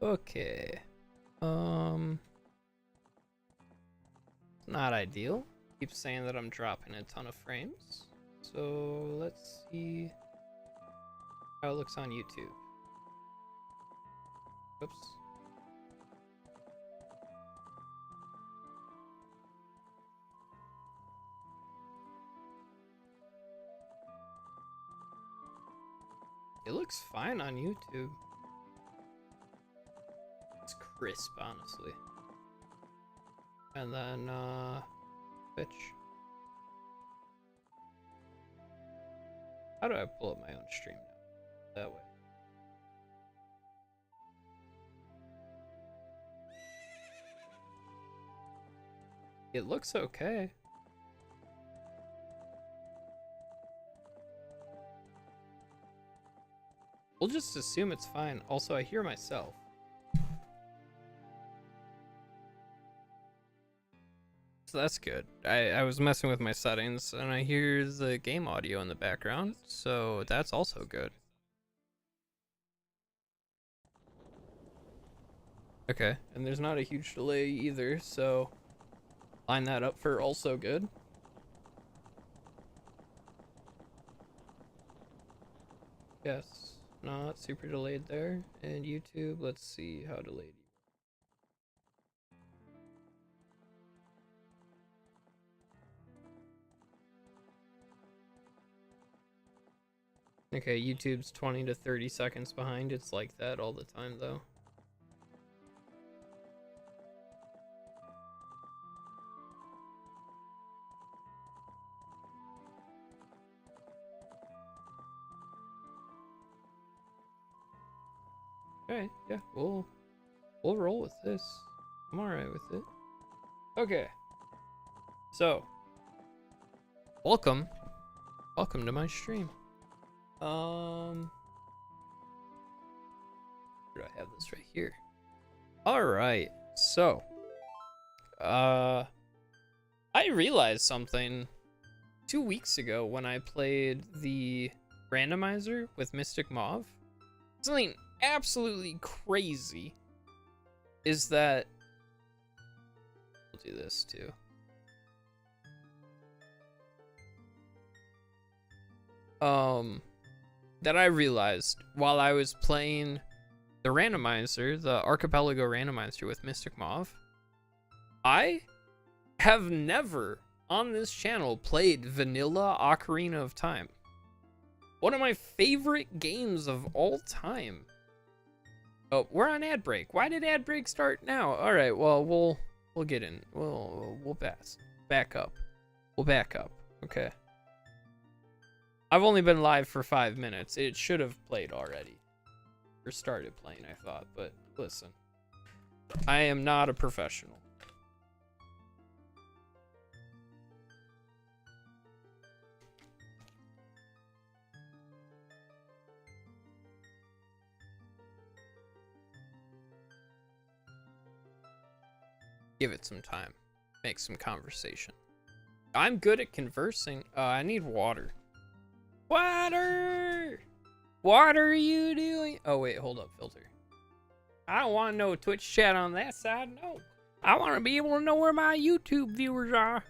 Okay. Not ideal. Keeps saying that I'm dropping a ton of frames. So let's see how it looks on YouTube. Oops. It looks fine on YouTube. It's crisp, honestly. And then, Twitch. How do I pull up my own stream now? That way. It looks okay. We'll just assume it's fine. Also, I hear myself. So that's good. I was messing with my settings and I hear the game audio in the background, so that's also good. Okay, and there's not a huge delay either, so line that up for also good. Yes, not super delayed there. And YouTube, let's see how delayed. Okay, YouTube's 20 to 30 seconds behind. It's like that all the time, though. Alright, yeah, we'll roll with this. I'm alright with it. Okay. So, welcome to my stream. Where do I have this right here? All right. So, I realized something 2 weeks ago when I played the randomizer with Mystic Mauve. Something absolutely crazy is that we'll do this too. That I realized while I was playing the randomizer, the Archipelago randomizer with Mystic Mauve, I have never on this channel played Vanilla Ocarina of Time. One of my favorite games of all time. Oh, we're on ad break. Why did ad break start now? All right, well, we'll get in. We'll back up. We'll back up. Okay. I've only been live for 5 minutes. It should have played already. Or started playing, I thought. But listen, I am not a professional. Give it some time. Make some conversation. I'm good at conversing. I need water. Water! What are you doing? Oh, wait, hold up, filter. I don't want no Twitch chat on that side, no. I want to be able to know where my YouTube viewers are.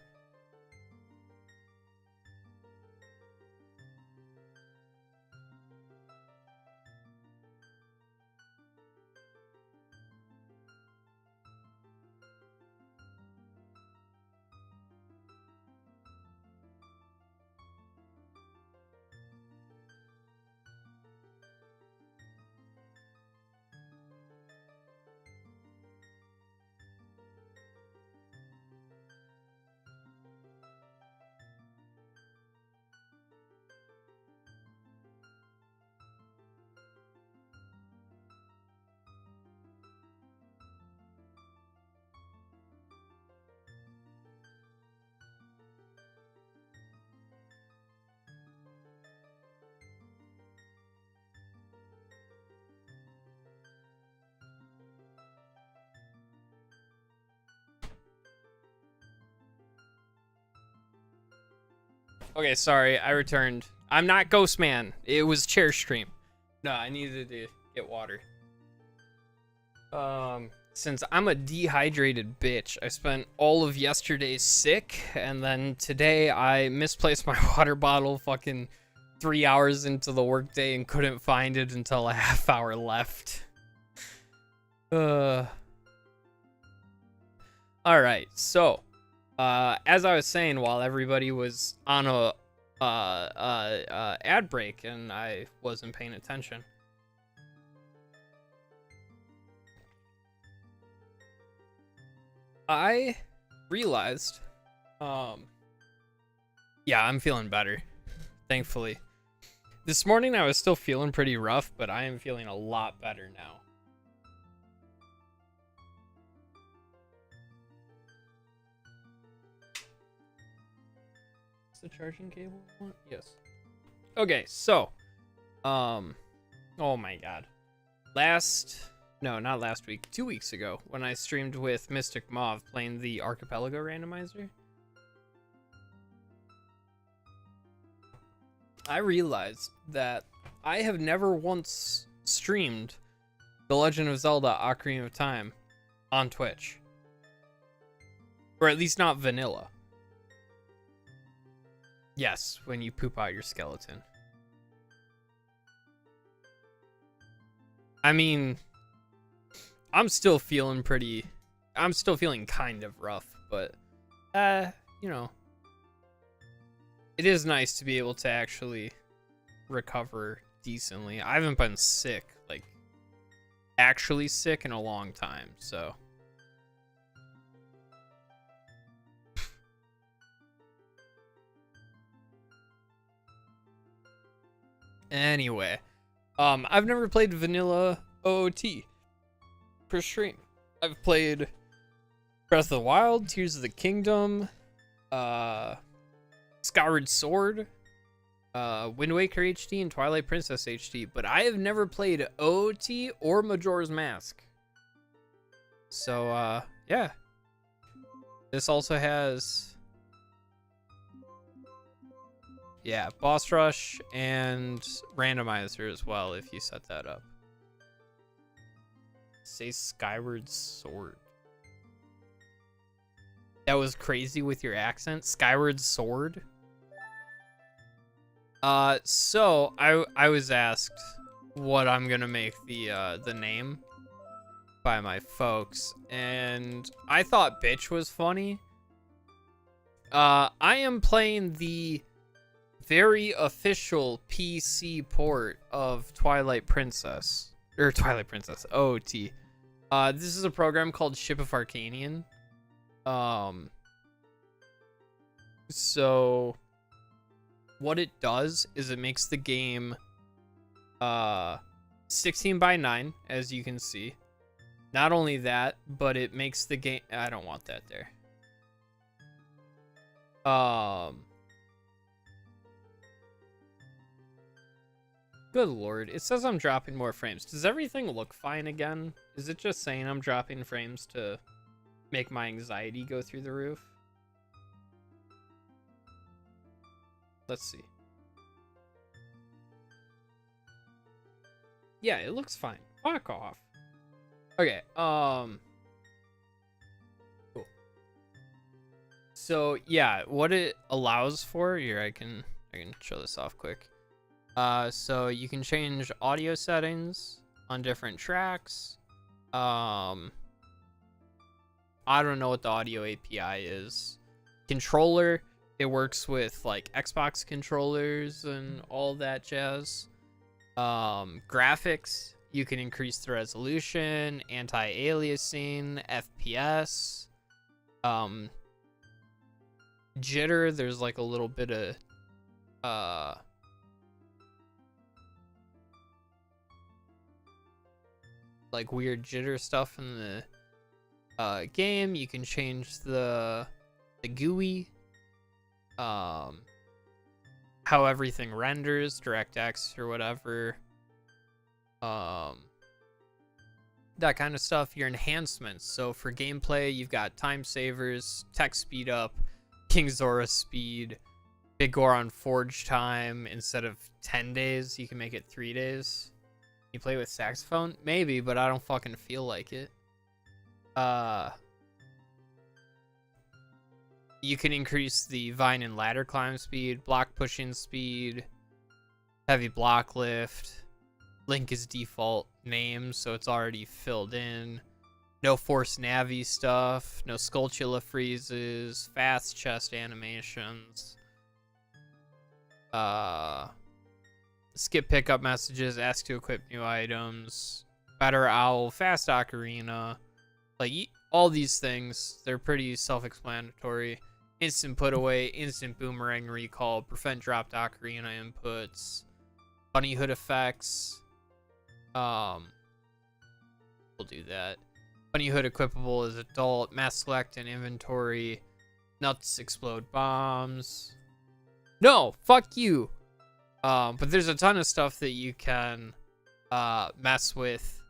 Okay, sorry, I returned. I'm not Ghostman. It was chair stream. No, I needed to get water. Since I'm a dehydrated bitch, I spent all of yesterday sick, and then today I misplaced my water bottle fucking 3 hours into the workday and couldn't find it until a half hour left. All right, so as I was saying, while everybody was on a ad break and I wasn't paying attention, I realized, yeah, I'm feeling better, thankfully. This morning I was still feeling pretty rough, but I am feeling a lot better now. Is the charging cable one? Yes. Okay, so, oh my god. Not last week, 2 weeks ago, when I streamed with Mystic Mauve playing the Archipelago randomizer, I realized that I have never once streamed The Legend of Zelda Ocarina of Time on Twitch. Or at least not vanilla. Yes, when you poop out your skeleton. I mean, I'm still feeling kind of rough, but, you know, it is nice to be able to actually recover decently. I haven't been sick, like, actually sick in a long time, so. Anyway, I've never played vanilla OOT per stream. I've played Breath of the Wild, Tears of the Kingdom, Skyward Sword, Wind Waker HD, and Twilight Princess HD, but I have never played OOT or Majora's Mask. So, yeah. This also has, yeah, Boss Rush and Randomizer as well, if you set that up. Say Skyward Sword. That was crazy with your accent. Skyward Sword. So I was asked what I'm gonna make the name by my folks, and I thought bitch was funny. I am playing the very official PC port of Twilight Princess OOT. This is a program called Ship of Arcanian. So what it does is it makes the game 16:9, as you can see. Not only that, but it makes the game, I don't want that there. Good lord, it says I'm dropping more frames. Does everything look fine again? Is it just saying I'm dropping frames to make my anxiety go through the roof? Let's see. Yeah, it looks fine. Fuck off. Okay, cool. So yeah, what it allows for here, I can show this off quick. So you can change audio settings on different tracks. I don't know what the audio API is. Controller, it works with like Xbox controllers and all that jazz. Graphics, you can increase the resolution, anti-aliasing, FPS. Jitter, there's like a little bit of like weird jitter stuff in the game. You can change the GUI, how everything renders, DirectX or whatever, that kind of stuff. Your enhancements, so for gameplay you've got time savers, tech speed up, King Zora speed, Big Goron forge time. Instead of 10 days you can make it 3 days. You play with saxophone? Maybe, but I don't fucking feel like it. You can increase the vine and ladder climb speed, block pushing speed, heavy block lift. Link is default name, so it's already filled in. No force navi stuff, no Skulltula freezes, fast chest animations. Skip pickup messages, ask to equip new items, better owl, fast ocarina. Like all these things, they're pretty self-explanatory. Instant put away, instant boomerang recall, prevent dropped ocarina inputs, bunny hood effects. We'll do that. Bunny hood equipable as adult, mass select and inventory, nuts explode bombs. No, fuck you. But there's a ton of stuff that you can mess with.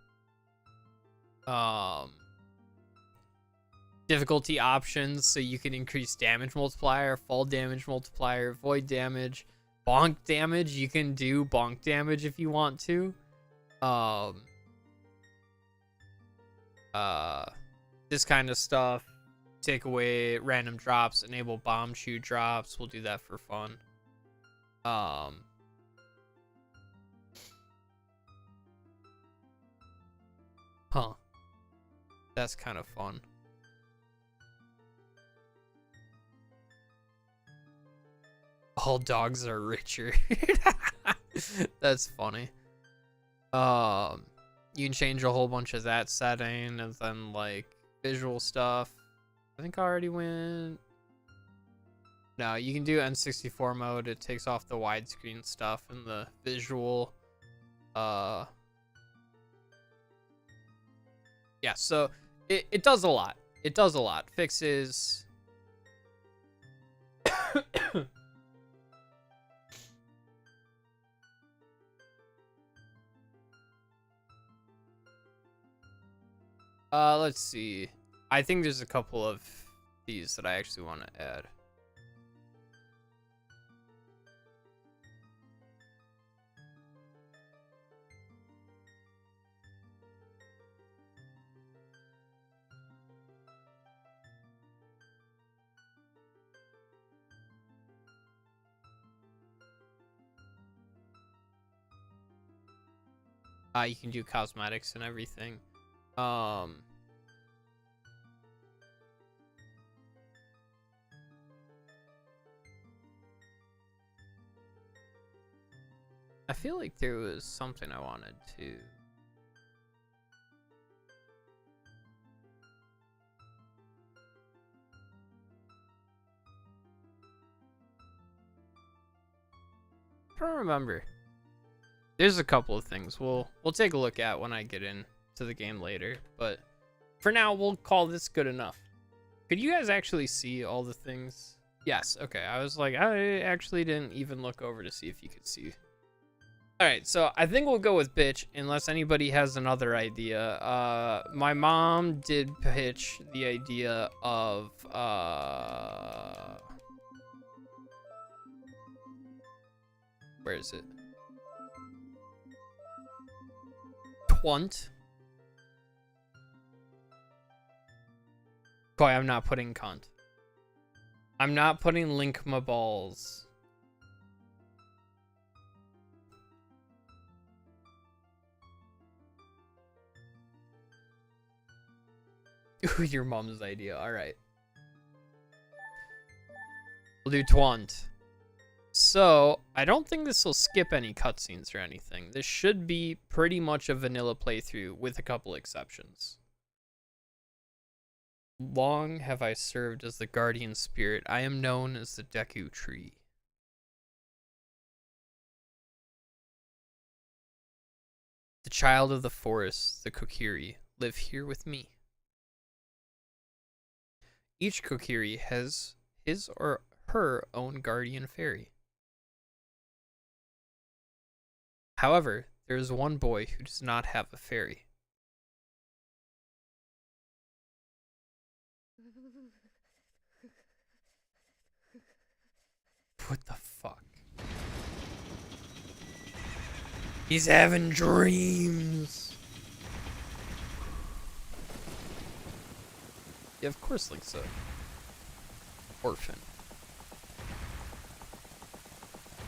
Difficulty options, so you can increase damage multiplier, fall damage multiplier, void damage, bonk damage. You can do bonk damage if you want to. This kind of stuff. Take away random drops, enable bomb shoe drops. We'll do that for fun. Huh. That's kind of fun. All dogs are richer. That's funny. You can change a whole bunch of that setting, and then like visual stuff. I think I already went. No, you can do N64 mode. It takes off the widescreen stuff and the visual. Yeah, so it does a lot. It does a lot. Fixes. Let's see. I think there's a couple of these that I actually want to add. You can do cosmetics and everything. I feel like there was something I wanted to. I don't remember. There's a couple of things we'll take a look at when I get into the game later, but for now we'll call this good enough. Could you guys actually see all the things? Yes. Okay. I was like, I actually didn't even look over to see if you could see. All right, so I think we'll go with bitch unless anybody has another idea. My mom did pitch the idea of where is it? Twunt. Boy, I'm not putting cunt. I'm not putting link my balls. Ooh, your mom's idea. All right. We'll do twunt. So, I don't think this will skip any cutscenes or anything. This should be pretty much a vanilla playthrough with a couple exceptions. Long have I served as the guardian spirit. I am known as the Deku Tree. The child of the forest, the Kokiri, live here with me. Each Kokiri has his or her own guardian fairy. However, there is one boy who does not have a fairy. What the fuck? He's having dreams. Yeah, of course Link's a orphan.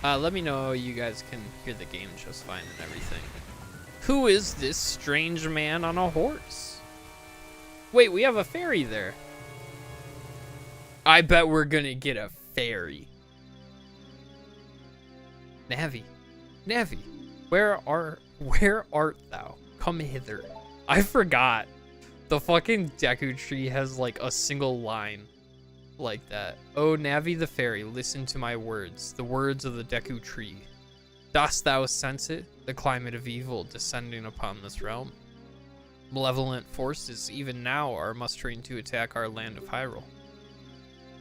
Let me know you guys can hear the game just fine and everything. Who is this strange man on a horse? Wait, we have a fairy there. I bet we're gonna get a fairy. Navi, Navi, where art thou? Come hither. I forgot. The fucking Deku Tree has like a single line like that. Oh, Navi the fairy, listen to my words, the words of the Deku Tree. Dost thou sense it, the climate of evil descending upon this realm? Malevolent forces even now are mustering to attack our land of Hyrule.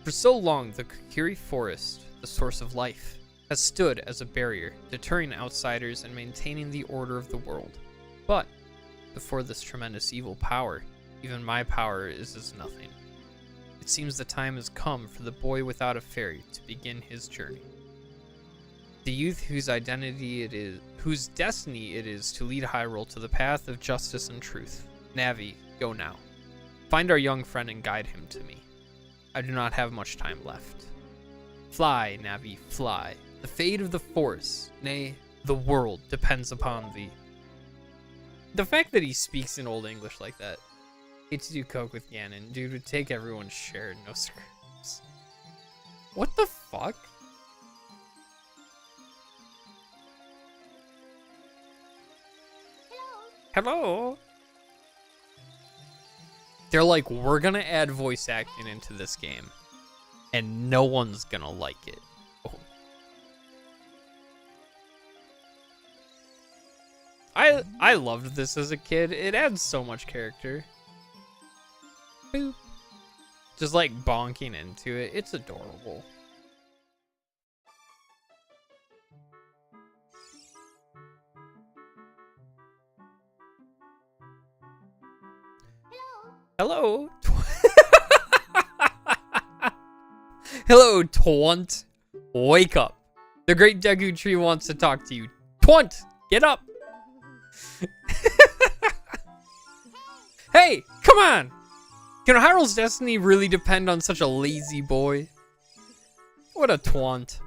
For so long, the Kokiri Forest, the source of life, has stood as a barrier, deterring outsiders and maintaining the order of the world. But before this tremendous evil power, even my power is as nothing. It seems the time has come for the boy without a fairy to begin his journey. The youth whose destiny it is to lead Hyrule to the path of justice and truth. Navi, go now. Find our young friend and guide him to me. I do not have much time left. Fly, Navi, fly. The fate of the forest, nay, the world, depends upon thee. The fact that he speaks in Old English like that. Hate to do coke with Ganon. Dude would take everyone's share, no screws. What the fuck? Hello? They're like, we're gonna add voice acting into this game, and no one's gonna like it. Oh. I loved this as a kid. It adds so much character. Boop. Just like bonking into it. It's adorable. Hello. Hello, Twunt. Wake up. The great Deku Tree wants to talk to you. Twunt, get up. Hey, come on. Can Hyrule's destiny really depend on such a lazy boy? What a Twunt.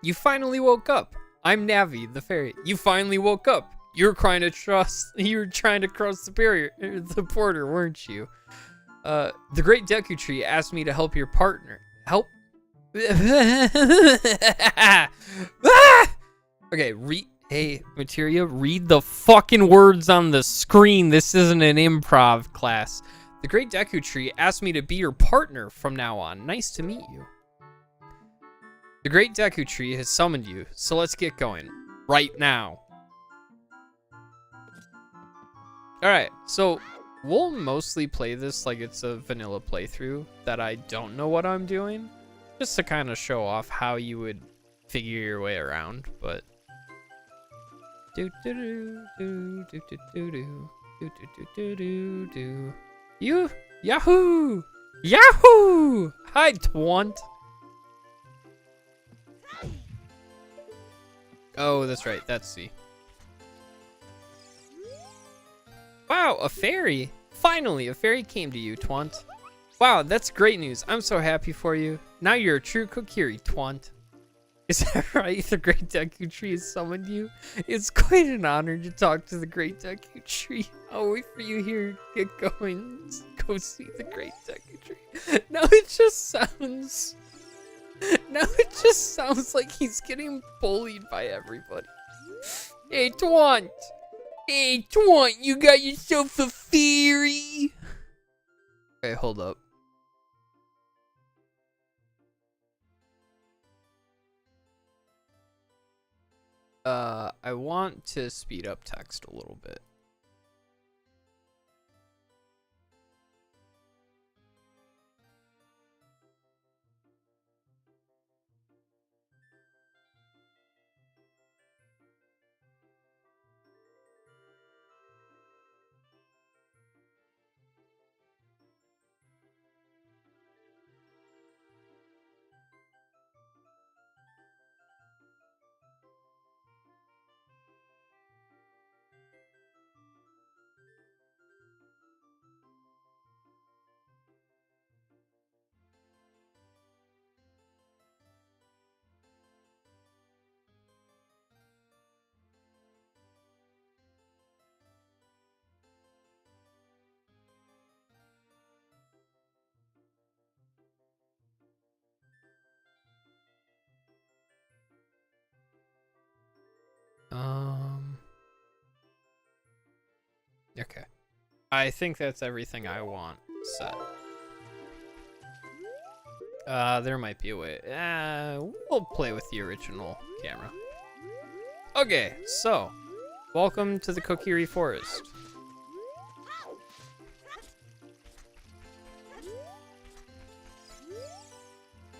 You finally woke up. I'm Navi, the fairy. You finally woke up. You were trying to cross the barrier, the border, weren't you? The great Deku Tree asked me to help your partner. Help? Okay, hey, Materia, read the fucking words on the screen. This isn't an improv class. The great Deku Tree asked me to be your partner from now on. Nice to meet you. The great Deku Tree has summoned you, so let's get going. Right now. Alright, so we'll mostly play this like it's a vanilla playthrough that I don't know what I'm doing. Just to kind of show off how you would figure your way around, but... You? Yahoo! Yahoo! Hi, Twunt! Oh, that's right. That's C. Wow, a fairy! Finally, a fairy came to you, Twunt. Wow, that's great news. I'm so happy for you. Now you're a true Kokiri, Twunt. Is that right? The great Deku Tree has summoned you? It's quite an honor to talk to the great Deku Tree. I'll wait for you here. Get going. Go see the great Deku Tree. Now it just sounds... Now it just sounds like he's getting bullied by everybody. Hey, Twunt! Hey, Twunt, you got yourself a fairy! Okay, hold up. I want to speed up text a little bit. I think that's everything I want set. There might be a way. We'll play with the original camera. Okay, so welcome to the Kokiri Forest.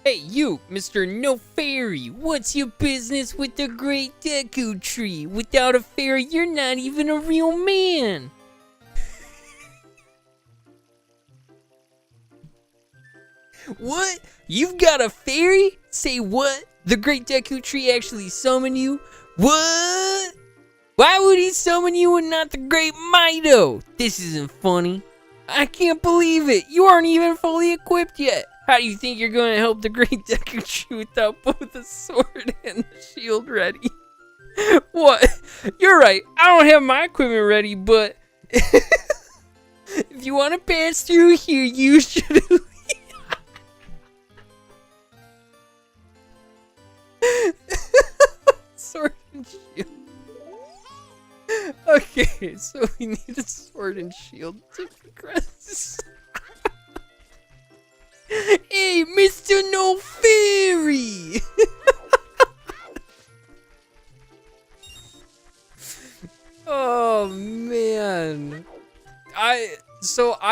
Hey, you, Mr. No Fairy, what's your business with the Great Deku Tree? Without a fairy, you're not even a real man. What? You've got a fairy? Say what? The Great Deku Tree actually summoned you? What? Why would he summon you and not the Great Mido? This isn't funny. I can't believe it. You aren't even fully equipped yet. How do you think you're going to help the Great Deku Tree without both the sword and the shield ready? What? You're right. I don't have my equipment ready, but if you want to pass through here, you should. Sword and shield. Okay, so we need a sword and shield to progress. Hey, Mr. No Fairy! Oh man. I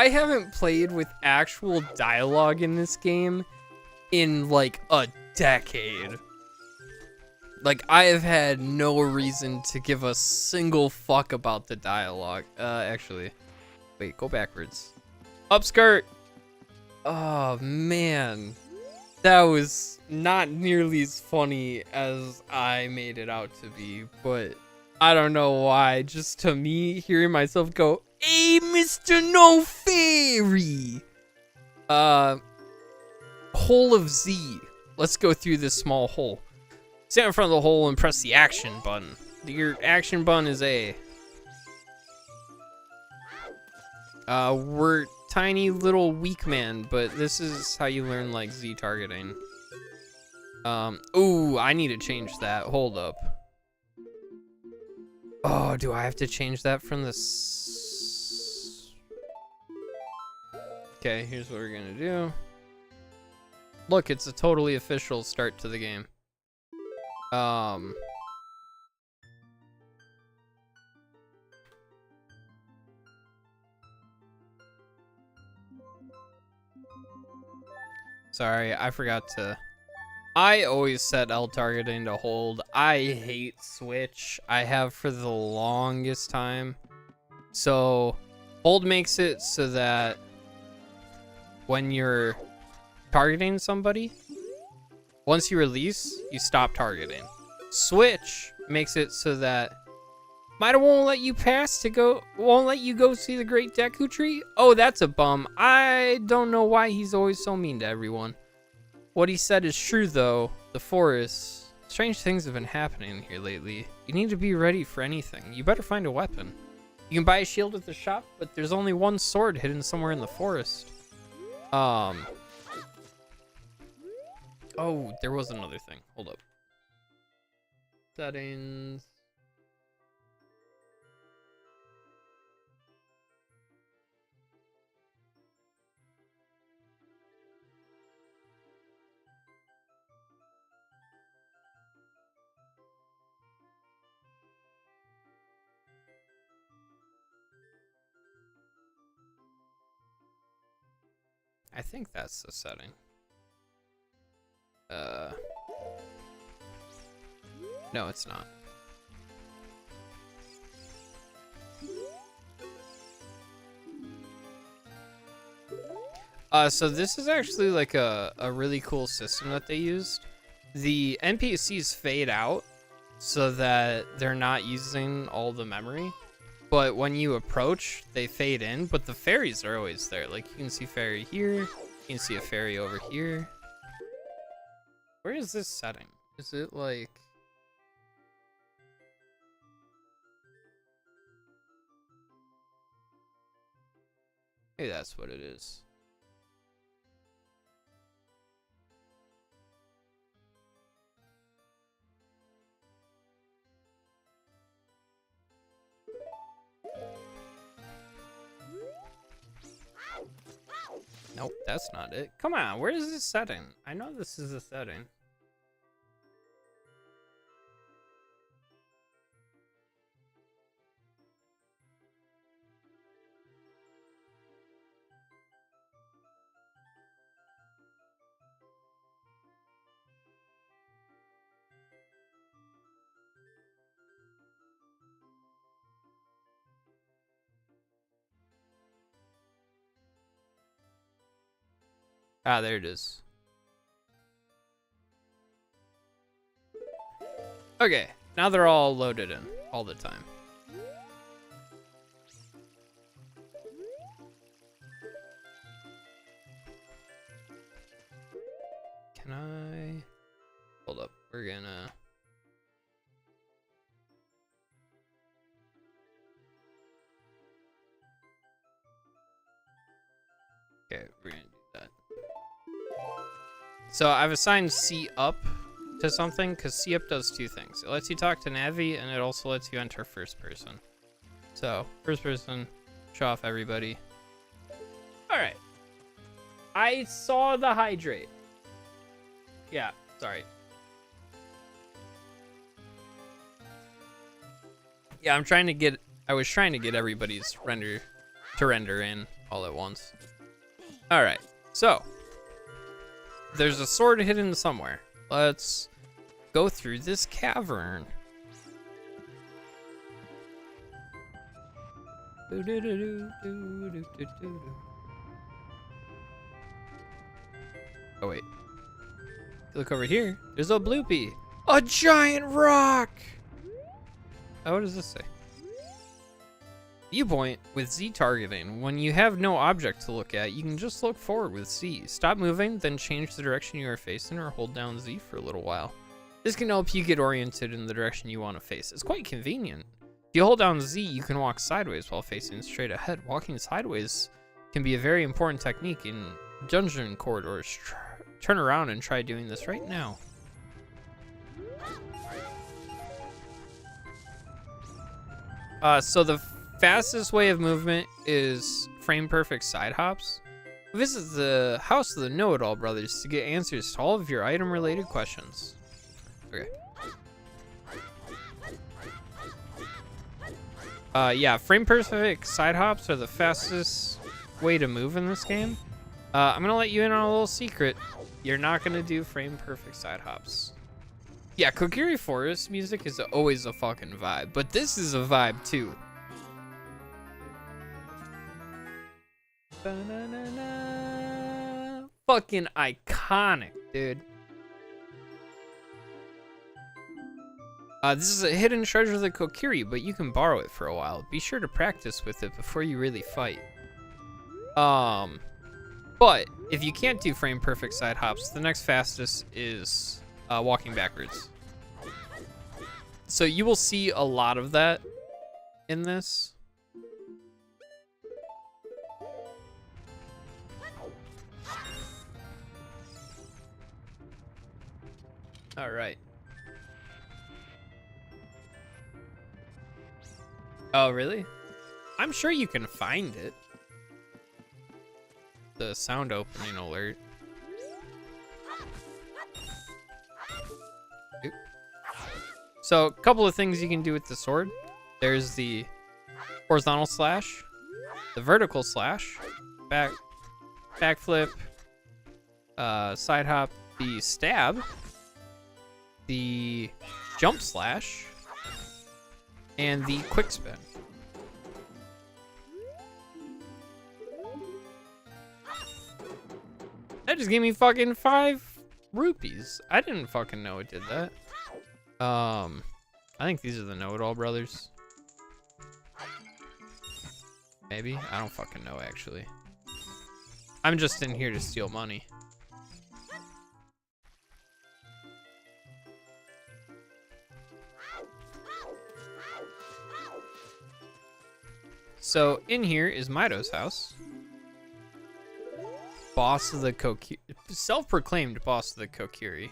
haven't played with actual dialogue in this game in like a decade. Like, I have had no reason to give a single fuck about the dialogue. Actually, wait, go backwards. Upskirt! Oh, man. That was not nearly as funny as I made it out to be, but I don't know why. Just to me, hearing myself go, "Hey, Mr. No Fairy!" Hole of Z. Let's go through this small hole. Stand in front of the hole and press the action button. Your action button is A. We're tiny little weak man, but this is how you learn like Z targeting. Ooh, I need to change that. Hold up. Oh, do I have to change that from this? Okay, here's what we're gonna do. Look, it's a totally official start to the game. Sorry, I forgot to. I always set L targeting to hold. I hate switch. I have for the longest time. So hold makes it so that when you're targeting somebody, once you release, you stop targeting. Switch makes it so that Mido won't let you won't let you go see the Great Deku Tree. Oh, that's a bum. I don't know why he's always so mean to everyone. What he said is true though. The forest. Strange things have been happening here lately. You need to be ready for anything. You better find a weapon. You can buy a shield at the shop, but there's only one sword hidden somewhere in the forest. Oh, there was another thing. Hold up. Settings. I think that's the setting. No, it's not. So this is actually like a really cool system that they used. The NPCs fade out so that they're not using all the memory. But when you approach, they fade in, but the fairies are always there. Like, you can see fairy here, you can see a fairy over here. Where is this setting? Is it like... Maybe that's what it is. Nope, that's not it. Come on, where is this setting? I know this is a setting. Ah, there it is. Okay, now they're all loaded in all the time. Can I... Hold up, we're gonna... Okay, we're gonna do that. So I've assigned C up to something because C up does two things. It lets you talk to Navi and it also lets you enter first person. So first person, show off everybody. All right. I saw the hydrate. Yeah, sorry. Yeah, I was trying to get everybody's render in all at once. All right, so there's a sword hidden somewhere. Let's go through this cavern. Oh wait. Look over here. There's a bloopy. A giant rock. Oh, what does this say? Viewpoint with Z targeting. When you have no object to look at, you can just look forward with Z. Stop moving, then change the direction you are facing or hold down Z for a little while. This can help you get oriented in the direction you want to face. It's quite convenient. If you hold down Z, you can walk sideways while facing straight ahead. Walking sideways can be a very important technique in dungeon corridors. Turn around and try doing this right now. So the fastest way of movement is frame perfect side hops. Visit the house of the Know-It-All Brothers to get answers to all of your item related questions. Okay. Yeah, frame perfect side hops are the fastest way to move in this game. I'm gonna let you in on a little secret. You're not gonna do frame perfect side hops. Yeah, Kokiri Forest music is always a fucking vibe, but this is a vibe too. Ba-na-na-na. Fucking iconic, dude. This is a hidden treasure of the Kokiri, but you can borrow it for a while. Be sure to practice with it before you really fight. But if you can't do frame perfect side hops, the next fastest is walking backwards. So you will see a lot of that in this. All right. Oh, really? I'm sure you can find it. The sound opening alert. Oop. So, a couple of things you can do with the sword. There's the horizontal slash, the vertical slash, backflip, side hop, the stab, the jump slash, and the quick spin. That just gave me fucking 5 rupees. I didn't fucking know it did that. I think these are the Know-It-All Brothers. Maybe? I don't fucking know, actually. I'm just in here to steal money. So, in here is Mido's house. Boss of the Kokiri, self-proclaimed boss of the Kokiri.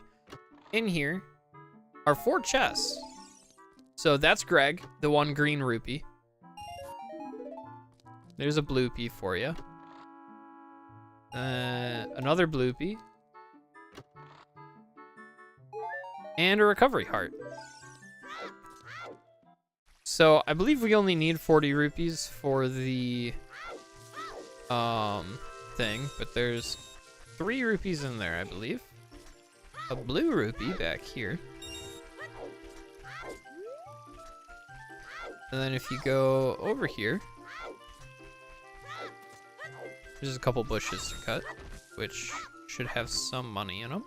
In here are 4 chests. So that's Greg, the 1 green rupee. There's a bluepee for you. Another Bloopy. And a recovery heart. So I believe we only need 40 rupees for the thing, but there's 3 rupees in there, I believe. A blue rupee back here. And then if you go over here, there's a couple bushes to cut, which should have some money in them.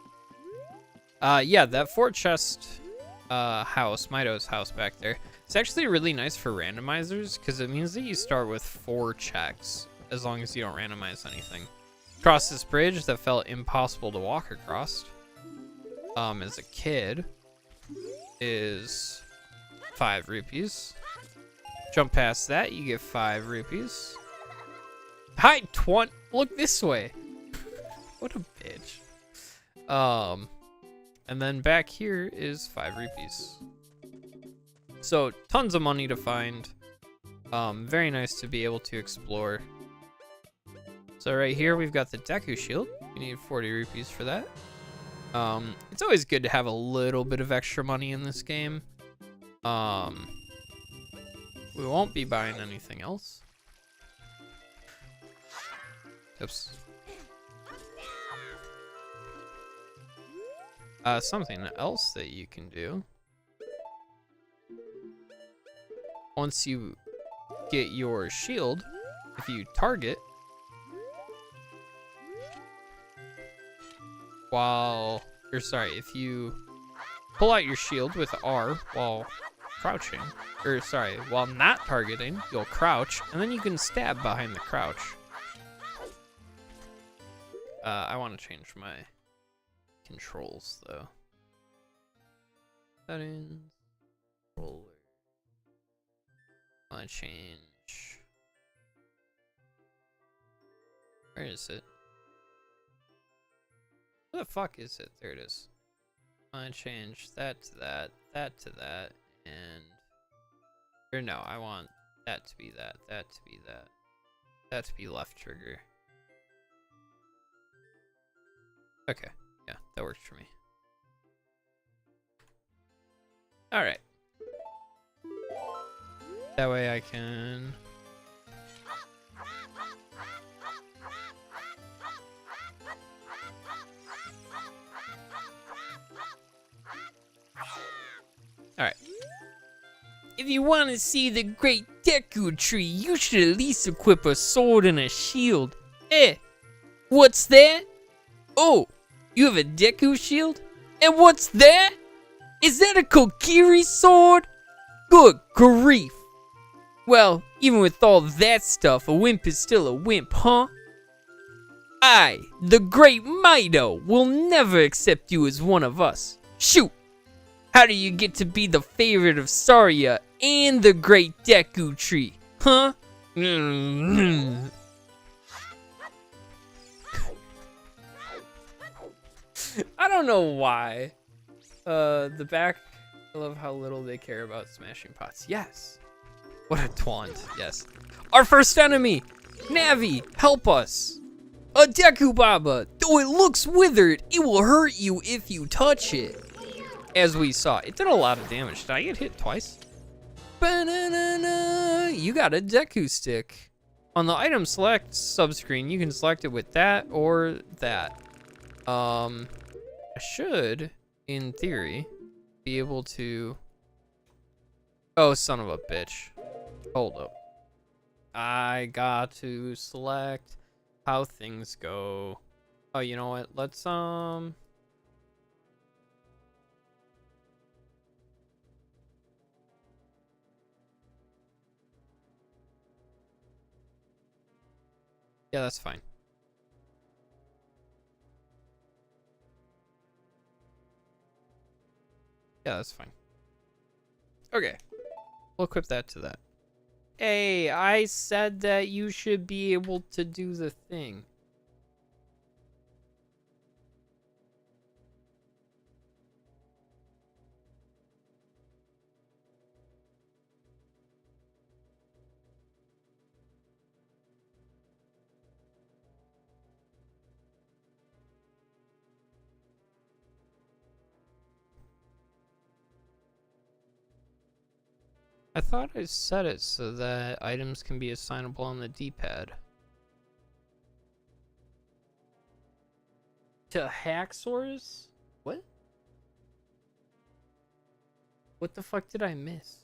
Yeah, that 4-chest house, Mido's house back there, it's actually really nice for randomizers because it means that you start with 4 checks as long as you don't randomize anything. Cross this bridge that felt impossible to walk across as a kid is 5 rupees. Jump past that, you get 5 rupees. Hi, look this way. What a bitch. And then back here is 5 rupees. So tons of money to find. Very nice to be able to explore. So right here we've got the Deku Shield. We need 40 rupees for that. It's always good to have a little bit of extra money in this game. We won't be buying anything else. Oops. Something else that you can do. Once you get your shield, if you target if you pull out your shield with R while crouching, while not targeting, you'll crouch, and then you can stab behind the crouch. I want to change my controls though. Settings, controller. I want to change. Where is it? Where the fuck is it? There it is. I want to change that to that, that to that, and or no, I want that to be that, that to be that, that to be left trigger. Okay, yeah, that works for me. Alright. That way I can... Alright. If you want to see the great Deku Tree, you should at least equip a sword and a shield. What's that? Oh, you have a Deku shield? And what's that? Is that a Kokiri sword? Good grief. Well, even with all that stuff, a wimp is still a wimp, huh? I, the great Mido, will never accept you as one of us. Shoot! How do you get to be the favorite of Saria and the great Deku Tree, huh? I don't know why. The back, I love how little they care about smashing pots. Yes. What a twant, yes. Our first enemy! Navi, help us! A Deku Baba! Though it looks withered, it will hurt you if you touch it. As we saw, it did a lot of damage. Did I get hit twice? Ba-na-na-na. You got a Deku stick. On the item select subscreen, you can select it with that or that. I should, in theory, be able to... Oh, son of a bitch. Hold up. I got to select how things go. Oh, you know what? Let's, yeah, that's fine. Yeah, that's fine. Okay. We'll equip that to that. Hey, I said that you should be able to do the thing. I thought I set it so that items can be assignable on the D-pad. To Haxor's? What? What the fuck did I miss?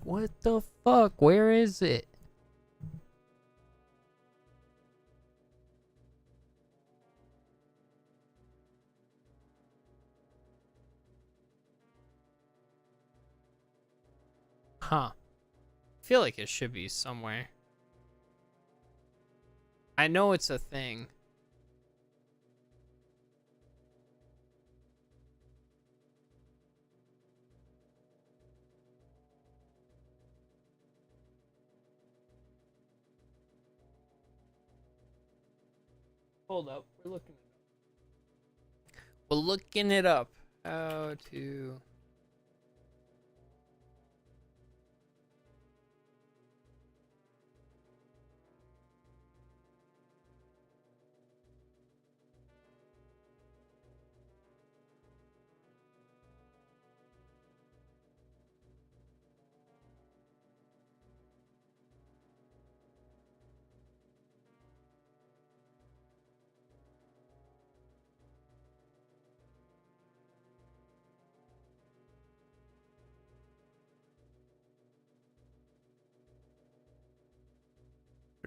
What the fuck? Where is it? Huh. I feel like it should be somewhere. I know it's a thing. Hold up, we're looking it up. We're looking it up. How to...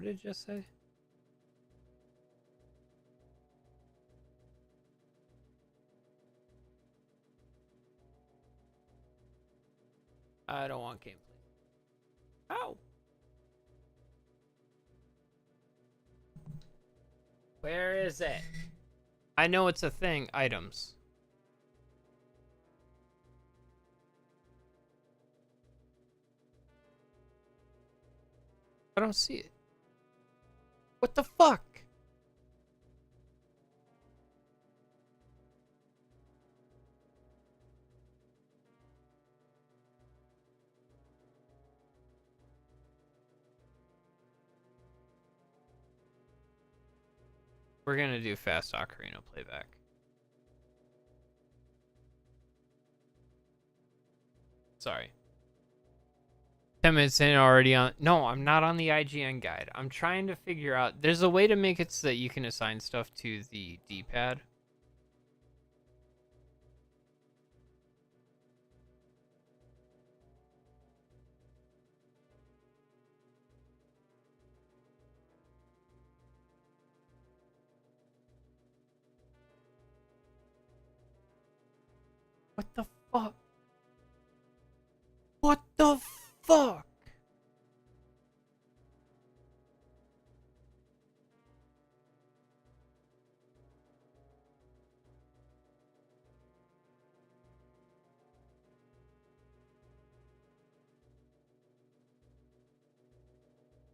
What did it just say? I don't want gameplay. Ow! Where is it? I know it's a thing. Items. I don't see it. What the fuck? We're gonna do fast ocarina playback. Sorry. 10 minutes in already on... No, I'm not on the IGN guide. I'm trying to figure out... There's a way to make it so that you can assign stuff to the D-pad. What the fuck? What the fuck?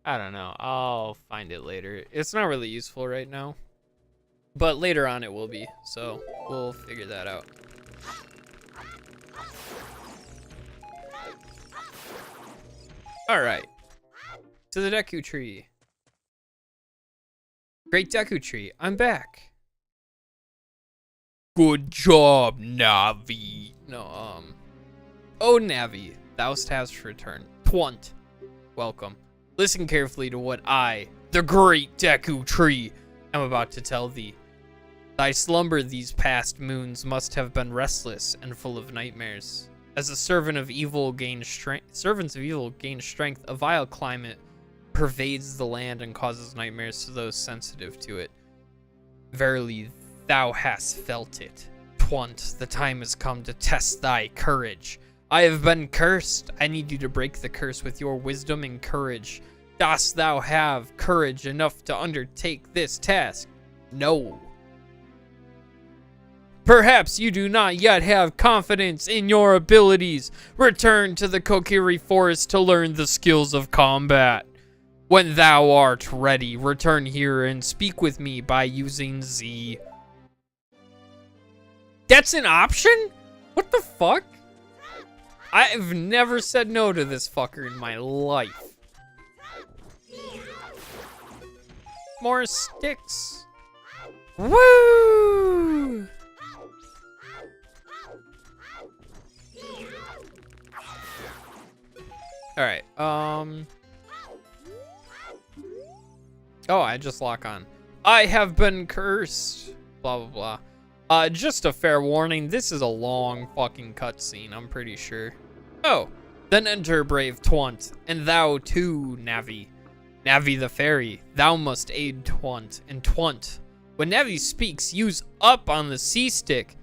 I don't know. I'll find it later. It's not really useful right now. But later on it will be. So we'll figure that out. Alright. To the Deku Tree. Great Deku Tree. I'm back. Good job, Navi. No, Oh, Navi. Thou hast returned. Twunt. Welcome. Listen carefully to what I, the Great Deku Tree, am about to tell thee. Thy slumber these past moons must have been restless and full of nightmares. As a servant of evil gains strength, servants of evil gain strength, a vile climate pervades the land and causes nightmares to those sensitive to it. Verily, thou hast felt it. Twunt, the time has come to test thy courage. I have been cursed. I need you to break the curse with your wisdom and courage. Dost thou have courage enough to undertake this task? No. Perhaps you do not yet have confidence in your abilities. Return to the Kokiri Forest to learn the skills of combat. When thou art ready, return here and speak with me by using Z. That's an option? What the fuck? I've never said no to this fucker in my life. More sticks. Woo! Alright, oh, I just lock on. I have been cursed. Blah, blah, blah. Just a fair warning, this is a long fucking cutscene, I'm pretty sure. Oh, then enter, brave Twunt, and thou too, Navi. Navi the fairy, thou must aid Twunt, and Twunt. When Navi speaks, use up on the C-stick.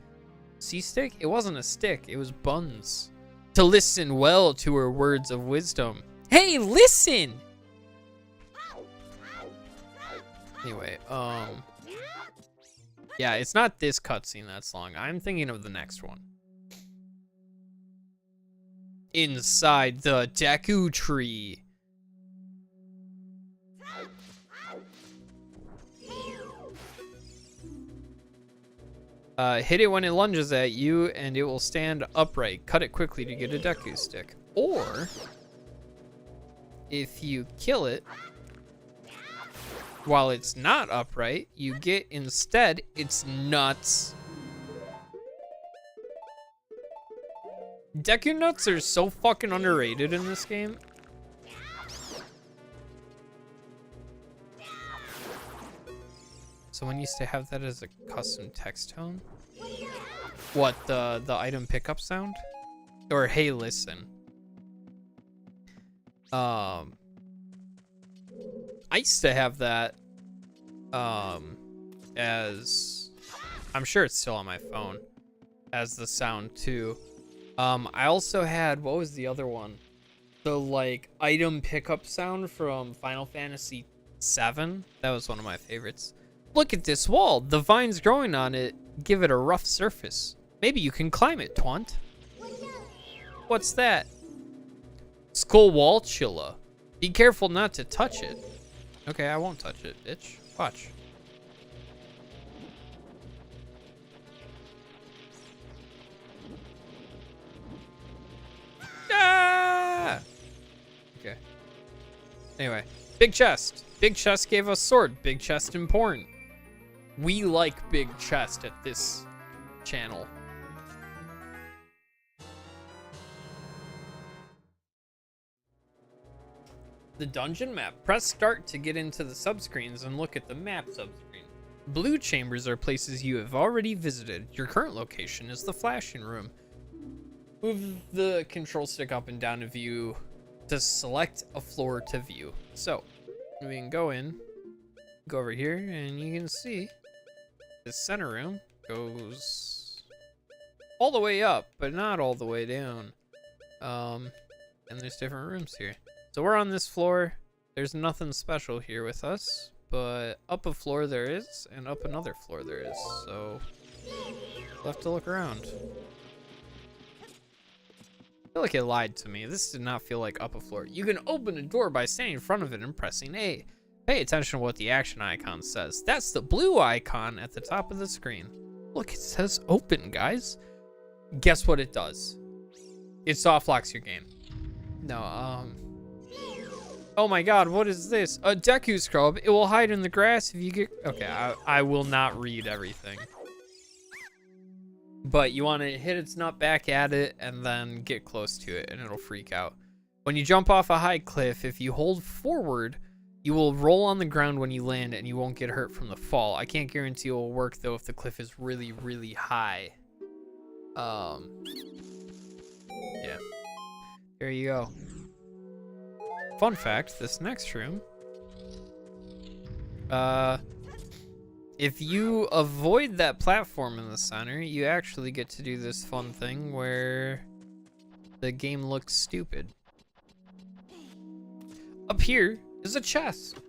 C-stick? It wasn't a stick, it was buns. To listen well to her words of wisdom. Hey, listen! Anyway, yeah, it's not this cutscene that's long. I'm thinking of the next one. Inside the Deku Tree. Hit it when it lunges at you, and it will stand upright. Cut it quickly to get a Deku stick. Or, if you kill it while it's not upright, you get instead its nuts. Deku nuts are so fucking underrated in this game. Someone used to have that as a custom text tone. What, the item pickup sound? Or hey, listen. I used to have that as, I'm sure it's still on my phone, as the sound too. I also had, what was the other one? The like item pickup sound from Final Fantasy VII. That was one of my favorites. Look at this wall. The vines growing on it give it a rough surface. Maybe you can climb it, Twunt. What's that? Skullwalchilla. Be careful not to touch it. Okay, I won't touch it, bitch. Watch. Ah! Okay. Anyway, big chest. Big chest gave us sword. Big chest important. We like big chest at this channel. The dungeon map. Press start to get into the subscreens and look at the map subscreen. Blue chambers are places you have already visited. Your current location is the flashing room. Move the control stick up and down to view to select a floor to view. So we can go in, go over here, and you can see the center room goes all the way up, but not all the way down. And there's different rooms here. So we're on this floor. There's nothing special here with us, but up a floor there is, and up another floor there is. So we'll have to look around. I feel like it lied to me. This did not feel like up a floor. You can open a door by standing in front of it and pressing A. Pay attention to what the action icon says. That's the blue icon at the top of the screen. Look, it says open, guys. Guess what it does? It soft locks your game. No, oh my god, what is this? A Deku Scrub. It will hide in the grass if you get... Okay, I will not read everything. But you want to hit its nut back at it and then get close to it and it'll freak out. When you jump off a high cliff, if you hold forward, you will roll on the ground when you land and you won't get hurt from the fall. I can't guarantee it will work though if the cliff is really, really high. Yeah. Here you go. Fun fact, this next room, if you avoid that platform in the center, you actually get to do this fun thing where the game looks stupid. Up here is a chest,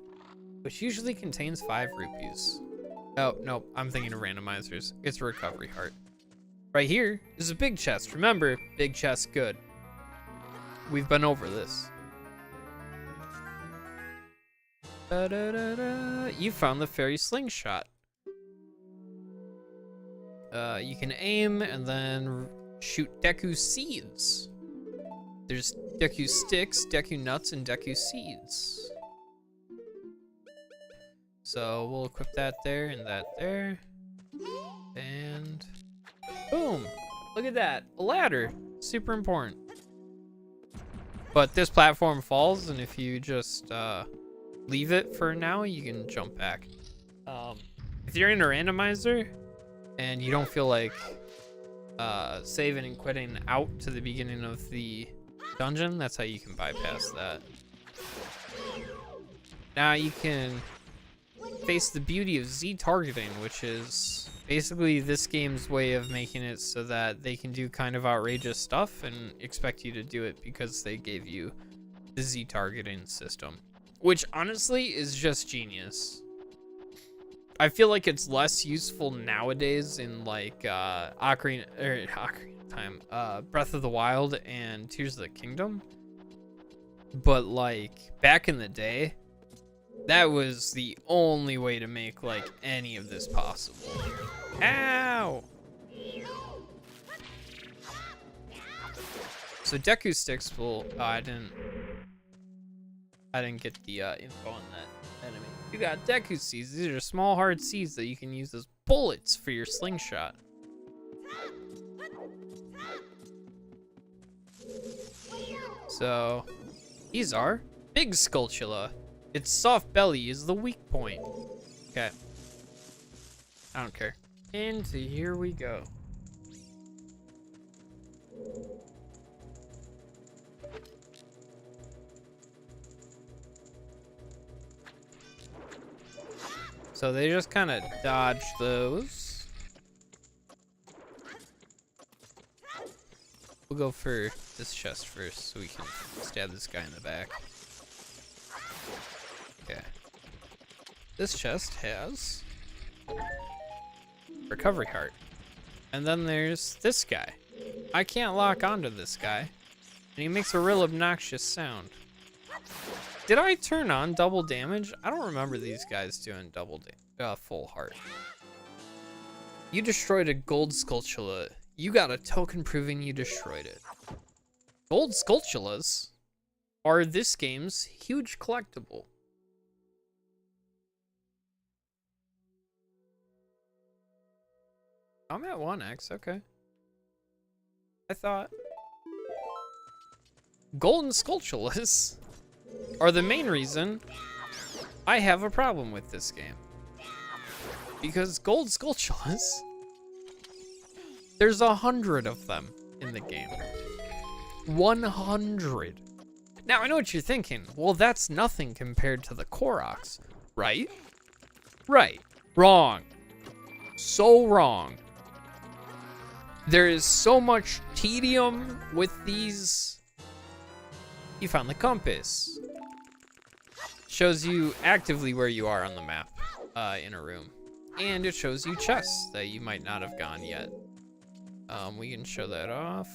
which usually contains 5 rupees. Oh, no, I'm thinking of randomizers. It's a recovery heart. Right here is a big chest. Remember, big chest good. We've been over this. Da-da-da-da. You found the fairy slingshot. You can aim and then shoot Deku seeds. There's Deku sticks, Deku nuts, and Deku seeds. So we'll equip that there and that there. And boom! Look at that, a ladder. Super important. But this platform falls, and if you just leave it for now, you can jump back. If you're in a randomizer and you don't feel like saving and quitting out to the beginning of the dungeon, that's how you can bypass that. Now you can face the beauty of Z targeting, which is basically this game's way of making it so that they can do kind of outrageous stuff and expect you to do it because they gave you the Z targeting system, which honestly is just genius. I feel like it's less useful nowadays in like Ocarina of Time, Breath of the Wild and Tears of the Kingdom. But like back in the day, that was the only way to make like any of this possible. Ow! So Deku sticks will. Oh, I didn't get the info on that enemy. You got Deku seeds. These are small hard seeds that you can use as bullets for your slingshot. So these are Big Skulltula. Its soft belly is the weak point. Okay. I don't care. And here we go. So they just kind of dodge those. We'll go for this chest first so we can stab this guy in the back. Okay. This chest has recovery heart. And then there's this guy. I can't lock onto this guy. And he makes a real obnoxious sound. Did I turn on double damage? I don't remember these guys doing full heart. You destroyed a gold Skulltula. You got a token proving you destroyed it. Gold Skulltulas are this game's huge collectible. I'm at 1x, okay. I thought golden Skulltulas are the main reason I have a problem with this game. Because gold Skulltulas, there's 100 of them in the game. 100. Now I know what you're thinking. Well, that's nothing compared to the Koroks, right? Right. Wrong. So wrong. There is so much tedium with these. You found the compass. Shows you actively where you are on the map in a room. And it shows you chests that you might not have gone yet. We can show that off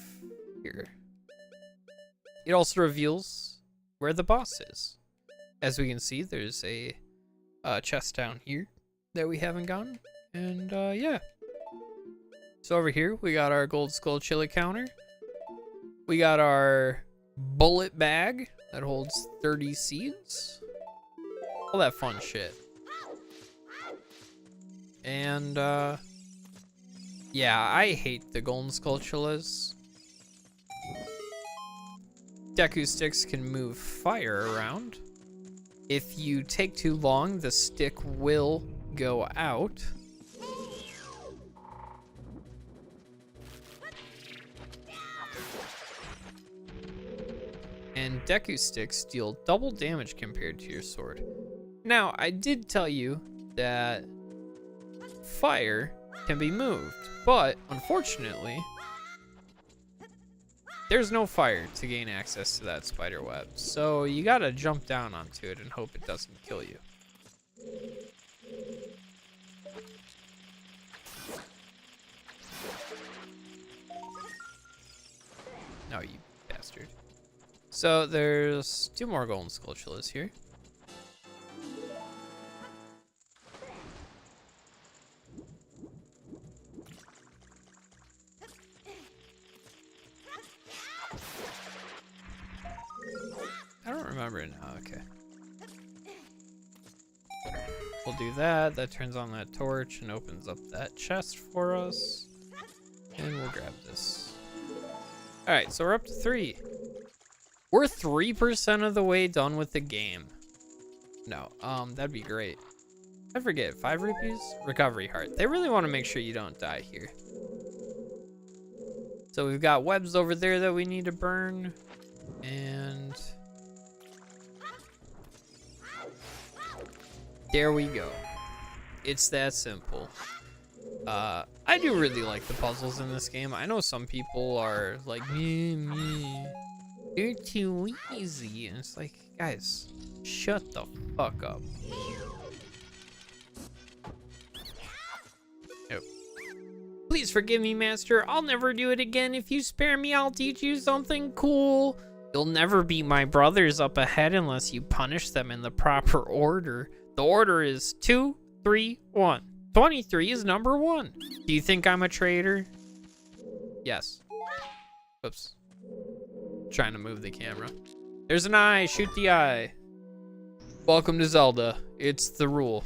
here. It also reveals where the boss is. As we can see, there's a chest down here that we haven't gotten. And yeah. So over here, we got our gold Skulltula counter. We got our bullet bag that holds 30 seeds. All that fun shit. And yeah, I hate the golden Skulltulas. Deku sticks can move fire around. If you take too long, the stick will go out. And Deku sticks deal double damage compared to your sword. Now, I did tell you that fire can be moved, but unfortunately, there's no fire to gain access to that spider web. So you gotta jump down onto it and hope it doesn't kill you. So there's 2 more golden skulltulas here. I don't remember it now. Okay. We'll do that. That turns on that torch and opens up that chest for us. And we'll grab this. All right, so we're up to 3. We're 3% of the way done with the game. No, that'd be great. I forget, 5 rupees? Recovery heart. They really want to make sure you don't die here. So we've got webs over there that we need to burn. And there we go. It's that simple. I do really like the puzzles in this game. I know some people are like, me. They're too easy. And it's like, guys, shut the fuck up. Yep. Please forgive me, Master. I'll never do it again. If you spare me, I'll teach you something cool. You'll never beat my brothers up ahead unless you punish them in the proper order. The order is 2, 3, 1. 23 is number 1. Do you think I'm a traitor? Yes. Oops. Trying to move the camera. There's an eye. Shoot the eye. Welcome to Zelda. It's the rule.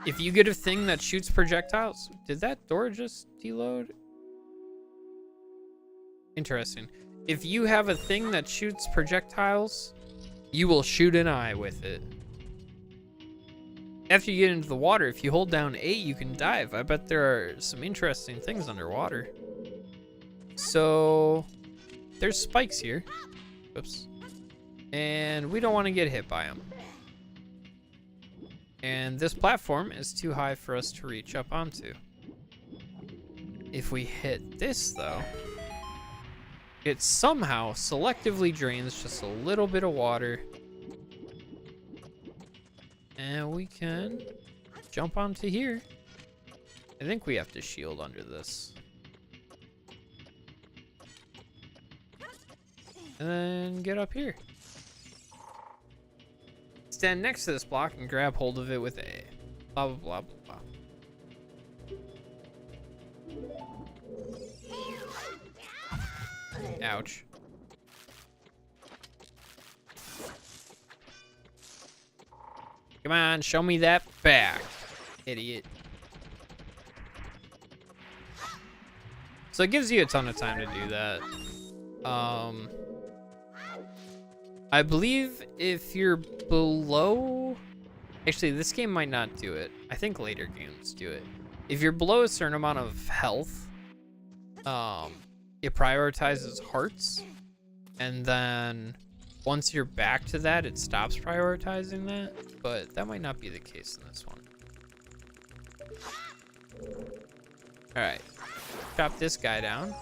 If you get a thing that shoots projectiles... Did that door just deload? Interesting. If you have a thing that shoots projectiles, you will shoot an eye with it. After you get into the water, if you hold down A, you can dive. I bet there are some interesting things underwater. So, there's spikes here. Oops. And we don't want to get hit by them. And this platform is too high for us to reach up onto. If we hit this, though, it somehow selectively drains just a little bit of water. And we can jump onto here. I think we have to shield under this. And then get up here. Stand next to this block and grab hold of it with A. Blah, blah, blah, blah, blah. Ouch. Come on, show me that back, idiot. So it gives you a ton of time to do that. I believe if you're below... Actually, this game might not do it. I think later games do it. If you're below a certain amount of health, it prioritizes hearts. And then once you're back to that, it stops prioritizing that. But that might not be the case in this one. Alright. Chop this guy down.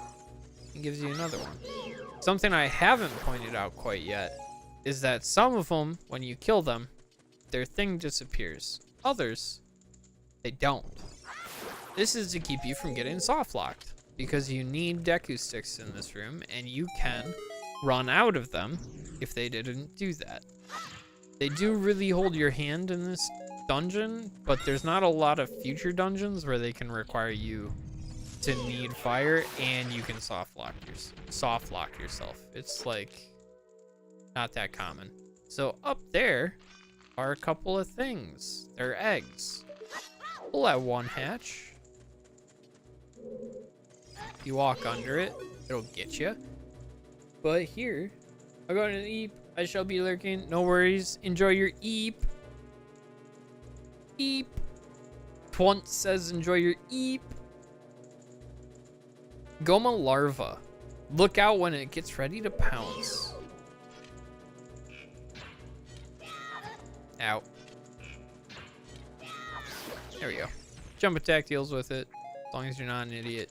It gives you another one. Something I haven't pointed out quite yet is that some of them, when you kill them, their thing disappears. Others, they don't. This is to keep you from getting soft locked, because you need Deku sticks in this room, and you can run out of them if they didn't do that. They do really hold your hand in this dungeon, but there's not a lot of future dungeons where they can require you to need fire and you can soft lock yourself. It's like not that common. So up there are a couple of things. They're eggs. Pull that one hatch. You walk under it, it'll get you. But here, I'm going to eep. I shall be lurking. No worries. Enjoy your eep. Eep. Twunt says enjoy your eep. Goma larva. Look out when it gets ready to pounce. Ow. There we go. Jump attack deals with it, as long as you're not an idiot.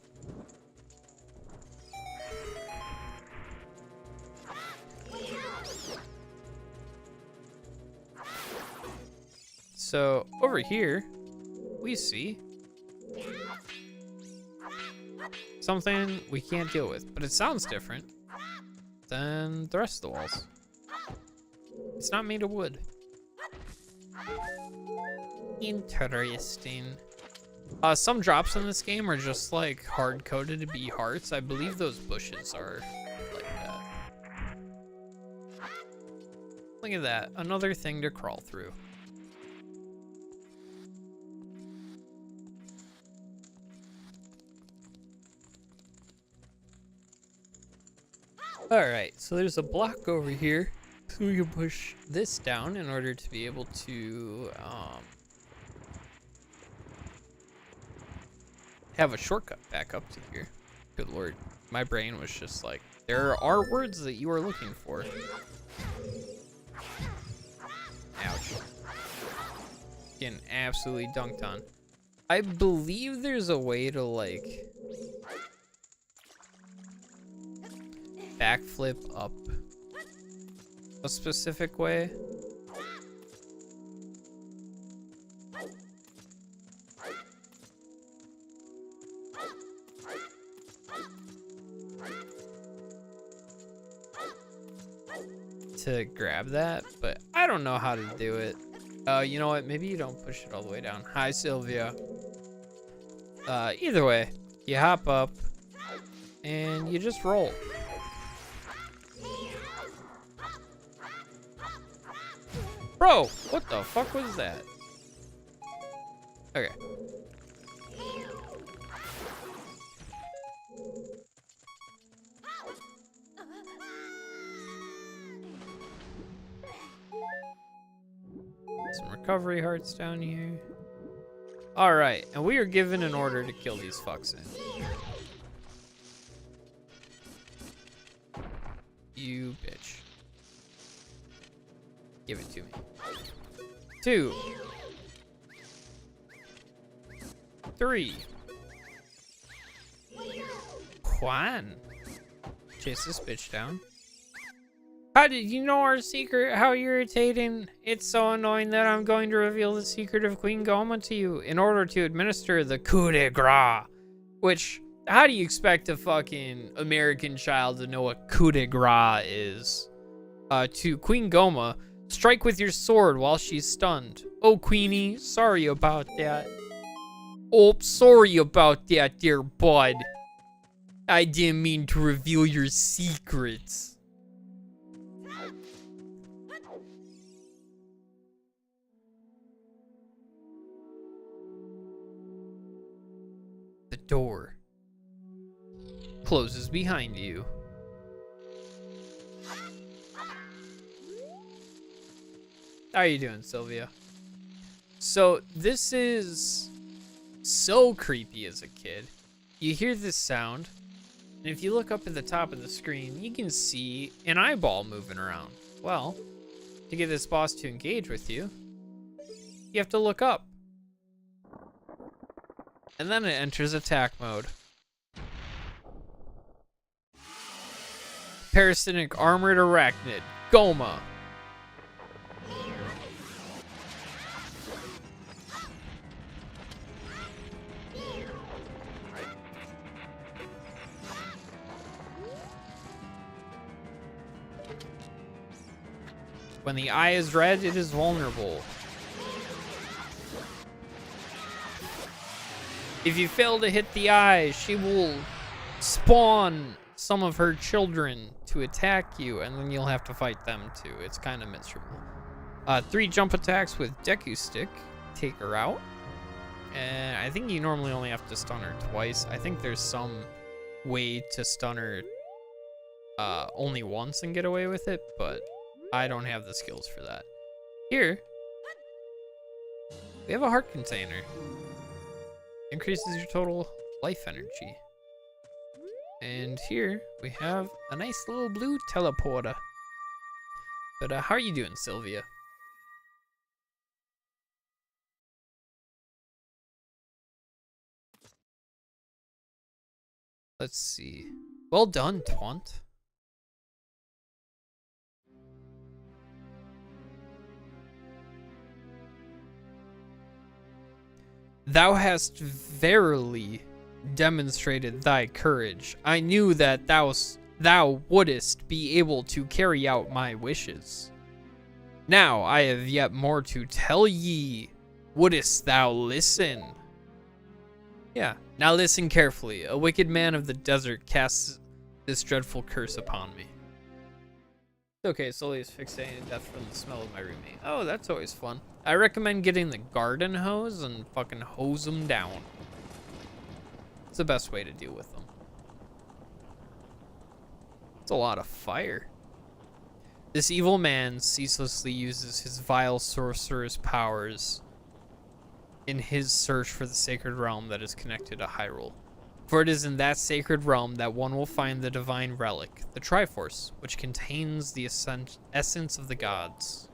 So over here, we see something we can't deal with, but it sounds different than the rest of the walls. It's not made of wood. Interesting. Some drops in this game are just like hard-coded to be hearts. I believe those bushes are like that. Look at that. Another thing to crawl through. Alright, so there's a block over here. So we can push this down in order to be able to have a shortcut back up to here. Good lord. My brain was just like, there are words that you are looking for. Ouch. Getting absolutely dunked on. I believe there's a way to like backflip up a specific way. To grab that, but I don't know how to do it. You know what? Maybe you don't push it all the way down. Hi, Sylvia. Either way, you hop up and you just roll. Bro, what the fuck was that? Okay. Some recovery hearts down here. Alright, and we are given an order to kill these fucks in. You bitch. Give it to me. 2. 3. Juan. Chase this bitch down. How did you know our secret? How irritating. It's so annoying that I'm going to reveal the secret of Queen Goma to you in order to administer the coup de grace. Which, how do you expect a fucking American child to know what coup de grace is? To Queen Goma, strike with your sword while she's stunned. Oh, Queenie, sorry about that. Oh, sorry about that, dear bud. I didn't mean to reveal your secrets. The door closes behind you. How are you doing, Sylvia? So this is so creepy as a kid. You hear this sound, and if you look up at the top of the screen, you can see an eyeball moving around. Well, to get this boss to engage with you, you have to look up. And then it enters attack mode. Parasitic armored arachnid, Goma. When the eye is red, it is vulnerable. If you fail to hit the eye, she will spawn some of her children to attack you, and then you'll have to fight them too. It's kind of miserable. 3 jump attacks with Deku Stick take her out. And I think you normally only have to stun her twice. I think there's some way to stun her only once and get away with it, but I don't have the skills for that. Here, we have a heart container. Increases your total life energy. And here, we have a nice little blue teleporter. But how are you doing, Sylvia? Let's see. Well done, Twant. Thou hast verily demonstrated thy courage. I knew that thou wouldest be able to carry out my wishes. Now I have yet more to tell ye. Wouldest thou listen? Yeah. Now listen carefully. A wicked man of the desert casts this dreadful curse upon me. Okay, Sully is fixating to death from the smell of my roommate. Oh, that's always fun. I recommend getting the garden hose and fucking hose them down. It's the best way to deal with them. It's a lot of fire. This evil man ceaselessly uses his vile sorcerer's powers in his search for the sacred realm that is connected to Hyrule. For it is in that sacred realm that one will find the divine relic, the Triforce, which contains the essence of the gods.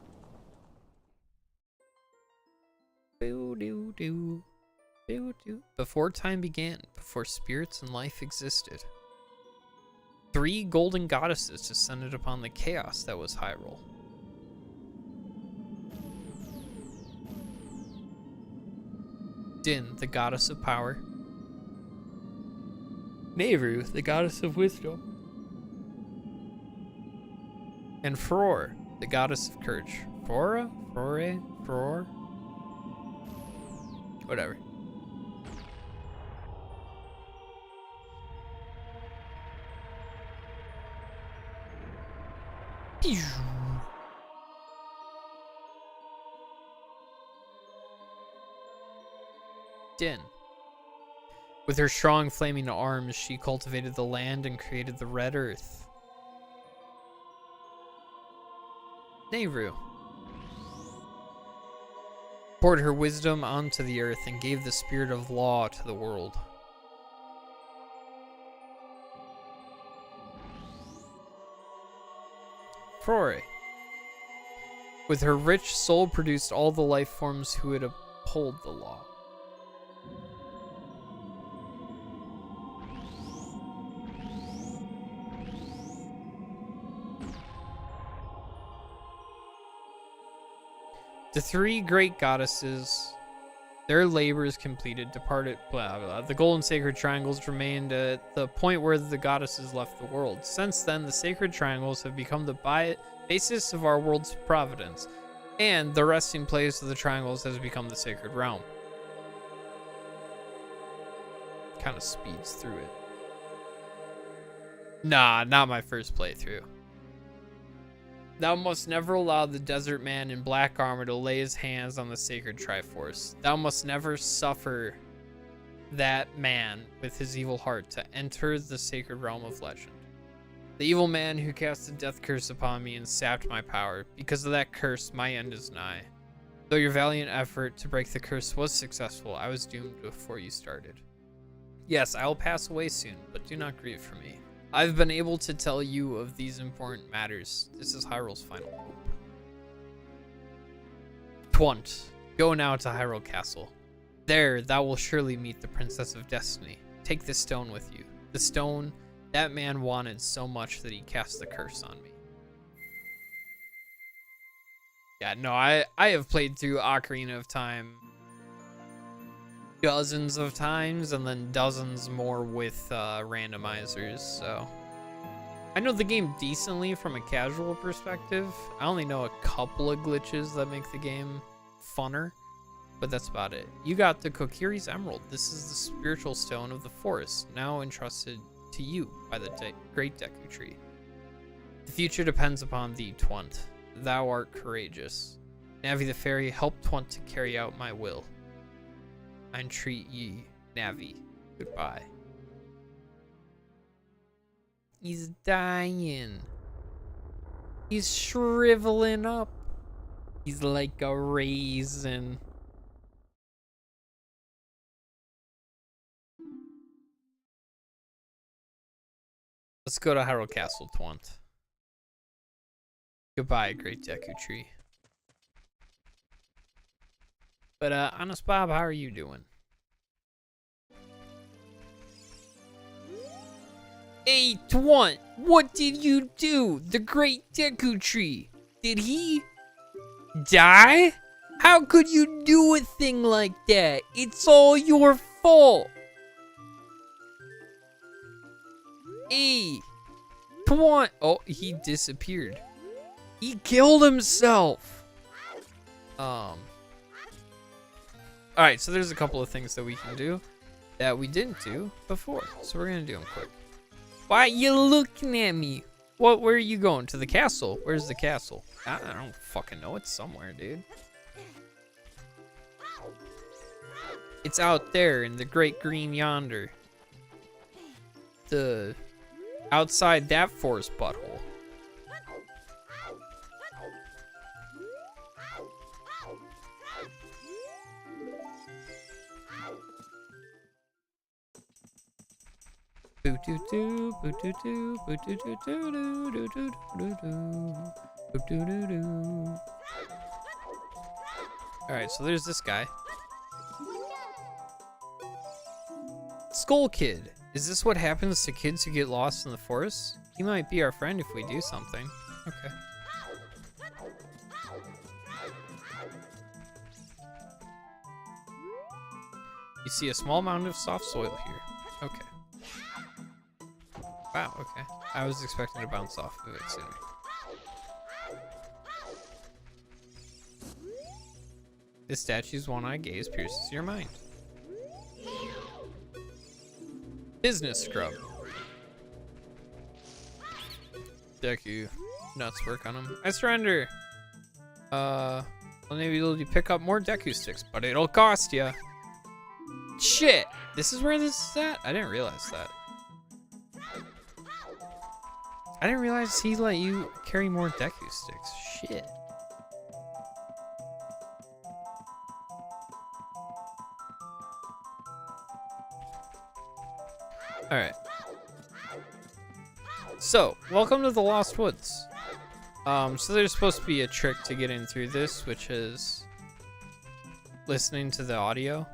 Before time began, before spirits and life existed, 3 golden goddesses descended upon the chaos that was Hyrule. Din, the goddess of power. Nehru, the goddess of wisdom. And Frore, the goddess of courage. Frore? Whatever. Din. With her strong flaming arms, she cultivated the land and created the red earth. Nehru poured her wisdom onto the earth and gave the spirit of law to the world. Frore, with her rich soul, produced all the life forms who would uphold the law. The 3 great goddesses, their labors completed, departed, blah, blah. The golden sacred triangles remained at the point where the goddesses left the world. Since then, the sacred triangles have become the basis of our world's providence, and the resting place of the triangles has become the sacred realm. Kind of speeds through it. Nah, not my first playthrough. Thou must never allow the desert man in black armor to lay his hands on the sacred Triforce. Thou must never suffer that man with his evil heart to enter the sacred realm of legend. The evil man who cast a death curse upon me and sapped my power. Because of that curse, my end is nigh. Though your valiant effort to break the curse was successful, I was doomed before you started. Yes, I will pass away soon, but do not grieve for me. I've been able to tell you of these important matters. This is Hyrule's final hope. Twant, go now to Hyrule Castle. There, thou will surely meet the Princess of Destiny. Take this stone with you. The stone that man wanted so much that he cast the curse on me. Yeah, no, I have played through Ocarina of Time dozens of times, and then dozens more with randomizers, so I know the game decently from a casual perspective. I only know a couple of glitches that make the game funner, but that's about it. You got the Kokiri's Emerald. This is the spiritual stone of the forest, now entrusted to you by the great Deku Tree. The future depends upon thee, Twant. Thou art courageous. Navi the fairy, help Twant to carry out my will. I entreat ye, Navi. Goodbye. He's dying. He's shriveling up. He's like a raisin. Let's go to Hyrule Castle, Twant. Goodbye, great Deku Tree. But, Honest Bob, how are you doing? Hey, Twant, what did you do? The great Deku Tree. Did he die? How could you do a thing like that? It's all your fault. Hey, Twant. Oh, he disappeared. He killed himself. Alright, so there's a couple of things that we can do that we didn't do before. So we're gonna do them quick. Why you looking at me? Where are you going? To the castle? Where's the castle? I don't fucking know. It's somewhere, dude. It's out there in the great green yonder. Outside that forest butthole. Alright, so there's this guy. Skull Kid. Is this what happens to kids who get lost in the forest? He might be our friend if we do something. Okay. You see a small mound of soft soil here. Okay. Wow, okay. I was expecting to bounce off of it sooner. This statue's one-eyed gaze pierces your mind. Business scrub. Deku. Nuts work on him. I surrender. Well, maybe you'll pick up more Deku sticks, but it'll cost ya. Shit! This is where this is at? I didn't realize that. I didn't realize he let you carry more Deku sticks. Shit. Alright. So, welcome to the Lost Woods. So there's supposed to be a trick to get in through this, which is listening to the audio.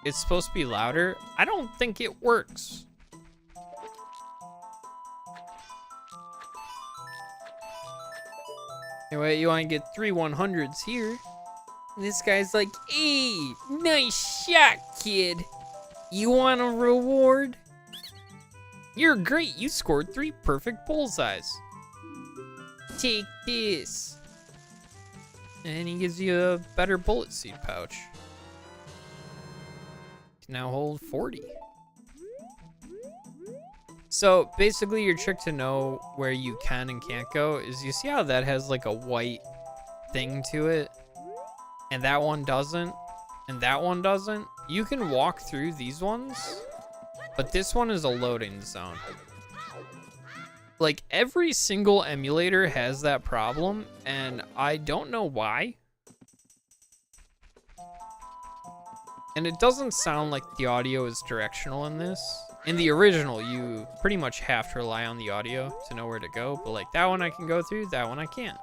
It's supposed to be louder. I don't think it works. Anyway, you want to get 3 100s here. And this guy's like, hey, nice shot, kid. You want a reward? You're great. You scored 3 perfect bullseyes. Take this. And he gives you a better bullet seed pouch. Can now hold 40. So basically your trick to know where you can and can't go is you see how that has like a white thing to it and that one doesn't and that one doesn't? You can walk through these ones, but this one is a loading zone. Like every single emulator has that problem and I don't know why. And it doesn't sound like the audio is directional in this. In the original, you pretty much have to rely on the audio to know where to go, but like that one I can go through, that one I can't.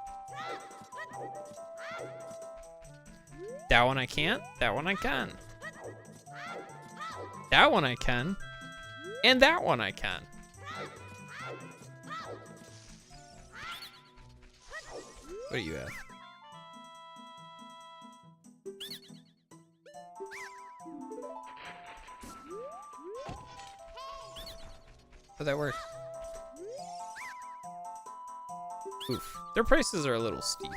That one I can't, that one I can. That one I can, and that one I can. What do you have? How'd that work? Oof. Their prices are a little steep.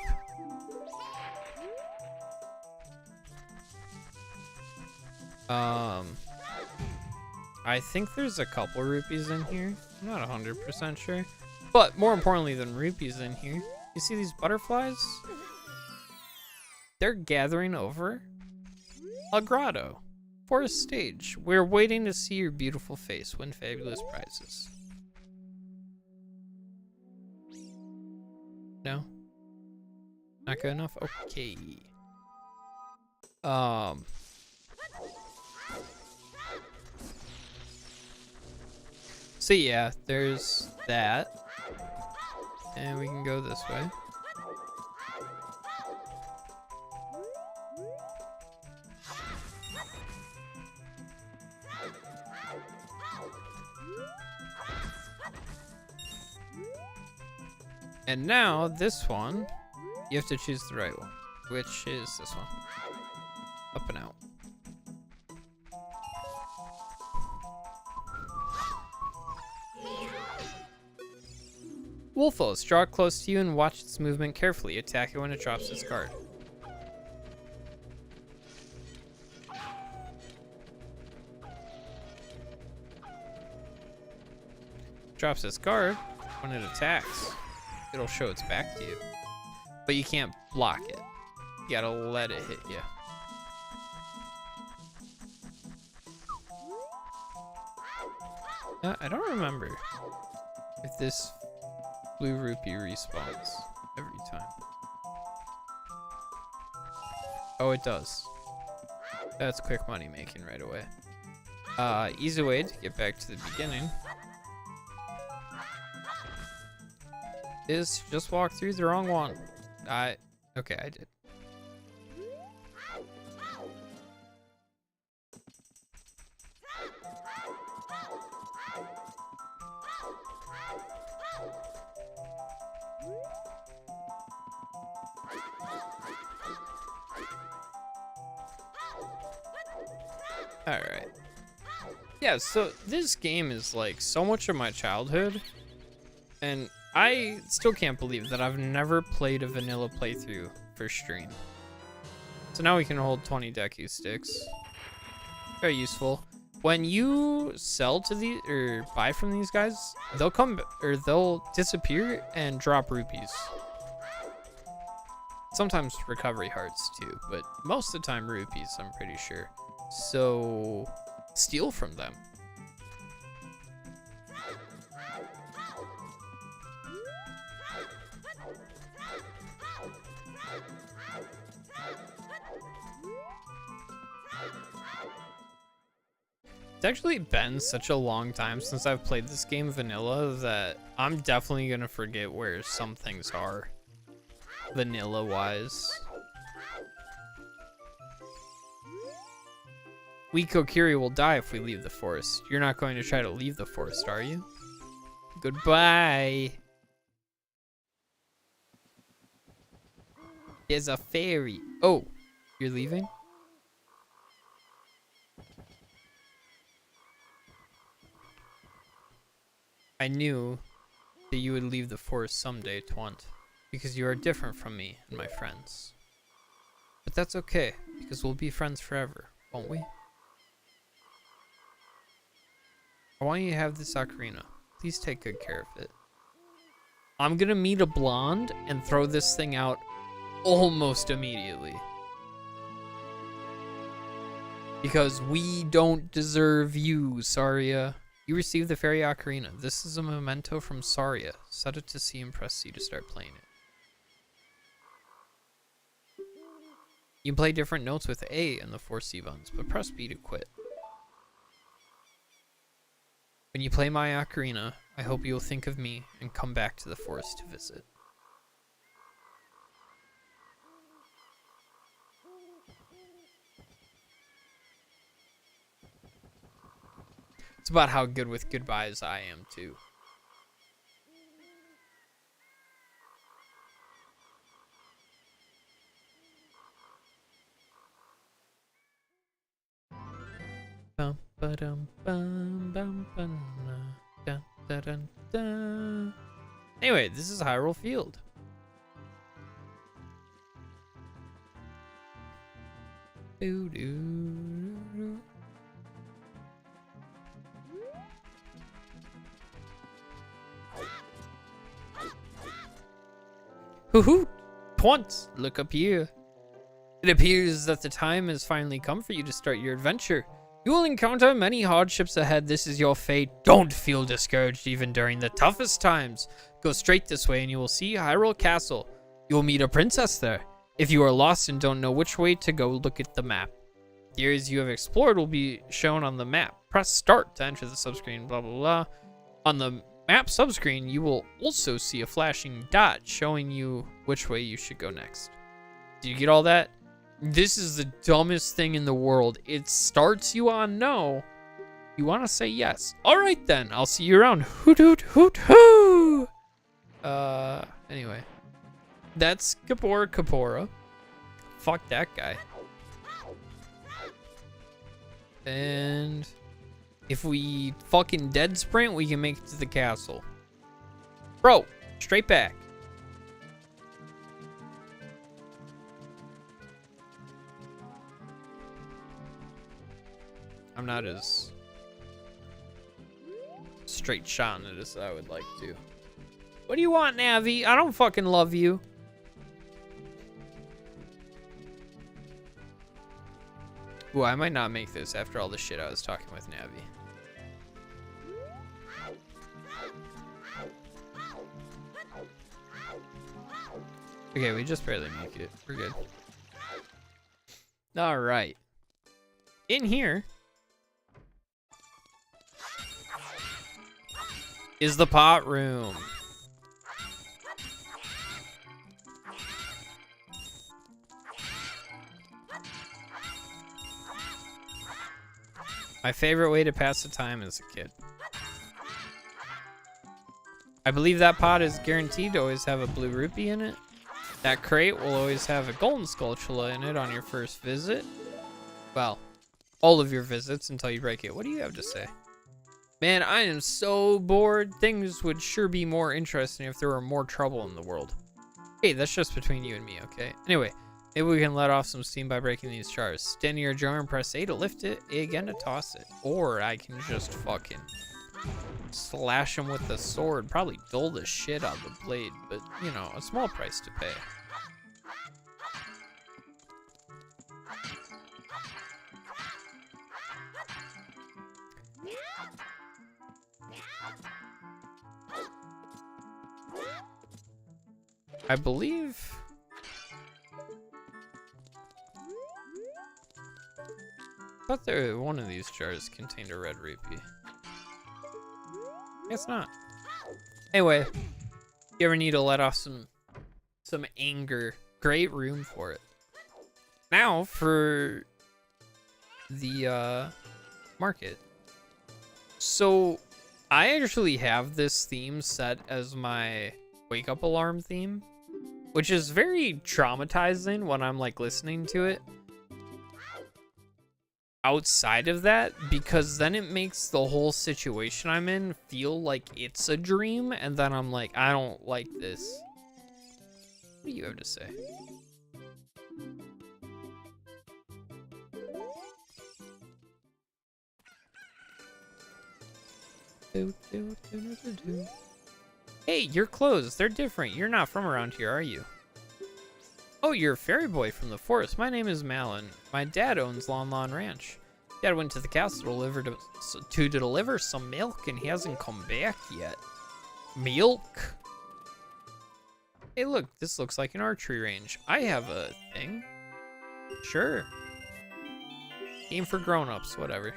I think there's a couple rupees in here. I'm not 100% sure. But more importantly than rupees in here, you see these butterflies? They're gathering over a grotto. For a stage. We're waiting to see your beautiful face. Win fabulous prizes. No? Not good enough? Okay. So yeah, there's that. And we can go this way. And now this one, you have to choose the right one, which is this one. Up and out. Wolfos, draw it close to you and watch its movement carefully. Attack it when it drops its guard. Drops its guard. When it attacks, it'll show its back to you. But you can't block it. You gotta let it hit you. I don't remember if this blue rupee respawns every time. Oh, it does. That's quick money making right away. Easy way to get back to the beginning is just walk through the wrong one. Okay, I did. Alright. Yeah, so this game is like so much of my childhood, and I still can't believe that I've never played a vanilla playthrough for stream. So now we can hold 20 Deku sticks. Very useful. When you sell to these or buy from these guys, they'll disappear and drop rupees. Sometimes recovery hearts too, but most of the time rupees, I'm pretty sure. So steal from them. It's actually been such a long time since I've played this game vanilla that I'm definitely gonna forget where some things are vanilla wise. We Kokiri will die if we leave the forest. You're not going to try to leave the forest, are you? Goodbye. There's a fairy. Oh, you're leaving? I knew that you would leave the forest someday, Twant, because you are different from me and my friends. But that's okay, because we'll be friends forever, won't we? I want you to have this ocarina. Please take good care of it. I'm gonna meet a blonde and throw this thing out almost immediately. Because we don't deserve you, Saria. You received the fairy ocarina. This is a memento from Saria. Set it to C and press C to start playing it. You can play different notes with A and the 4 C buttons, but press B to quit. When you play my ocarina, I hope you'll think of me and come back to the forest to visit. It's about how good with goodbyes I am, too. Bum, ba-dum, bum, bum, bum, dun, dun, dun, dun. Anyway, this is Hyrule Field. Doo-doo-doo-doo. Hoo-hoo! Twant, look up here. It appears that the time has finally come for you to start your adventure. You will encounter many hardships ahead. This is your fate. Don't feel discouraged even during the toughest times. Go straight this way and you will see Hyrule Castle. You will meet a princess there. If you are lost and don't know which way to go, look at the map. The areas you have explored will be shown on the map. Press start to enter the subscreen, blah, blah, blah. On the map subscreen, you will also see a flashing dot showing you which way you should go next. Did you get all that? This is the dumbest thing in the world. It starts you on no. You want to say yes. All right, then. I'll see you around. Hoot, hoot, hoot, hoo. Anyway. That's Kapora. Fuck that guy. And if we fucking dead sprint, we can make it to the castle. Bro, Straight back. I'm not as straight shot in it as I would like to. What do you want, Navi? I don't fucking love you. Ooh, I might not make this after all the shit I was talking with Navi. Okay, we just barely make it. We're good. All right. In here is the pot room. My favorite way to pass the time as a kid. I believe that pot is guaranteed to always have a blue rupee in it. That crate will always have a golden skulltula in it on your first visit. Well, all of your visits until you break it. What do you have to say? Man, I am so bored. Things would sure be more interesting if there were more trouble in the world. Hey, that's just between you and me, okay? Anyway, maybe we can let off some steam by breaking these jars. Stand near your jar and press A to lift it, A again to toss it. Or I can just fucking slash him with the sword. Probably dull the shit out of the blade, but, you know, a small price to pay. I believe... I thought one of these jars contained a red rupee. Guess not. Anyway, you ever need to let off some anger? Great room for it. Now for the market. So I actually have this theme set as my wake up alarm theme, which is very traumatizing when I'm like listening to it. Outside of that, because then it makes the whole situation I'm in feel like it's a dream, and then I'm like, I don't like this. What do you have to say? Hey, your clothes, they're different. You're not from around here, are you? Oh, you're a fairy boy from the forest. My name is Malin. My dad owns Lon Lon Ranch. Dad went to the castle to deliver some milk, and he hasn't come back yet. Milk? Hey, look, this looks like an archery range. I have a thing. Sure. Game for grown-ups, whatever.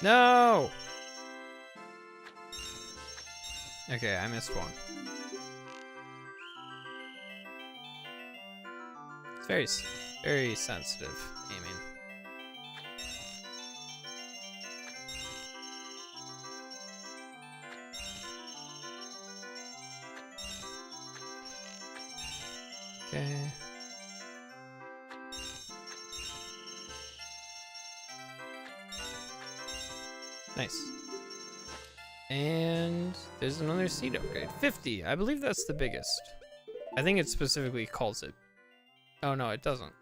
No! Okay, I missed one. It's very sensitive aiming. Okay. Nice. And there's another seed upgrade. 50. I believe that's the biggest. I think it specifically calls it. Oh no, it doesn't.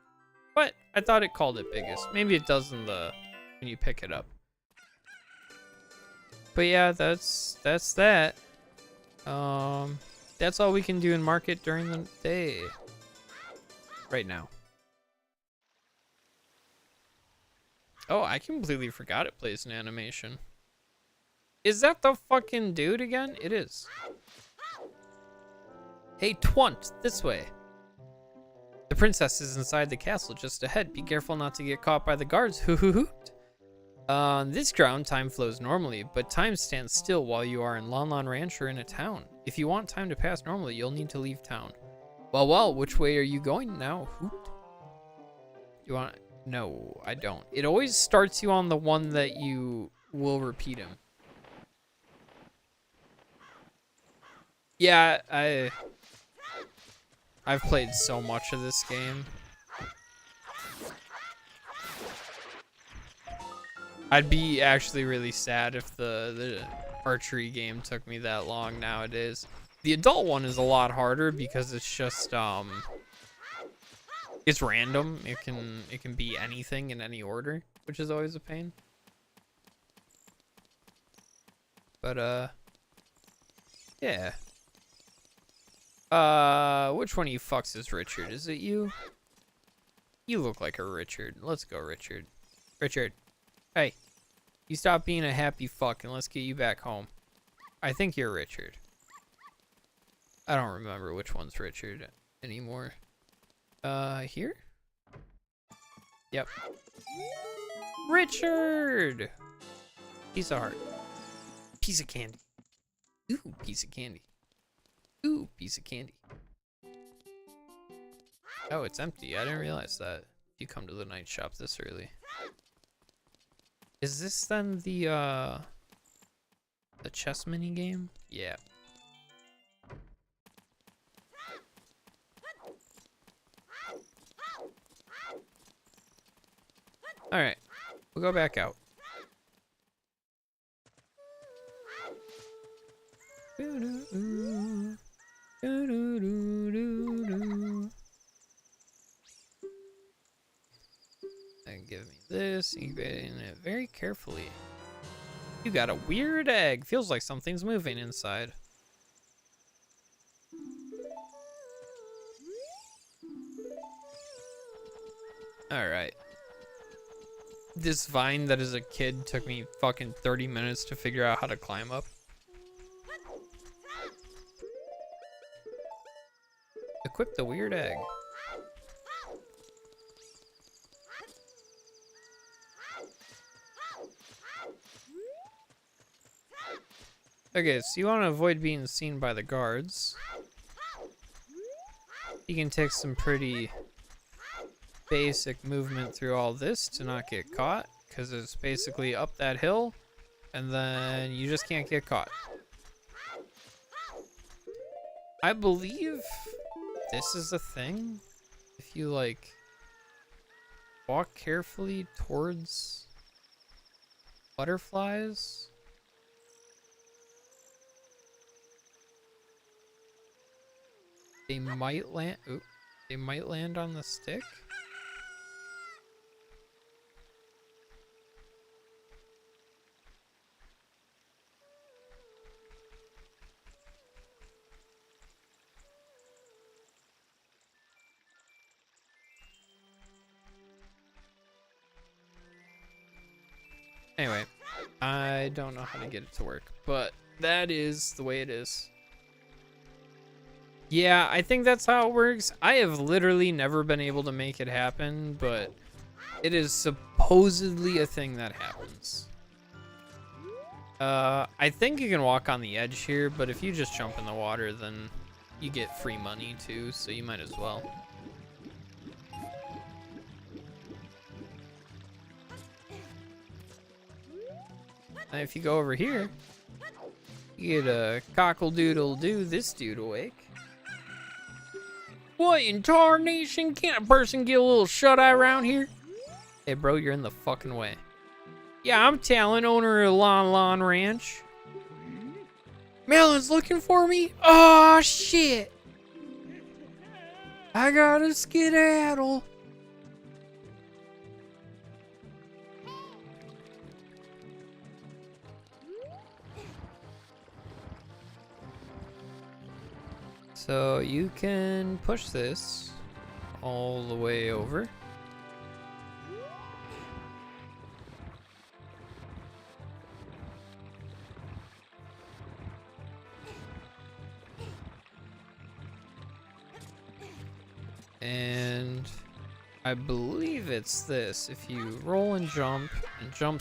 But I thought it called it biggest. Maybe it does in the when you pick it up. But yeah, that's that. That's all we can do in market during the day. Right now. Oh, I completely forgot it plays an animation. Is that the fucking dude again? It is. Hey, Twunt, this way. The princess is inside the castle just ahead. Be careful not to get caught by the guards. Hoo hoo hoot. On this ground, time flows normally, but time stands still while you are in Lon Lon Ranch or in a town. If you want time to pass normally, you'll need to leave town. Well, which way are you going now, Hoot? You want... No, I don't. It always starts you on the one that you will repeat him. Yeah, I've played so much of this game. I'd be actually really sad if the archery game took me that long nowadays. The adult one is a lot harder because it's just it's random. It can be anything in any order, which is always a pain. But yeah. Which one of you fucks is Richard? Is it you? You look like a Richard. Let's go, Richard. Richard. Hey. You stop being a happy fuck and let's get you back home. I think you're Richard. I don't remember which one's Richard anymore. Here? Yep. Richard! Piece of heart. Piece of candy. Ooh, piece of candy. Ooh, piece of candy. Oh, it's empty. I didn't realize that. You come to the night shop this early. Is this then the chess mini game? Yeah. All right, we'll go back out. And give me this, incubating it very carefully. You got a weird egg. Feels like something's moving inside. All right. This vine that as a kid took me fucking 30 minutes to figure out how to climb up. Equip the weird egg. Okay, so you want to avoid being seen by the guards. You can take some pretty basic movement through all this to not get caught, because it's basically up that hill, and then you just can't get caught. I believe this is a thing. If you, like, walk carefully towards butterflies. They might land. Ooh, they might land on the stick. Anyway, I don't know how to get it to work, but that is the way it is. Yeah, I think that's how it works. I have literally never been able to make it happen, but it is supposedly a thing that happens. I think you can walk on the edge here, but if you just jump in the water, then you get free money too, so you might as well. And if you go over here, you get a cockle-doodle-doo this dude awake. What in tarnation? Can't a person get a little shut-eye around here? Hey, bro, you're in the fucking way. Yeah, I'm Talon, owner of Lon Lon Ranch. Melon's looking for me? Oh, shit. I gotta skedaddle. So you can push this all the way over. And I believe it's this. If you roll and jump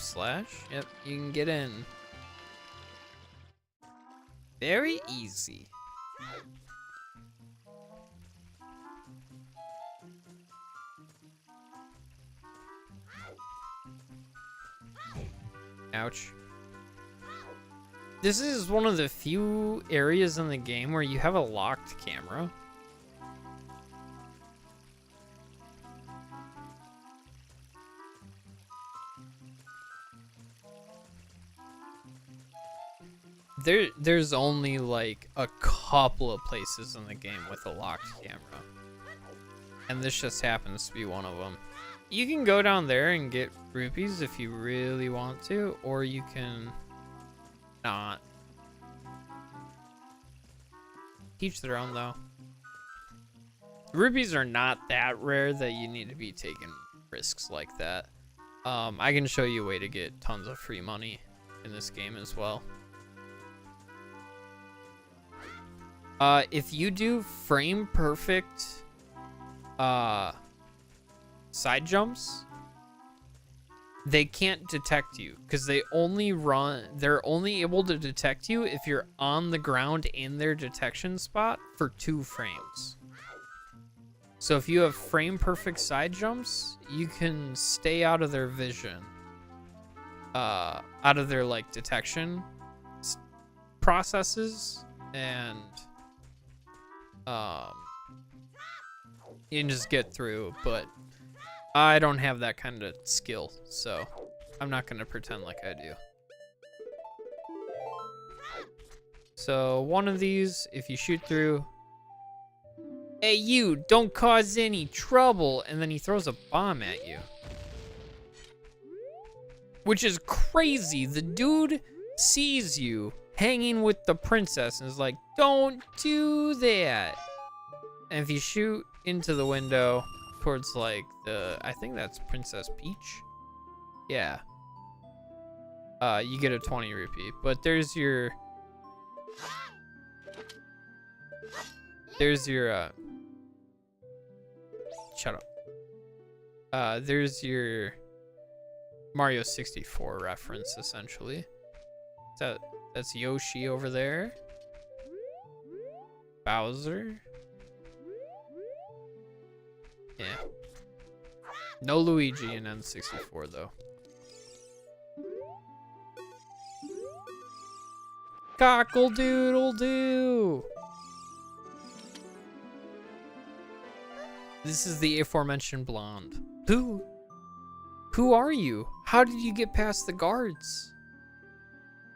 slash, yep, you can get in. Very easy. Ouch. This is one of the few areas in the game where you have a locked camera. There's only like a couple of places in the game with a locked camera. And this just happens to be one of them. You can go down there and get rupees if you really want to, or you can not. Each their own though. Rupees are not that rare that you need to be taking risks like that. I can show you a way to get tons of free money in this game as well. If you do frame perfect side jumps, they can't detect you because they're only able to detect you if you're on the ground in their detection spot for 2 frames. So if you have frame perfect side jumps, you can stay out of their vision, out of their like detection processes, and you can just get through. But I don't have that kind of skill, so I'm not gonna pretend like I do. So one of these, if you shoot through, hey you, don't cause any trouble, and then he throws a bomb at you. Which is crazy. The dude sees you hanging with the princess and is like, don't do that. And if you shoot into the window towards like I think that's Princess Peach. Yeah. You get a 20 rupee. But there's your shut up. There's your Mario 64 reference, essentially. That's Yoshi over there. Bowser. Yeah. No Luigi in N64 though. Cockle-doodle-doo! This is the aforementioned blonde. Who are you? How did you get past the guards?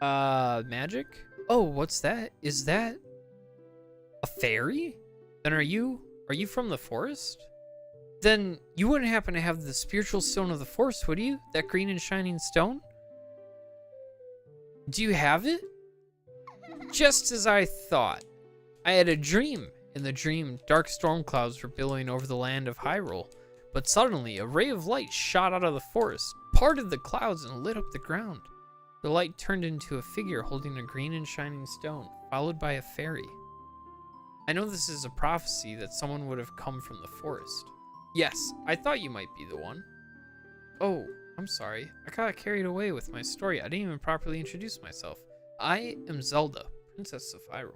Magic? Oh, what's that? Is that a fairy? Then are you from the forest? Then you wouldn't happen to have the spiritual stone of the forest, would you? That green and shining stone? Do you have it? Just as I thought. I had a dream. In the dream, dark storm clouds were billowing over the land of Hyrule. But suddenly, a ray of light shot out of the forest, parted the clouds, and lit up the ground. The light turned into a figure holding a green and shining stone, followed by a fairy. I know this is a prophecy that someone would have come from the forest. Yes, I thought you might be the one. Oh, I'm sorry. I got carried away with my story. I didn't even properly introduce myself. I am Zelda, Princess of Hyrule.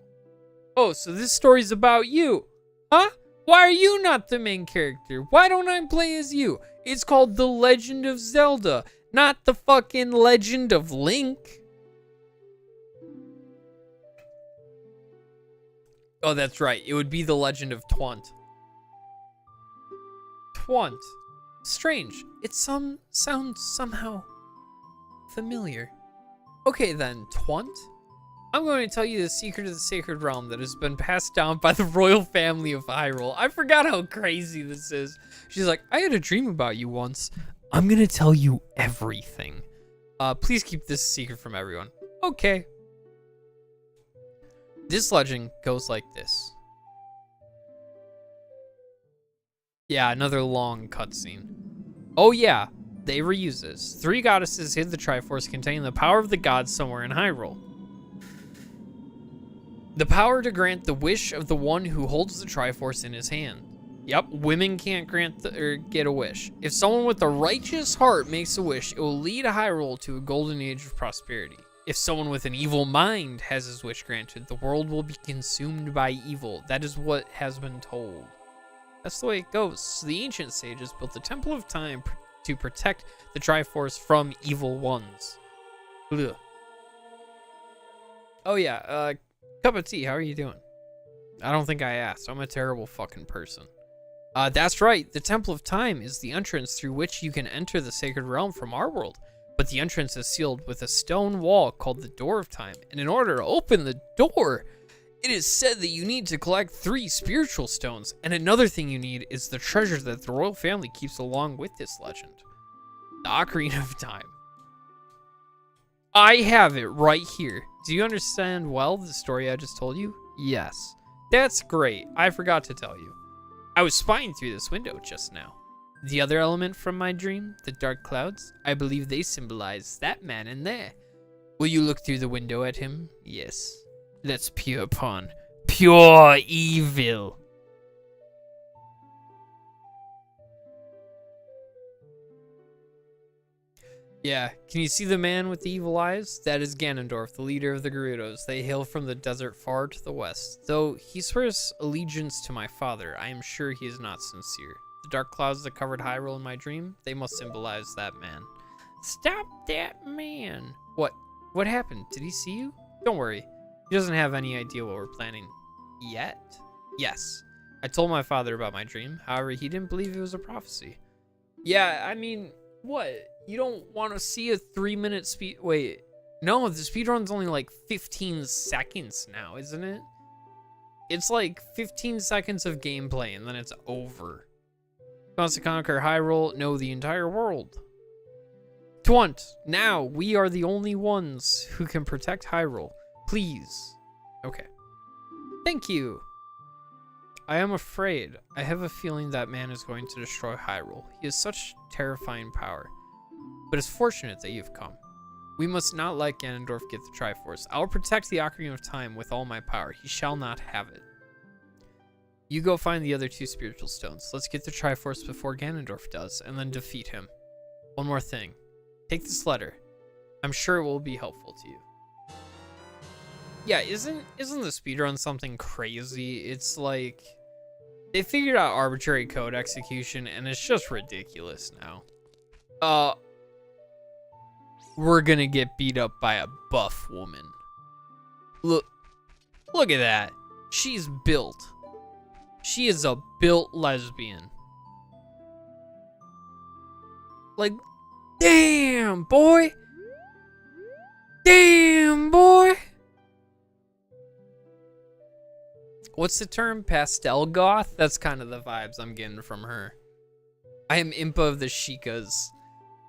Oh, so this story's about you. Huh? Why are you not the main character? Why don't I play as you? It's called The Legend of Zelda, not the fucking Legend of Link. Oh, that's right. It would be The Legend of Twant. Twant. Strange. It sounds somehow familiar. Okay then, Twant. I'm going to tell you the secret of the Sacred Realm that has been passed down by the royal family of Hyrule. I forgot how crazy this is. She's like, I had a dream about you once. I'm going to tell you everything. Please keep this secret from everyone. Okay. This legend goes like this. Yeah, another long cutscene. Oh yeah, they reuse this. 3 goddesses hid the Triforce containing the power of the gods somewhere in Hyrule. The power to grant the wish of the one who holds the Triforce in his hand. Yep, women can't grant or get a wish. If someone with a righteous heart makes a wish, it will lead Hyrule to a golden age of prosperity. If someone with an evil mind has his wish granted, the world will be consumed by evil. That is what has been told. That's the way it goes. So the ancient sages built the Temple of Time to protect the Triforce from evil ones. Ugh. Oh yeah, cup of tea. How are you doing? I don't think I asked. I'm a terrible fucking person. That's right. The Temple of Time is the entrance through which you can enter the sacred realm from our world. But the entrance is sealed with a stone wall called the Door of Time. And in order to open the door, it is said that you need to collect 3 spiritual stones. And another thing you need is the treasure that the royal family keeps along with this legend. The Ocarina of Time. I have it right here. Do you understand well the story I just told you? Yes. That's great. I forgot to tell you. I was spying through this window just now. The other element from my dream, the dark clouds, I believe they symbolize that man in there. Will you look through the window at him? Yes. Let's peer upon pure evil. Yeah, can you see the man with the evil eyes? That is Ganondorf, the leader of the Gerudos. They hail from the desert far to the west. Though he swears allegiance to my father, I am sure he is not sincere. The dark clouds that covered Hyrule in my dream, they must symbolize that man. Stop that man! What happened? Did he see you? Don't worry. He doesn't have any idea what we're planning. Yet? Yes. I told my father about my dream. However, he didn't believe it was a prophecy. Yeah, I mean, what? You don't want to see a 3-minute speed... Wait. No, the speedrun's only like 15 seconds now, isn't it? It's like 15 seconds of gameplay and then it's over. Wants to conquer Hyrule? No, the entire world. Twunt, now we are the only ones who can protect Hyrule. Please. Okay. Thank you. I am afraid. I have a feeling that man is going to destroy Hyrule. He has such terrifying power. But it's fortunate that you've come. We must not let Ganondorf get the Triforce. I will protect the Ocarina of Time with all my power. He shall not have it. You go find the other 2 spiritual stones. Let's get the Triforce before Ganondorf does, and then defeat him. One more thing. Take this letter. I'm sure it will be helpful to you. Yeah, isn't the speedrun something crazy? It's like they figured out arbitrary code execution, and it's just ridiculous now. We're gonna get beat up by a buff woman. Look at that. She's built. She is a built lesbian. Like, damn, boy. Damn, boy. What's the term? Pastel goth? That's kind of the vibes I'm getting from her. I am Impa of the Sheikahs.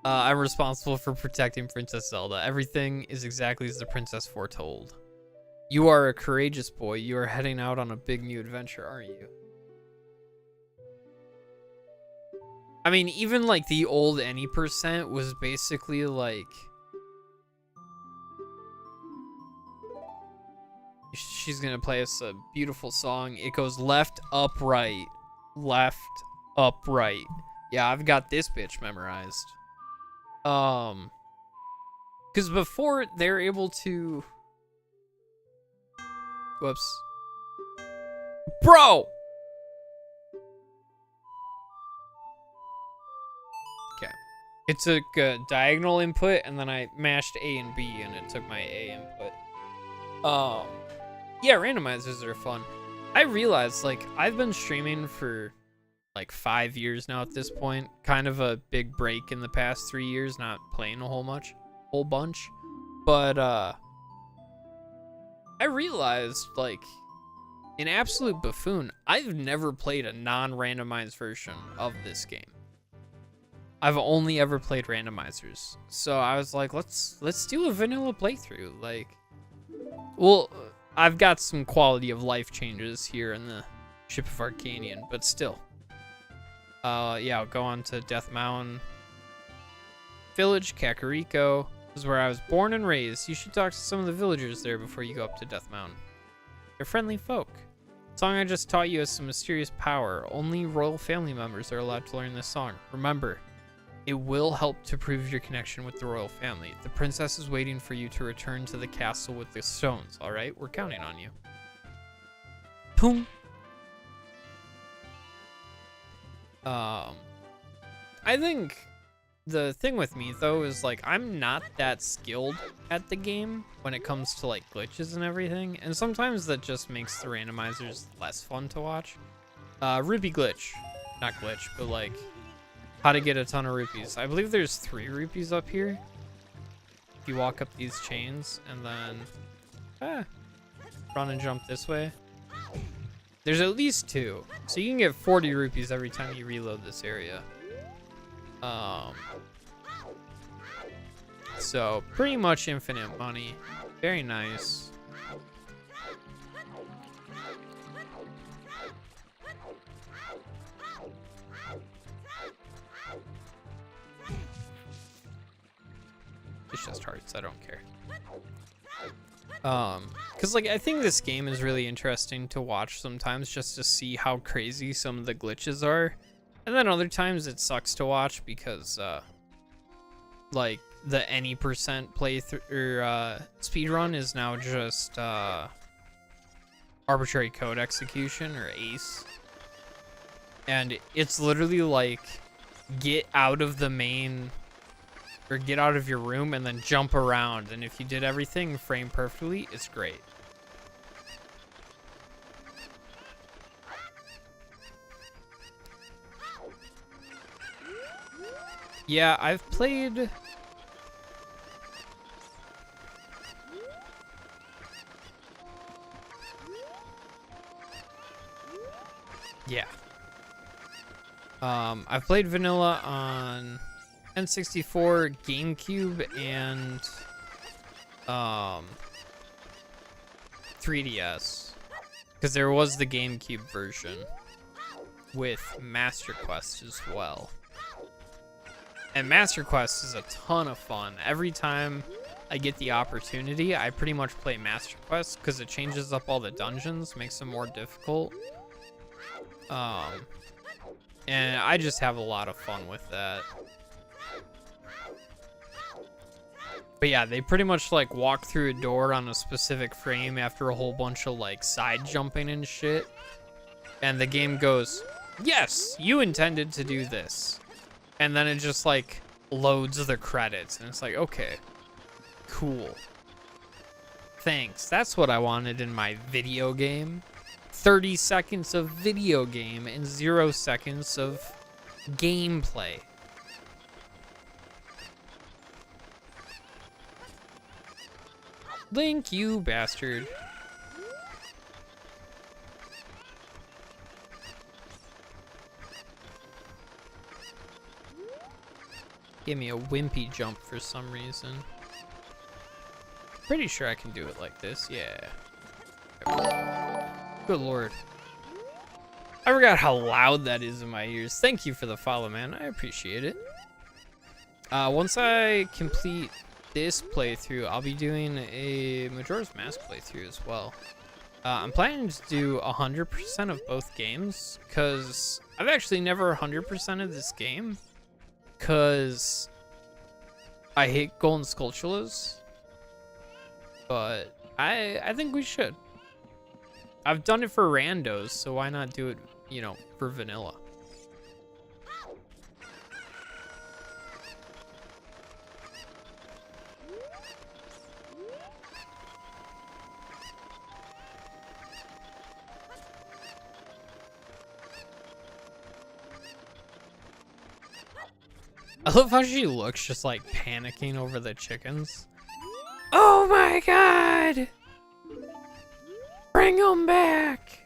I'm responsible for protecting Princess Zelda. Everything is exactly as the princess foretold. You are a courageous boy. You are heading out on a big new adventure, aren't you? I mean, even like the old Any% was basically like... She's gonna play us a beautiful song. It goes left, up, right. Left, up, right. Yeah, I've got this bitch memorized. Because before they're able to... Whoops. Bro! Okay. It took diagonal input, and then I mashed A and B, and it took my A input. Yeah, randomizers are fun. I realized, like, I've been streaming for like 5 years now at this point. Kind of a big break in the past 3 years, not playing a whole bunch. But I realized, like, in Absolute Buffoon, I've never played a non-randomized version of this game. I've only ever played randomizers. So I was like, let's do a vanilla playthrough. Like, well, I've got some quality of life changes here in the Ship of Arcanian, but still. Yeah, I'll go on to Death Mountain. Village, Kakariko. This is where I was born and raised. You should talk to some of the villagers there before you go up to Death Mountain. They're friendly folk. The song I just taught you has some mysterious power. Only royal family members are allowed to learn this song. Remember, it will help to prove your connection with the royal family. The princess is waiting for you to return to the castle with the stones, alright? We're counting on you. Boom. I think the thing with me though is like I'm not that skilled at the game when it comes to like glitches and everything, and sometimes that just makes the randomizers less fun to watch. Rupee glitch, not glitch, but like how to get a ton of rupees. I believe there's 3 rupees up here. If you walk up these chains and then run and jump this way. There's at least 2, so you can get 40 rupees every time you reload this area. So pretty much infinite money. Very nice. It's just hearts, I don't care. Cause like I think this game is really interesting to watch sometimes just to see how crazy some of the glitches are. And then other times it sucks to watch because like the any percent playthrough or speedrun is now just arbitrary code execution or ACE. And it's literally like get out of the main or get out of your room and then jump around, and if you did everything frame perfectly, it's great. Yeah, I've played I've played vanilla on N64, GameCube, and 3DS, because there was the GameCube version with Master Quest as well. And Master Quest is a ton of fun. Every time I get the opportunity, I pretty much play Master Quest because it changes up all the dungeons, makes them more difficult. And I just have a lot of fun with that. But yeah, they pretty much like walk through a door on a specific frame after a whole bunch of like side jumping and shit. And the game goes, yes, you intended to do this. And then it just like loads the credits and it's like, okay, cool. Thanks. That's what I wanted in my video game. 30 seconds of video game and 0 seconds of gameplay. Link, you bastard. Give me a wimpy jump for some reason. Pretty sure I can do it like this, yeah. Good lord. I forgot how loud that is in my ears. Thank you for the follow, man. I appreciate it. Once I complete this playthrough, I'll be doing a Majora's Mask playthrough as well. I'm planning to do 100% of both games, because I've actually never 100%ed this game, because I hate Golden Skulltulas, but I think we should. I've done it for randos, so why not do it, you know, for vanilla? I love how she looks just like panicking over the chickens. Oh my god! Bring them back!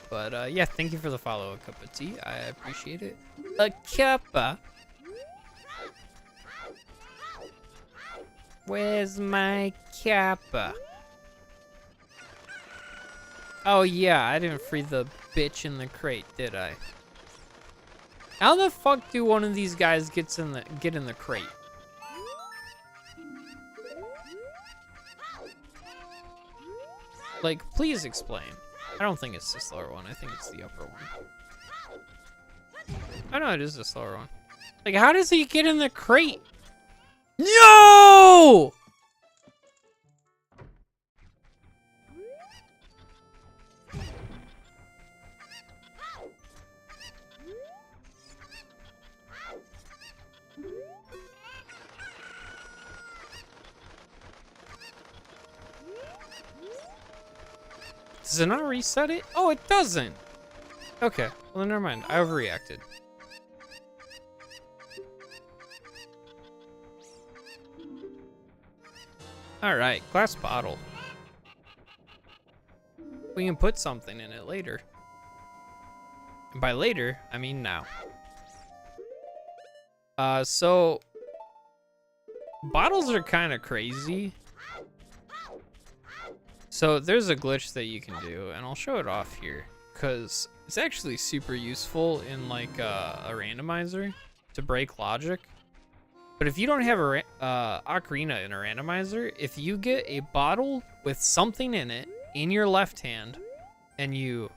But yeah, thank you for the follow, a cup of tea. I appreciate it. A cuppa. Where's my kappa? Oh yeah, I didn't free the bitch in the crate, did I? How the fuck do one of these guys get in the crate? Like, please explain. I don't think it's this lower one. I think it's the upper one. Oh no, it is this lower one. Like, how does he get in the crate? No! Does it not reset it? Oh, it doesn't. Okay, well then never mind. I overreacted. All right, glass bottle. We can put something in it later. And by later, I mean now. So bottles are kind of crazy. So there's a glitch that you can do, and I'll show it off here because it's actually super useful in like a randomizer to break logic. But if you don't have a ocarina in a randomizer, if you get a bottle with something in it in your left hand, and you,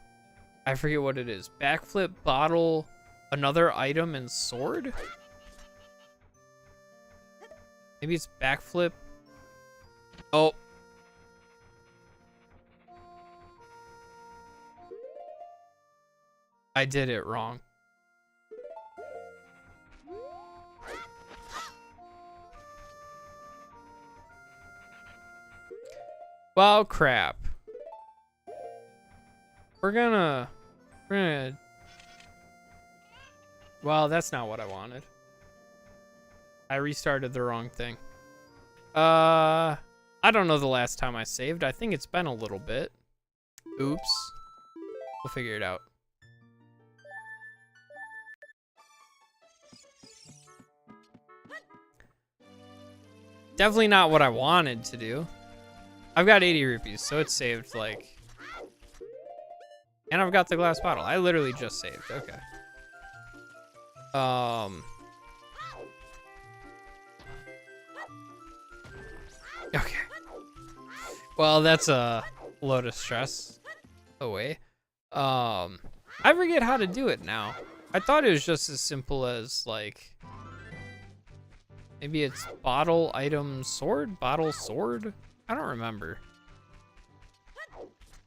I forget what it is, backflip, bottle, another item, and sword? Maybe it's backflip. Oh. I did it wrong. Well, crap. We're gonna, well, that's not what I wanted. I restarted the wrong thing. I don't know the last time I saved. I think it's been a little bit. Oops. We'll figure it out. Definitely not what I wanted to do. I've got 80 rupees, so it's saved, like... And I've got the glass bottle. I literally just saved. Okay. Okay. Well, that's a load of stress away. I forget how to do it now. I thought it was just as simple as, like... Maybe it's bottle, item, sword? Bottle, sword? I don't remember.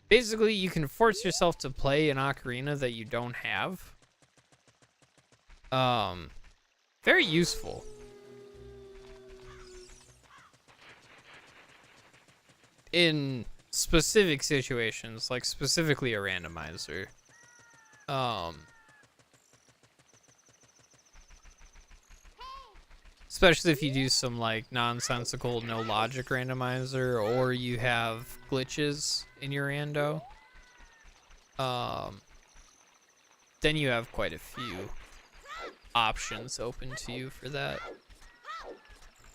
Basically, you can force yourself to play an ocarina that you don't have. Very useful. In specific situations, like specifically a randomizer. Especially if you do some like nonsensical, no logic randomizer, or you have glitches in your rando. Then you have quite a few options open to you for that.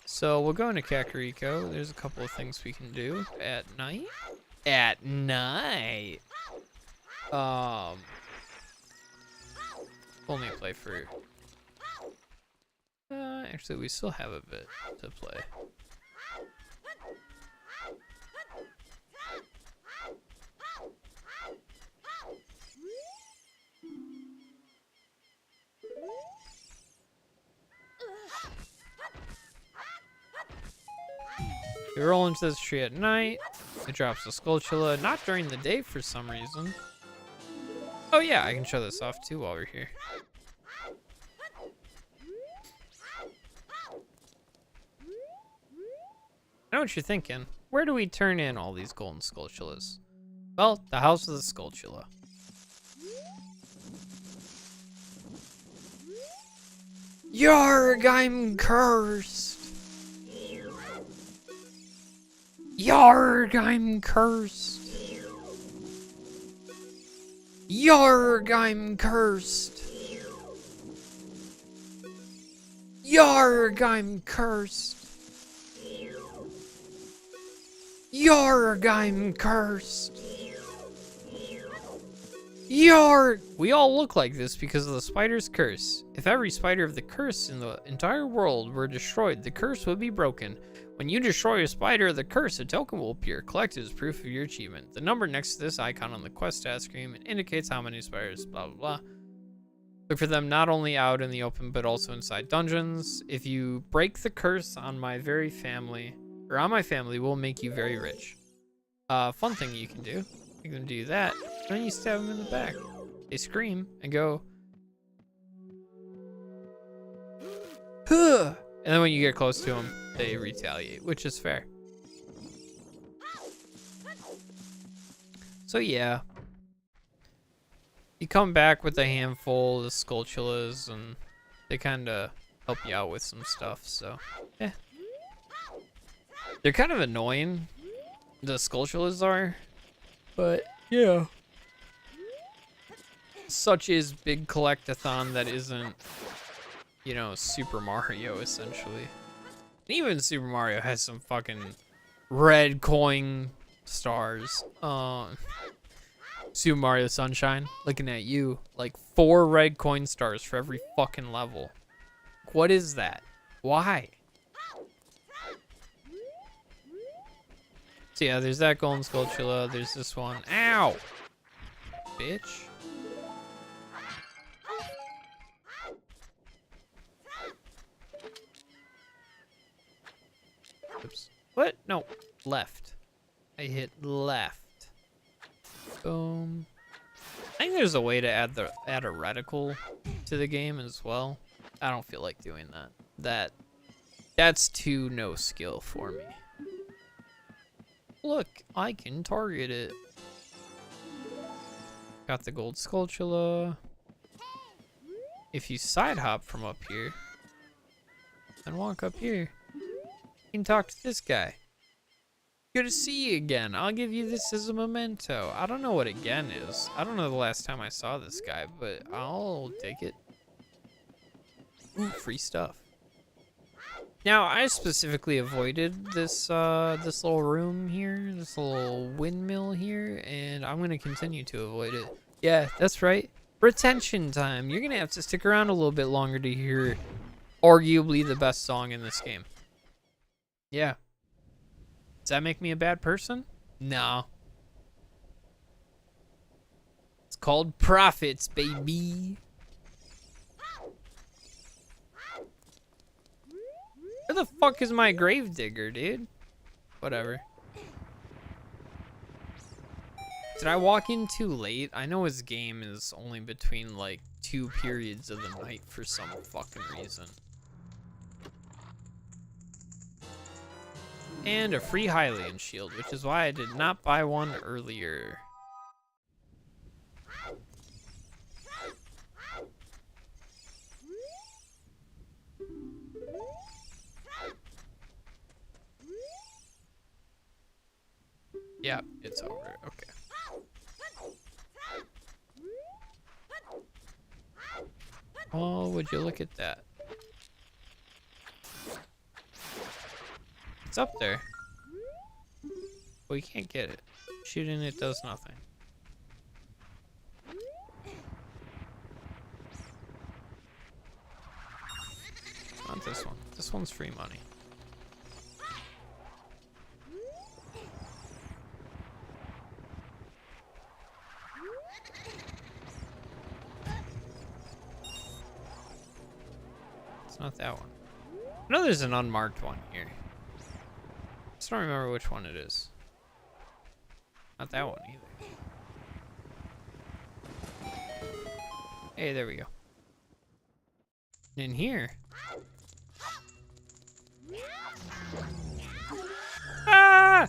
So we'll go into Kakariko. There's a couple of things we can do at night. At night. Only play for... actually, we still have a bit to play. We roll into this tree at night. It drops a Skulltula, not during the day for some reason. Oh yeah, I can show this off too while we're here. I know what you're thinking. Where do we turn in all these golden Skulltulas? Well, the house of the Skulltula. Yarg, I'm cursed. Yarg, I'm cursed. Yarg, I'm cursed. Yarg, I'm cursed. Yarg, I'm cursed. Yarg! We all look like this because of the spider's curse. If every spider of the curse in the entire world were destroyed, the curse would be broken. When you destroy a spider of the curse, a token will appear. Collect it as proof of your achievement. The number next to this icon on the quest stat screen indicates how many spiders, blah, blah, blah. Look for them not only out in the open, but also inside dungeons. If you break the curse on my family, we'll make you very rich. Fun thing you can do. You can do that, and then you stab them in the back. They scream and go, huh! And then when you get close to them, they retaliate, which is fair. So yeah, you come back with a handful of Skulltulas, and they kind of help you out with some stuff. So, yeah, they're kind of annoying. The Skulltulas are, but yeah, such is Big Collectathon that isn't, you know, Super Mario essentially. Even Super Mario has some fucking red coin stars. Super Mario Sunshine, looking at you, like 4 red coin stars for every fucking level. What is that? Why? So yeah, there's that Golden Skulltula. There's this one. Ow! Bitch. Oops. What? No. Left. I hit left. Boom. I think there's a way to add a reticle to the game as well. I don't feel like doing that. That's too no skill for me. Look, I can target it. Got the gold Skulltula. If you side hop from up here and walk up here, you can talk to this guy. Good to see you again. I'll give you this as a memento. I don't know what again is. I don't know the last time I saw this guy, but I'll take it. Ooh, free stuff. Now, I specifically avoided this this little room here, this little windmill here, and I'm gonna continue to avoid it. Yeah, that's right. Retention time. You're gonna have to stick around a little bit longer to hear arguably the best song in this game. Yeah. Does that make me a bad person? No. It's called profits, baby. Where the fuck is my gravedigger, dude? Whatever. Did I walk in too late? I know his game is only between like 2 periods of the night for some fucking reason. And a free Hylian shield, which is why I did not buy one earlier. Yeah, it's over. Okay. Oh, would you look at that? It's up there. Well, you can't get it. Shooting it does nothing. Not this one. This one's free money. It's not that one. I know there's an unmarked one here. I just don't remember which one it is. Not that one either. Hey, there we go. In here. Ah!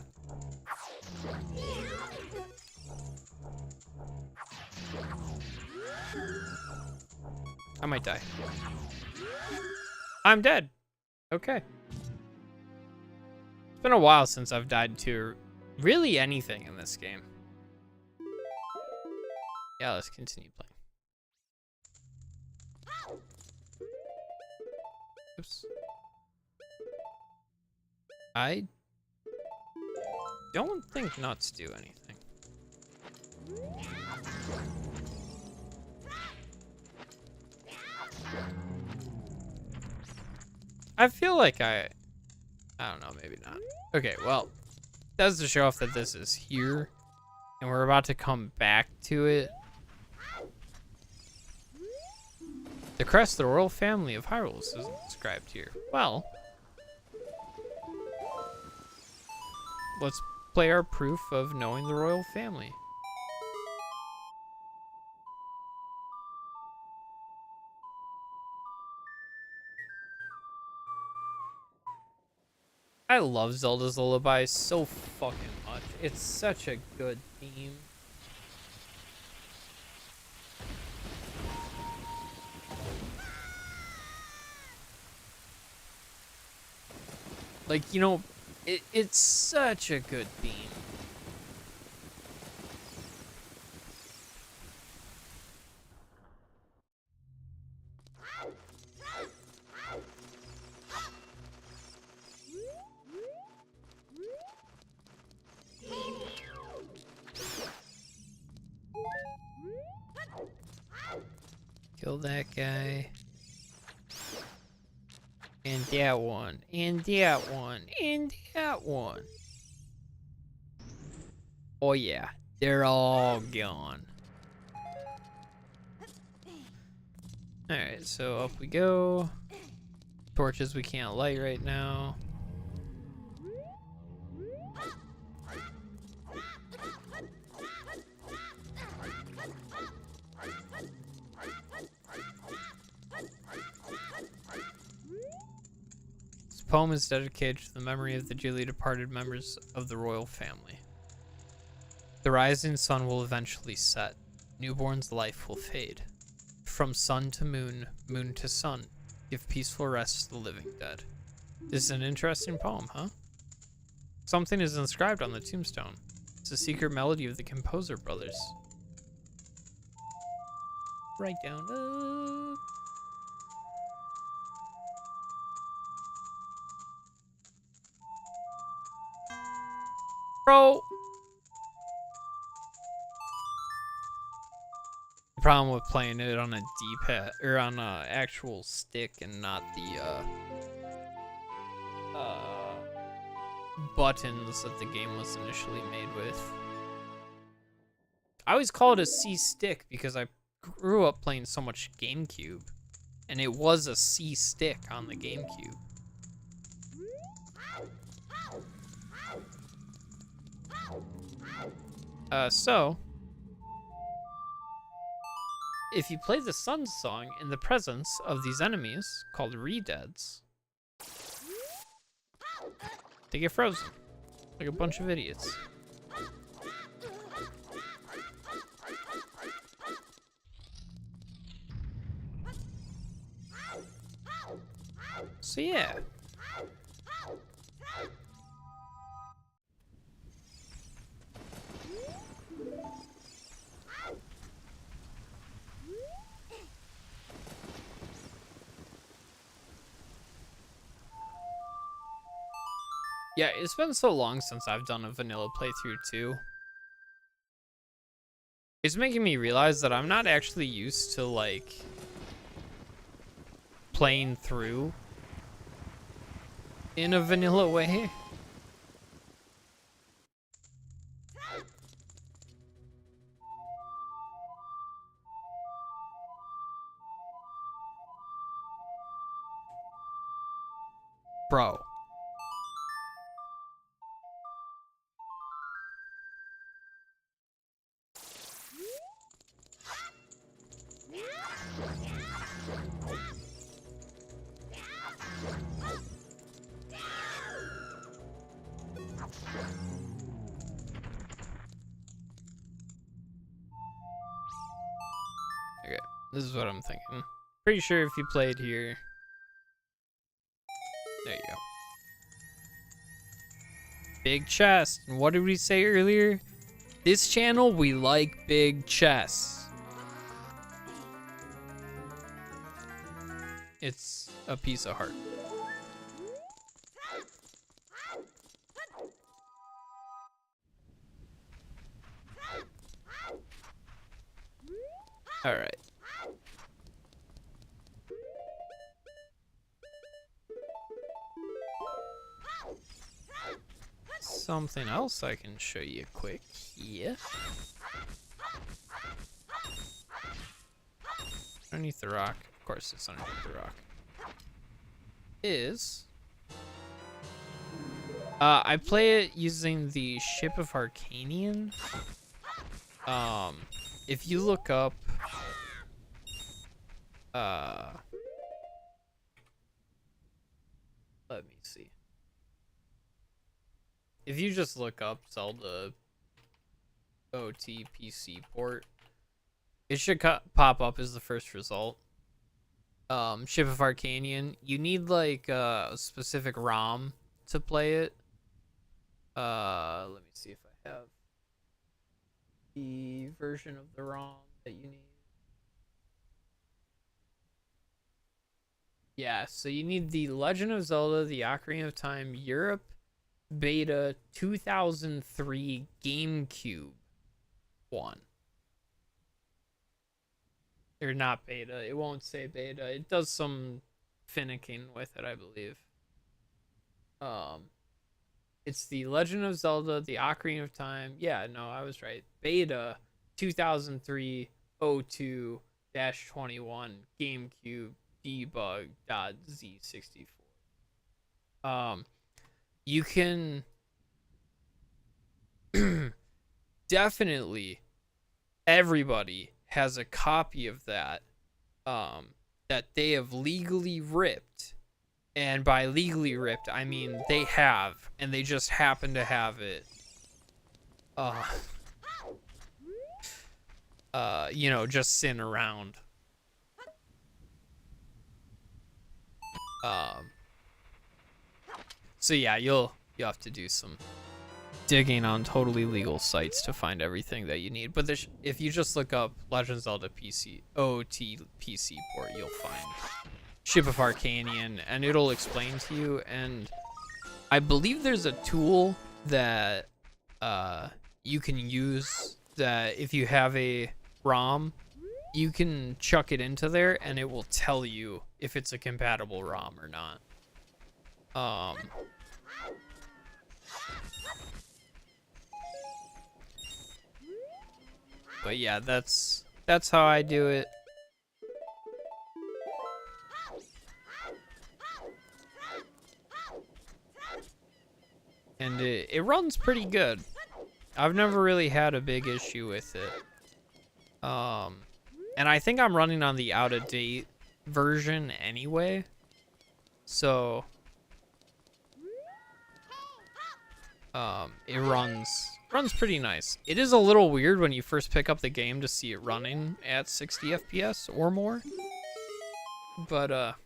I might die. I'm dead. Okay. It's been a while since I've died to really anything in this game. Yeah, let's continue playing. Oops. I don't think nuts do anything. I feel like I don't know, maybe not. Okay, well, that's to show off that this is here, and we're about to come back to it. The crest of the royal family of Hyrule is described here. Well, let's play our proof of knowing the royal family. I love Zelda's Lullaby so fucking much. It's such a good theme. Like, you know, it's such a good theme. Kill that guy. And that one. And that one. And that one. Oh yeah. They're all gone. Alright, so up we go. Torches we can't light right now. This poem is dedicated to the memory of the dearly departed members of the royal family. The rising sun will eventually set. Newborn's life will fade. From sun to moon, moon to sun, give peaceful rest to the living dead. This is an interesting poem, huh? Something is inscribed on the tombstone. It's a secret melody of the composer brothers. Right down up. Bro! The problem with playing it on a D-pad, or on a actual stick and not the, buttons that the game was initially made with. I always call it a C stick because I grew up playing so much GameCube, and it was a C stick on the GameCube. So if you play the Sun Song in the presence of these enemies called Redeads, they get frozen like a bunch of idiots. So yeah. Yeah, it's been so long since I've done a vanilla playthrough too. It's making me realize that I'm not actually used to like playing through in a vanilla way. Bro. Okay, this is what I'm thinking. Pretty sure if you played here. There you go. Big chest. And what did we say earlier? This channel, we like big chests. It's a piece of heart. All right. Something else I can show you quick here. Underneath the rock, of course it's underneath the rock, is I play it using the Ship of Arcanian. If you look up let me see. If you just look up Zelda OT PC port, it should pop up as the first result. Ship of Arcanian. You need like a specific ROM to play it. Let me see if I have the version of the ROM that you need. Yeah, so you need the Legend of Zelda: The Ocarina of Time Europe Beta 2003 GameCube one. Or not beta. It won't say beta. It does some finicking with it, I believe. It's the Legend of Zelda: The Ocarina of Time. Yeah, no, I was right. Beta 2003 02-21 GameCube debug.z64. You can definitely, everybody has a copy of that that they have legally ripped. And by legally ripped, I mean they have, and they just happen to have it you know, just sitting around. So yeah, you'll have to do some digging on totally legal sites to find everything that you need. But if you just look up Legend of Zelda PC OT PC port, you'll find Ship of Arcanian, and it'll explain to you. And I believe there's a tool that you can use that if you have a ROM, you can chuck it into there and it will tell you if it's a compatible ROM or not. But yeah, that's how I do it. And it runs pretty good. I've never really had a big issue with it. And I think I'm running on the out-of-date version anyway. So it runs pretty nice. It is a little weird when you first pick up the game to see it running at 60 FPS or more. But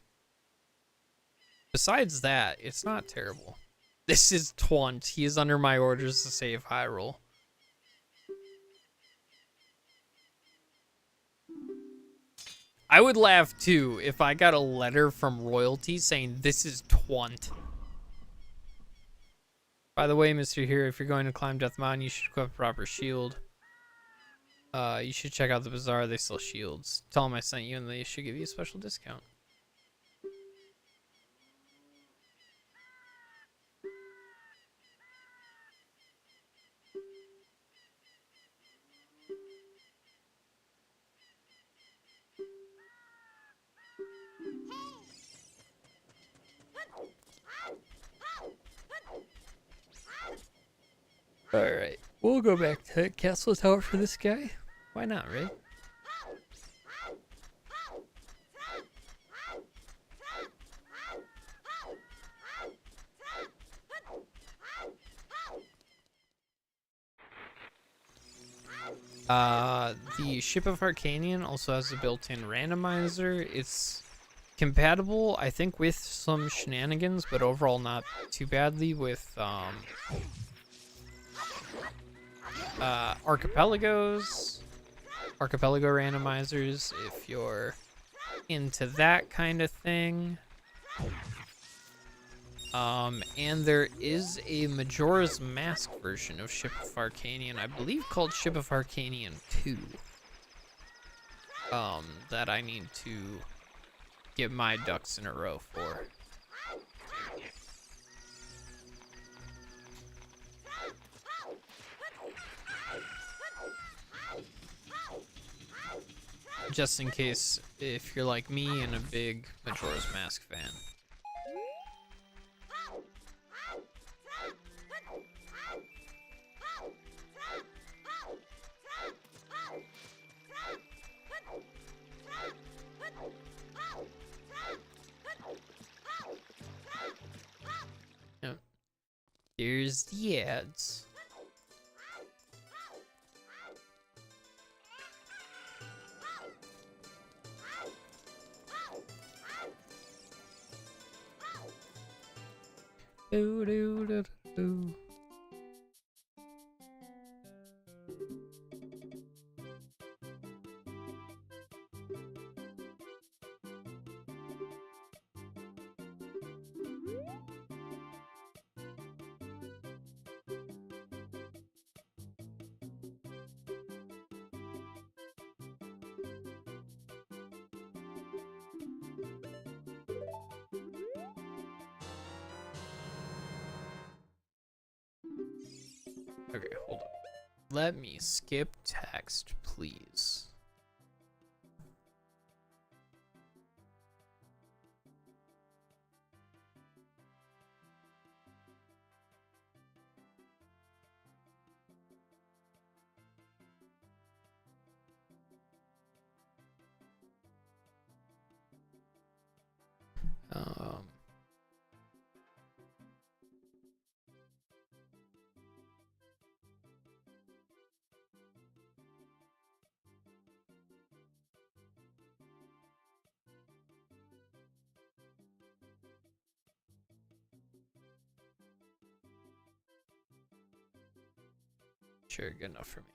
besides that, it's not terrible. This is Twunt. He is under my orders to save Hyrule. I would laugh too if I got a letter from royalty saying this is Twunt. By the way, Mr. Hero, if you're going to climb Death Mountain, you should equip a proper shield. You should check out the bazaar. They sell shields. Tell them I sent you and they should give you a special discount. Alright, we'll go back to Castle Tower for this guy. Why not, right? The Ship of Arcanian also has a built-in randomizer. It's compatible, I think, with some shenanigans, but overall not too badly with archipelago randomizers if you're into that kind of thing. And there is a Majora's Mask version of Ship of Arcanian, I believe called Ship of Arcanian 2. That I need to get my ducks in a row for. Just in case if you're like me and a big Majora's Mask fan. Yep. Here's the ads. Do, do, do, do. Okay, hold on. Let me skip text, please. Um, sure, good enough for me.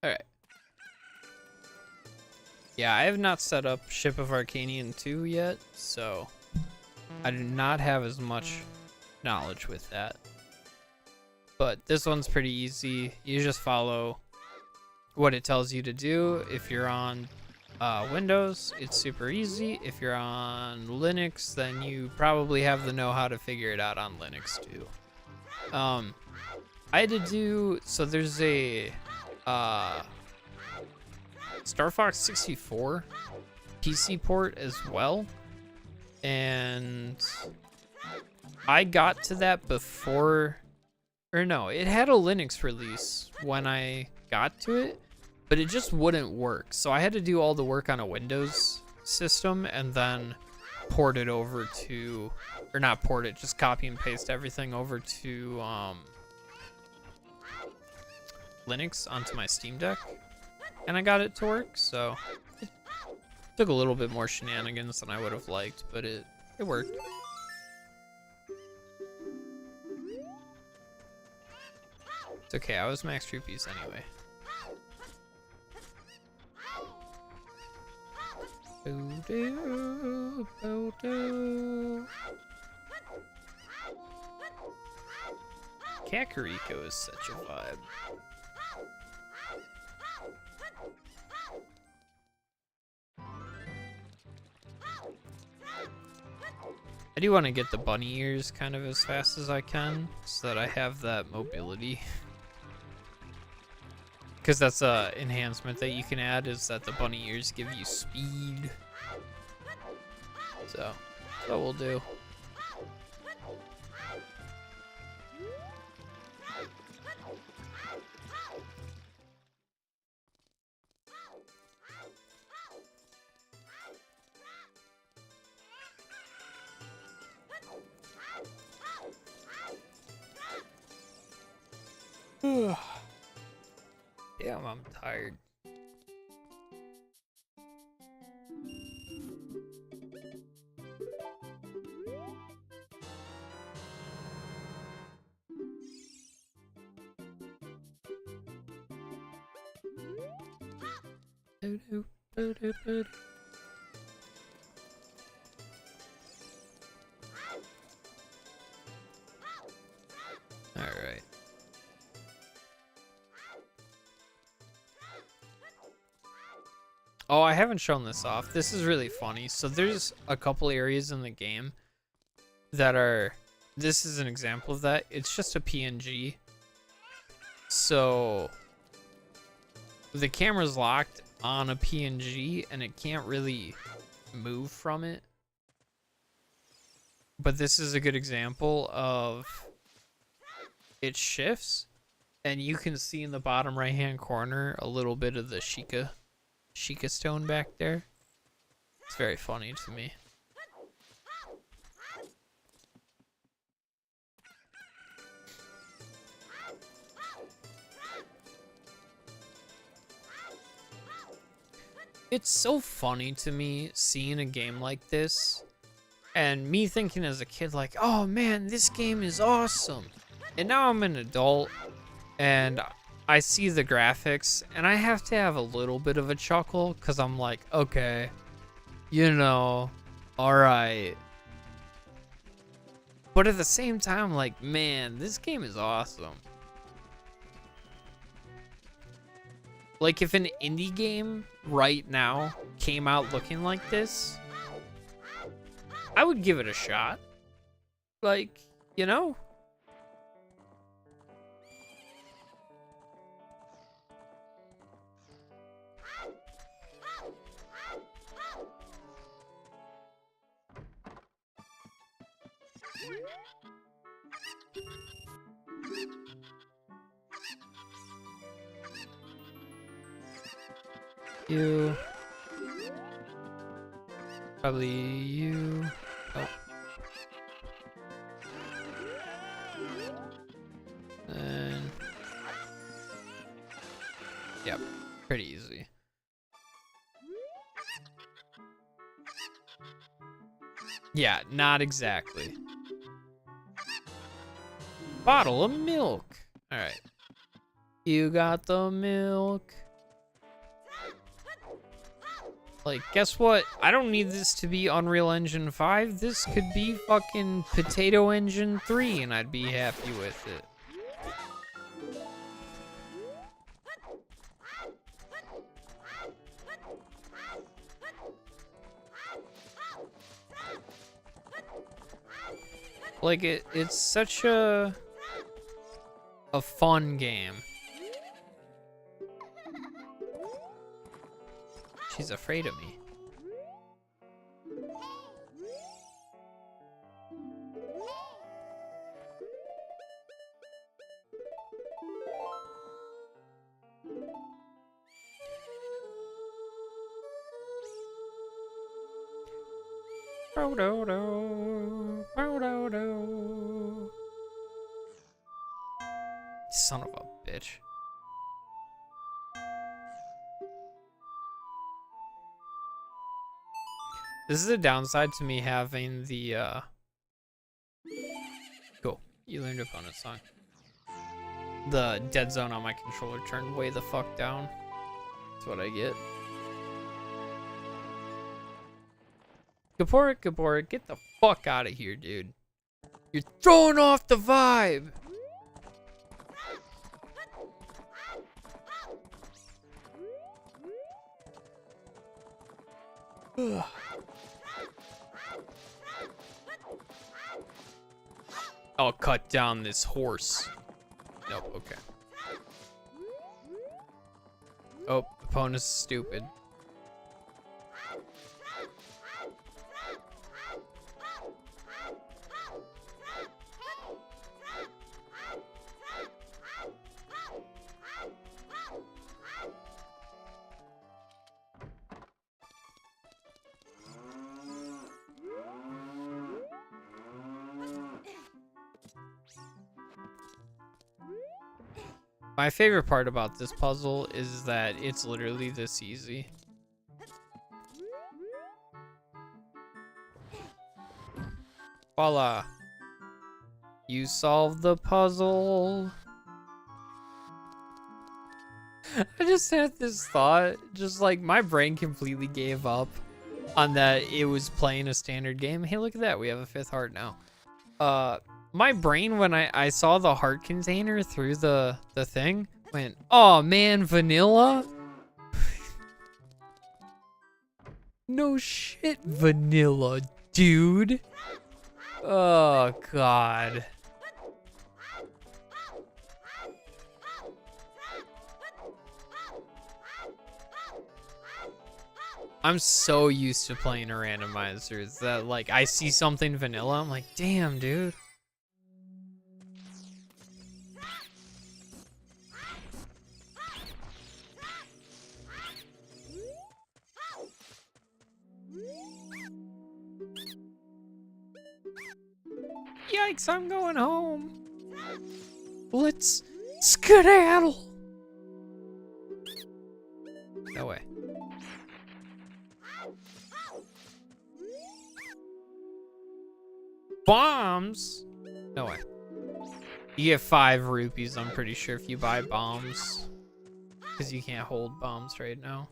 Alright. Yeah, I have not set up Ship of Arcanian 2 yet, so I do not have as much knowledge with that. But this one's pretty easy. You just follow what it tells you to do. If you're on Windows, it's super easy. If you're on Linux, then you probably have the know-how to figure it out on Linux too. I had to do, so there's a Star Fox 64 PC port as well, and I got to that before, or no, it had a Linux release when I got to it, but it just wouldn't work. So I had to do all the work on a Windows system and then port it over to, or not port it, just copy and paste everything over to Linux onto my Steam Deck, and I got it to work. So it took a little bit more shenanigans than I would have liked, but it worked. It's okay, I was max rupees anyway. Boo-doo, boo-doo. Kakariko is such a vibe. I do want to get the bunny ears kind of as fast as I can so that I have that mobility. Because that's a enhancement that you can add, is that the bunny ears give you speed. So, that's what we'll do. Damn, I'm tired. All right. Oh, I haven't shown this off. This is really funny. So there's a couple areas in the game that are, this is an example of that. It's just a PNG. So the camera's locked on a PNG and it can't really move from it. But this is a good example of it shifts and you can see in the bottom right hand corner a little bit of the Sheikah stone back there. It's very funny to me. It's so funny to me seeing a game like this and me thinking as a kid like, oh man, this game is awesome. And now I'm an adult and I see the graphics and I have to have a little bit of a chuckle because I'm like, okay, you know, all right. But at the same time, like, man, this game is awesome. Like, if an indie game right now came out looking like this, I would give it a shot. Like, you know? You. Probably you. Oh. And yep, pretty easy. Yeah, not exactly. Bottle of milk. All right. You got the milk. Like, guess what? I don't need this to be Unreal Engine 5. This could be fucking Potato Engine 3 and I'd be happy with it. Like, it's such a fun game. She's afraid of me. Son of a bitch. This is a downside to me having the cool. You learned opponent song. The dead zone on my controller turned way the fuck down. That's what I get. Gabora, get the fuck out of here, dude. You're throwing off the vibe. I'll cut down this horse. Nope, okay. Oh, opponent's stupid. My favorite part about this puzzle is that it's literally this easy. Voila. You solved the puzzle. I just had this thought, just like my brain completely gave up on that it was playing a standard game. Hey, look at that. We have a 5th heart now. My brain, when I saw the heart container through the thing, went, oh man, vanilla? No shit, vanilla, dude. Oh, God. I'm so used to playing a randomizer that, like, I see something vanilla, I'm like, damn, dude. Yikes, I'm going home. Let's skedaddle. No way. Bombs? No way. You get 5 rupees, I'm pretty sure, if you buy bombs. Because you can't hold bombs right now.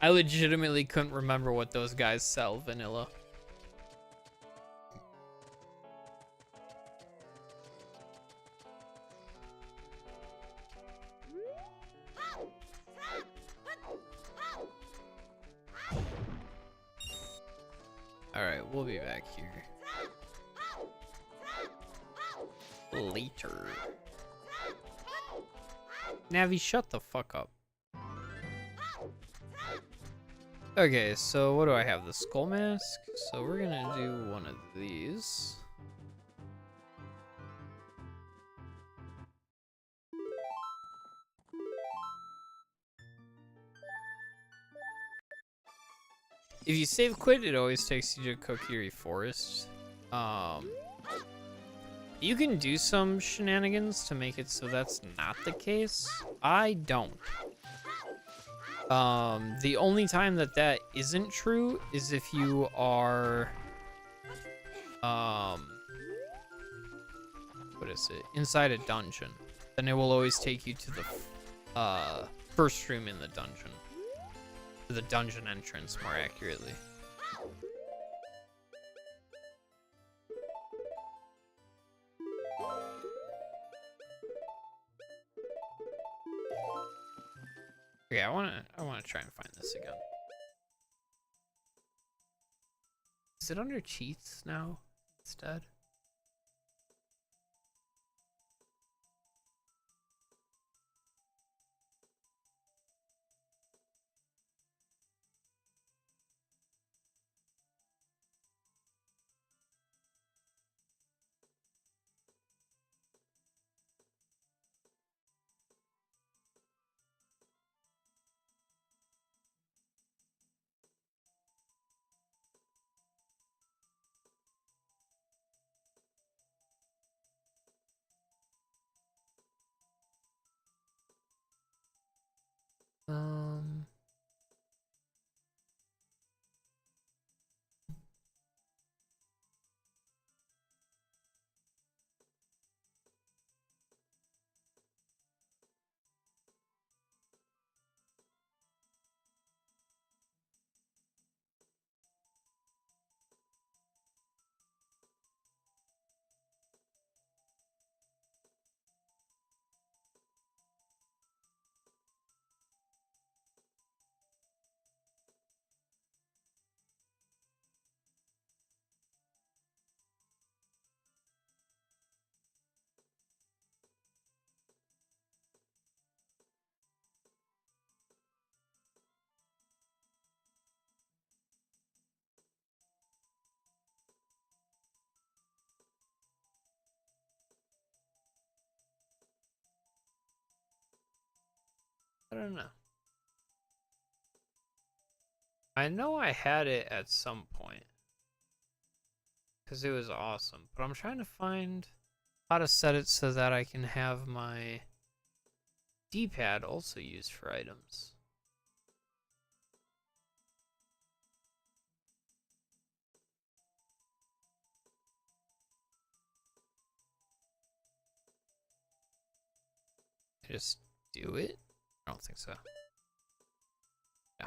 I legitimately couldn't remember what those guys sell vanilla. Alright, we'll be back here later. Navi, shut the fuck up. Okay, so what do I have? The skull mask? So we're gonna do one of these. If you save quit, it always takes you to Kokiri Forest. You can do some shenanigans to make it so that's not the case. I don't. The only time that that isn't true is if you are, what is it? Inside a dungeon. Then it will always take you to the, first room in the dungeon. To the dungeon entrance, more accurately. Okay, I wanna try and find this again. Is it under cheats now instead? I don't know. I know I had it at some point. Because it was awesome. But I'm trying to find how to set it so that I can have my D-pad also used for items. Just do it? I don't think so. No.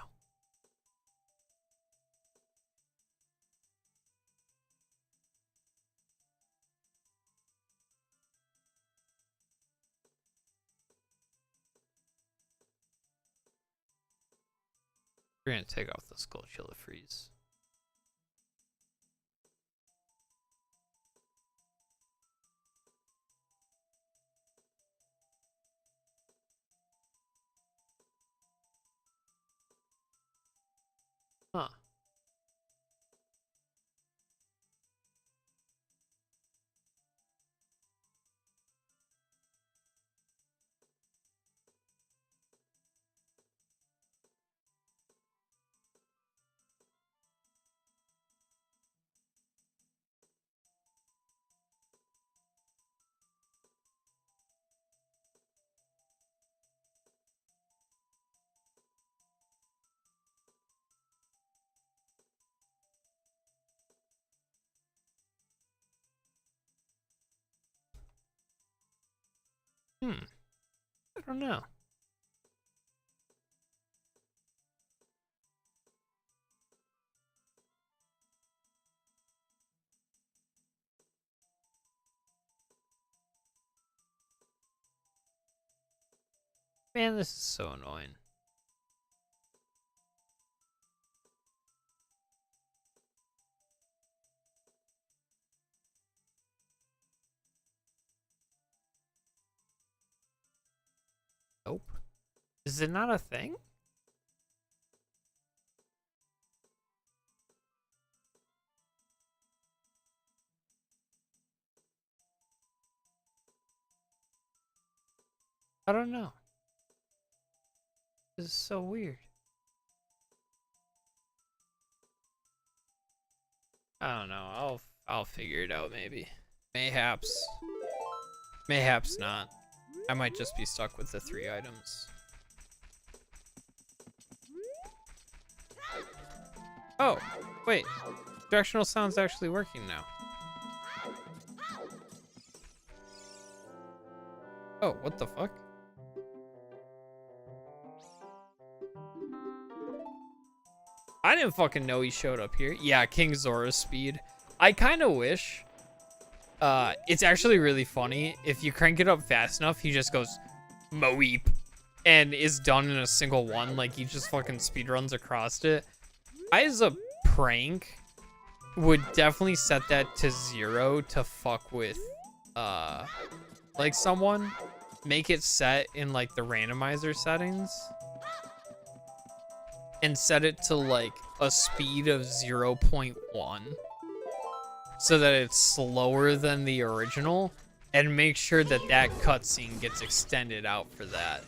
We're gonna take off the Skulltula freeze. Huh. I don't know. Man, this is so annoying. Nope. Is it not a thing? I don't know. This is so weird. I don't know. I'll figure it out maybe. Mayhaps. Mayhaps not. I might just be stuck with the 3 items. Oh, wait. Directional sound's actually working now. Oh, what the fuck? I didn't fucking know he showed up here. Yeah, King Zora's speed. I kind of wish. It's actually really funny. If you crank it up fast enough, he just goes, Moeep, and is done in a single one. Like, he just fucking speed runs across it. I, as a prank, would definitely set that to 0 to fuck with, like, someone. Make it set in, like, the randomizer settings. And set it to, like, a speed of 0.1. So that it's slower than the original. And make sure that that cutscene gets extended out for that.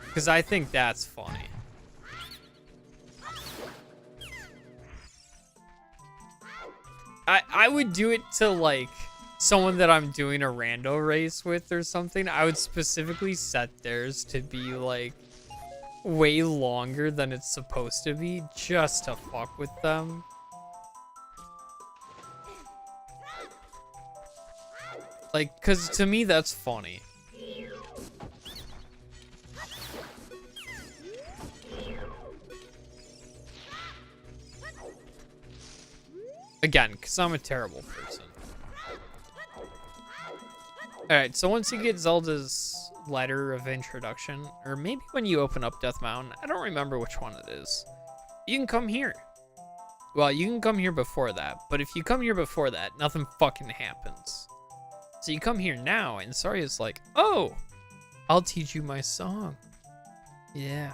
Because I think that's funny. I would do it to, like, someone that I'm doing a rando race with or something. I would specifically set theirs to be, like, way longer than it's supposed to be, just to fuck with them. Like, cause to me that's funny. Again, cause I'm a terrible person. Alright, so once you get Zelda's letter of introduction, or maybe when you open up Death Mountain, I don't remember which one it is, you can come here. Well, you can come here before that, but if you come here before that, nothing fucking happens. So you come here now, and Saria's like, oh, I'll teach you my song. Yeah.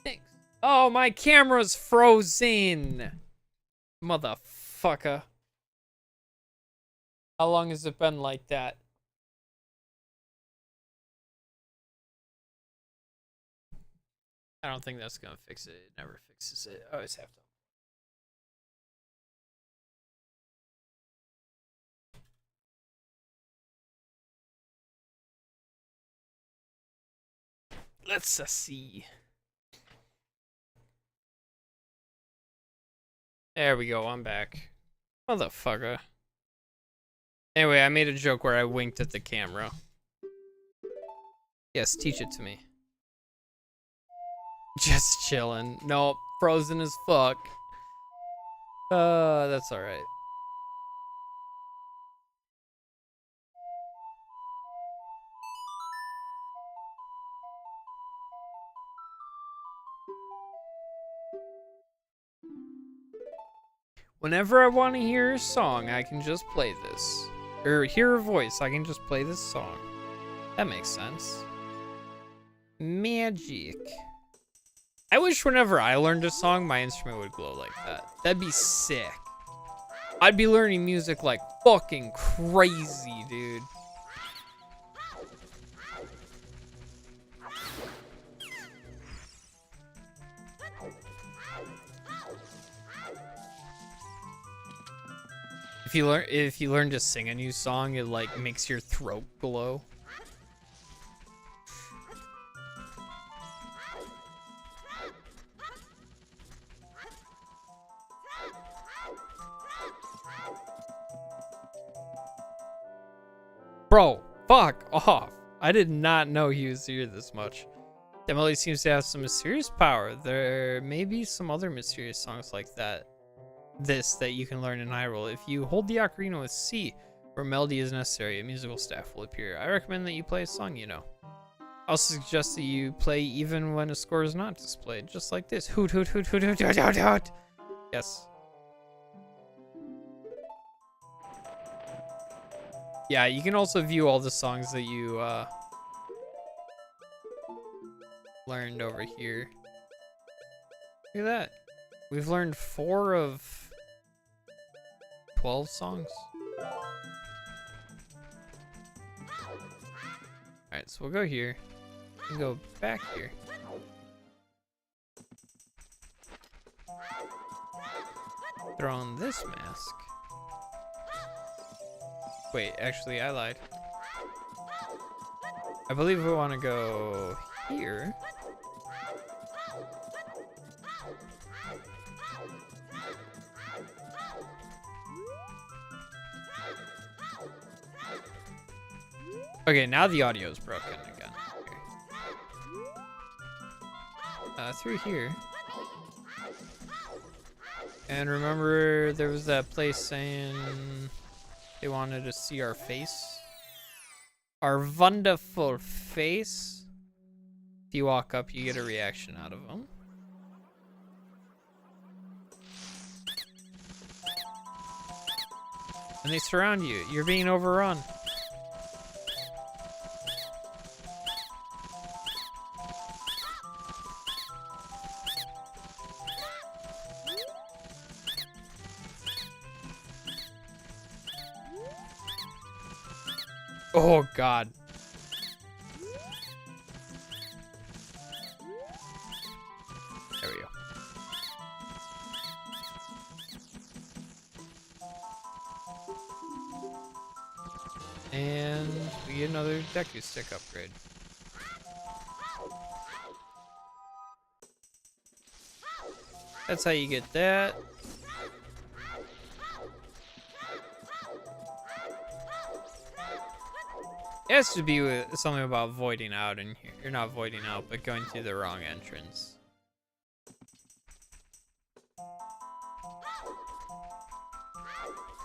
Thanks. Oh, my camera's frozen. Motherfucker. How long has it been like that? I don't think that's gonna fix it. It never fixes it. I always have to. Let's see. There we go. I'm back. Motherfucker. Anyway, I made a joke where I winked at the camera. Yes, teach it to me. Just chilling. Nope, frozen as fuck. That's alright. Whenever I want to hear a song, I can just play this. Or hear a voice, I can just play this song. That makes sense. Magic. I wish whenever I learned a song, my instrument would glow like that. That'd be sick. I'd be learning music like fucking crazy, dude. If you learn to sing a new song, it like makes your throat glow. Bro, fuck off. I did not know he was here this much. Definitely seems to have some mysterious power. There may be some other mysterious songs like that. That you can learn in Hyrule. If you hold the ocarina with C, where melody is necessary, a musical staff will appear. I recommend that you play a song you know. I also suggest that you play even when a score is not displayed, just like this. Hoot, hoot, hoot, hoot, hoot, hoot, hoot, hoot. Yes. Yeah, you can also view all the songs that you learned over here. Look at that. We've learned 4 of 12 songs. Alright, so we'll go here and go back here. Throw on this mask. Wait, actually, I lied. I believe we want to go here. Okay, now the audio is broken again. Through here. And remember, there was that place saying they wanted to see our face. Our wonderful face. If you walk up, you get a reaction out of them. And they surround you. You're being overrun. Oh, God. There we go. And we get another Deku Stick upgrade. That's how you get that. It has to be with something about voiding out in here. You're not voiding out, but going through the wrong entrance.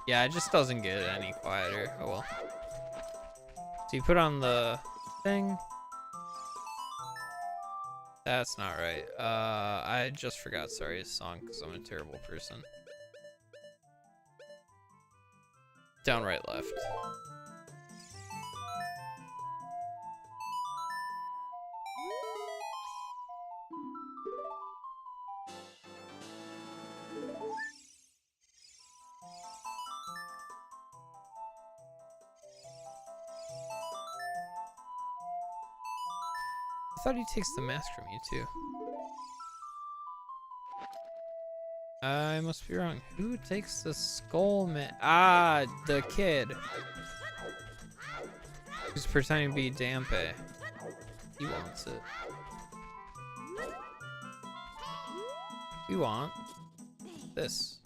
Yeah, it just doesn't get any quieter. Oh well. So you put on the thing. That's not right. I just forgot Saria's song because I'm a terrible person. Down, right, left. I thought he takes the mask from you too. I must be wrong. Who takes the skull man? Ah, the kid. Who's pretending to be Dampe. He wants it. We want this.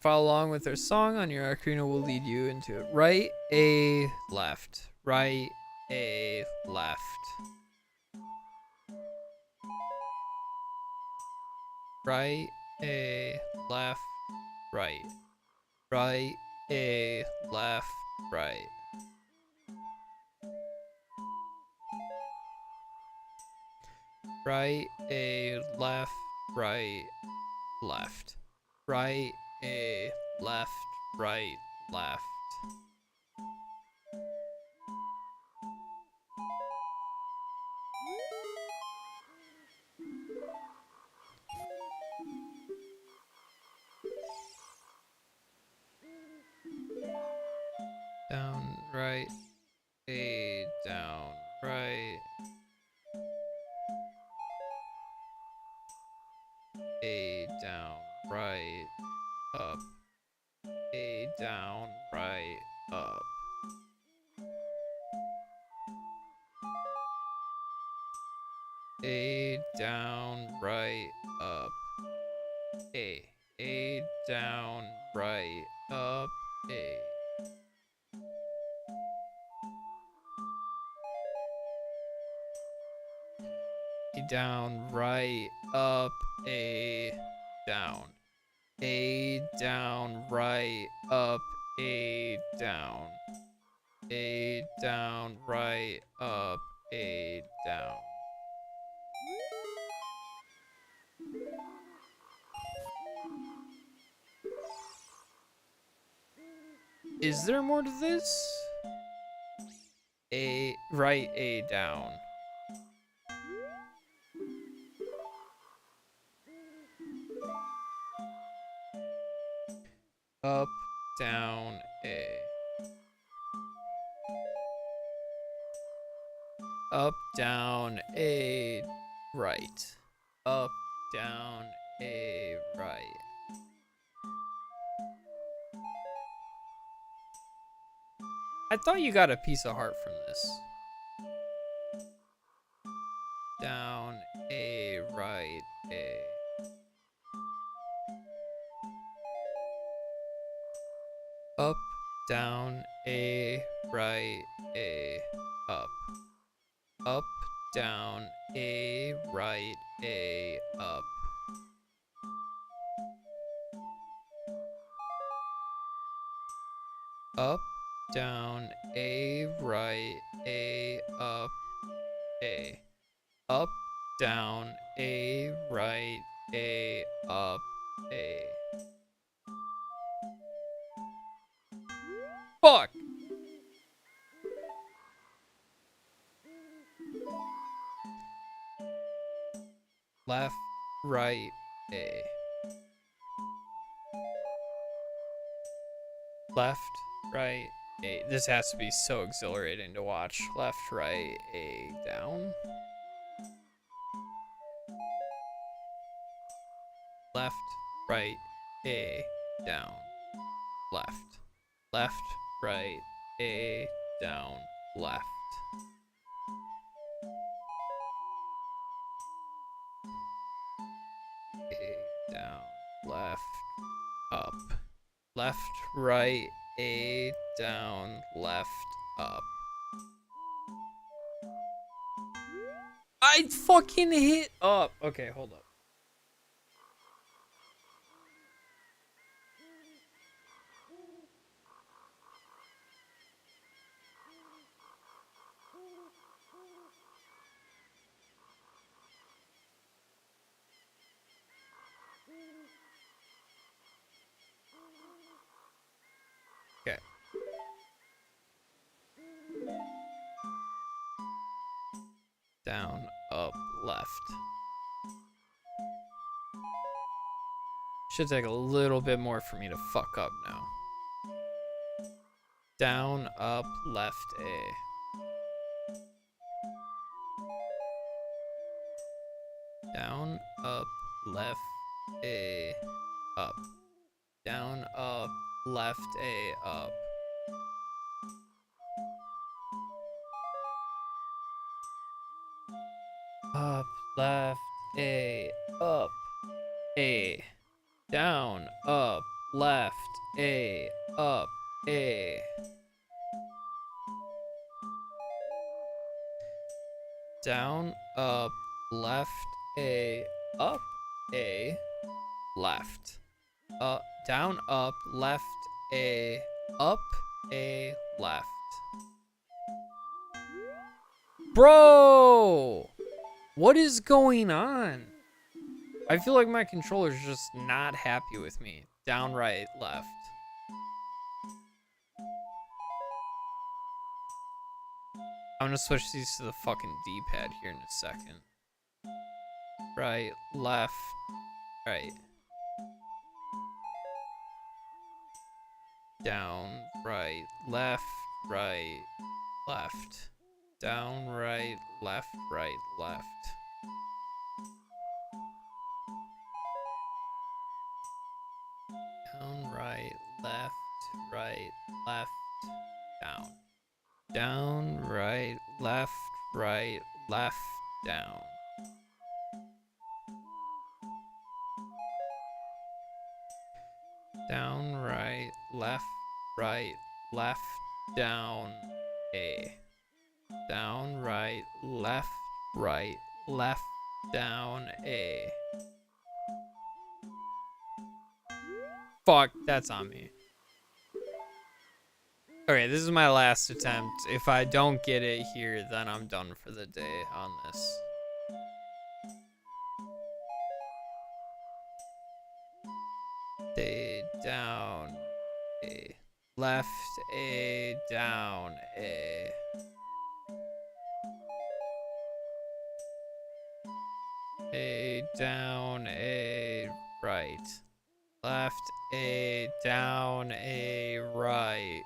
Follow along with their song on your ocarina will lead you into it. Right, A, left. Right, A, left. Right, A, left, right. Right, A, left, right. Right, A, left, right, left. Right, A, left, right, left. Down, right, A, down, right. A, down, right, up. A, down, right, up. A, down, right, up. A, down, right, up, A. down, right, up, A, down. A down, right, up, A down. A down, right, up, A down. Is there more to this? A, right, A down. Up, down, A. Up, down, A, right. Up, down, A, right. I thought you got a piece of heart from this. Down, A, right, A. Up, down, A, right, A, up. Up, down, A, right, A, up. Up, down, A, right, A, up, A. Up, down, A, right, A, up, A. Fuck! Left, right, A. Left, right, A. This has to be so exhilarating to watch. Left, right, A, down. Left, right, A, down. Left. Left, right, A, down, left. A, down, left, up. Left, right, A, down, left, up. I fucking hit up. Okay, hold up. Okay. Down, up, left. Should take a little bit more for me to fuck up now. Down, up, left, A. Down, up, left, A, up. Down, up, left, A, up. Up, left, A, up, A. Down, up, left, A, up, A. Down, up, left, A, up, A, left. Down, up, left, A, up, A, left. Bro! What is going on? I feel like my controller's just not happy with me. Down, right, left. I'm gonna switch these to the fucking D-pad here in a second. Right, left, right. Down, right, left, right, left. Down, right, left, left. Down, right, left, down. Down, right, left, down. Down, right, left, down, A. Down, right, left, down A. Fuck, that's on me. Okay, this is my last attempt. If I don't get it here, then I'm done for the day on this. A, down, A. Left, A, down, A. A, down, A, right. Left, A, down, A, right.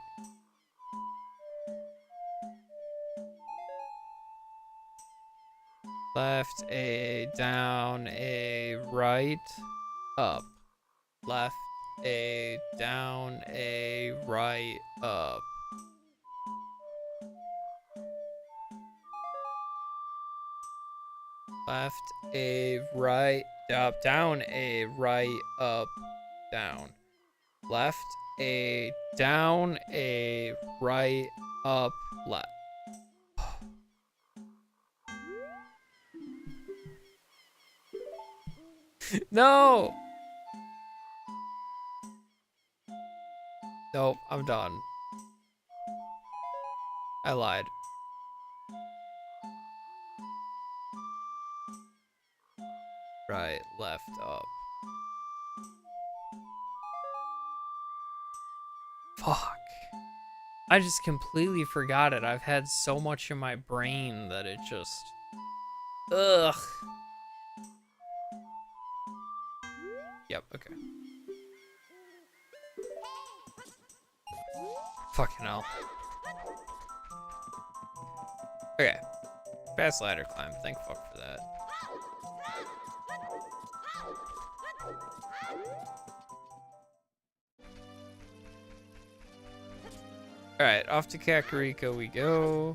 Left, A, down, A, right, up. Left, A, down, A, right, up. Left, A, right, up, down, A, right, up, down. Left, A, down, A, right, up, left. No! Nope, I'm done. I lied. Right, left, up. Fuck. I just completely forgot it. I've had so much in my brain that it just... Ugh. Yep, okay. Fucking hell. Okay. Fast ladder climb. Thank fuck for that. Alright, off to Kakariko we go.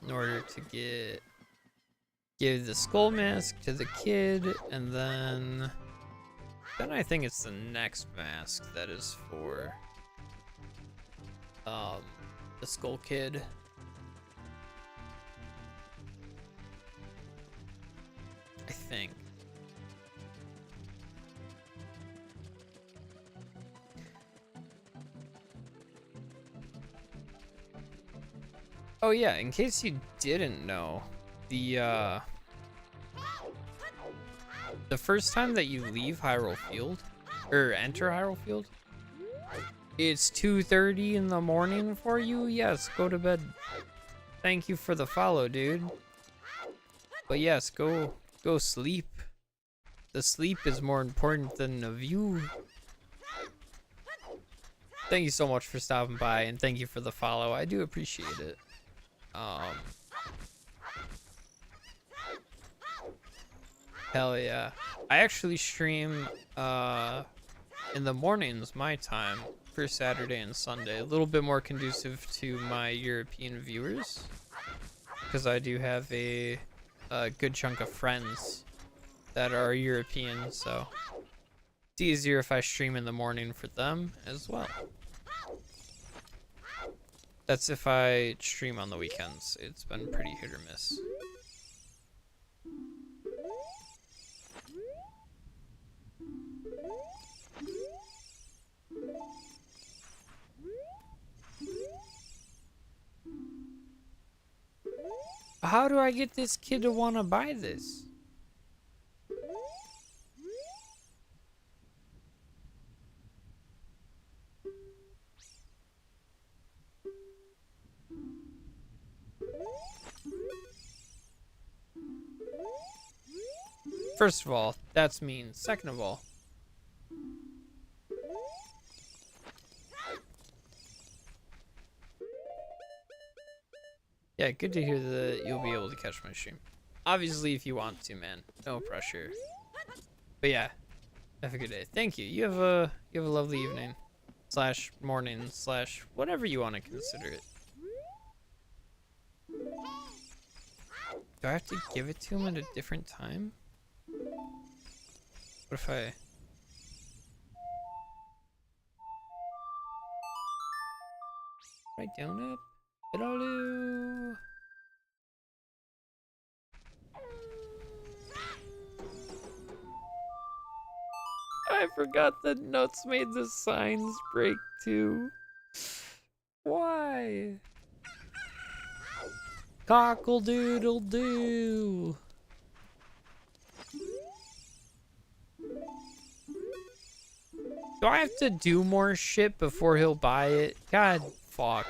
In order to give the skull mask to the kid, and then I think it's the next mask that is for the skull kid. I think. Oh yeah, in case you didn't know, the first time that you leave Hyrule Field, or enter Hyrule Field, it's 2:30 in the morning for you. Yes, go to bed. Thank you for the follow, dude. But yes, go sleep. The sleep is more important than the view. Thank you so much for stopping by, and thank you for the follow. I do appreciate it. Hell yeah. I actually stream in the mornings my time for Saturday and Sunday. A little bit more conducive to my European viewers, because I do have a good chunk of friends that are European, so it's easier if I stream in the morning for them as well. That's if I stream on the weekends. It's been pretty hit or miss. How do I get this kid to want to buy this? First of all, that's mean. Second of all, yeah, good to hear that you'll be able to catch my stream. Obviously, if you want to, man. No pressure. But yeah, have a good day. Thank you. You have a lovely evening, slash morning, slash whatever you want to consider it. Do I have to give it to him at a different time? What if I... donut. Hello. I forgot that Nuts made the signs break too. Why? Cockle-doodle-doo. Do I have to do more shit before he'll buy it? God, fuck.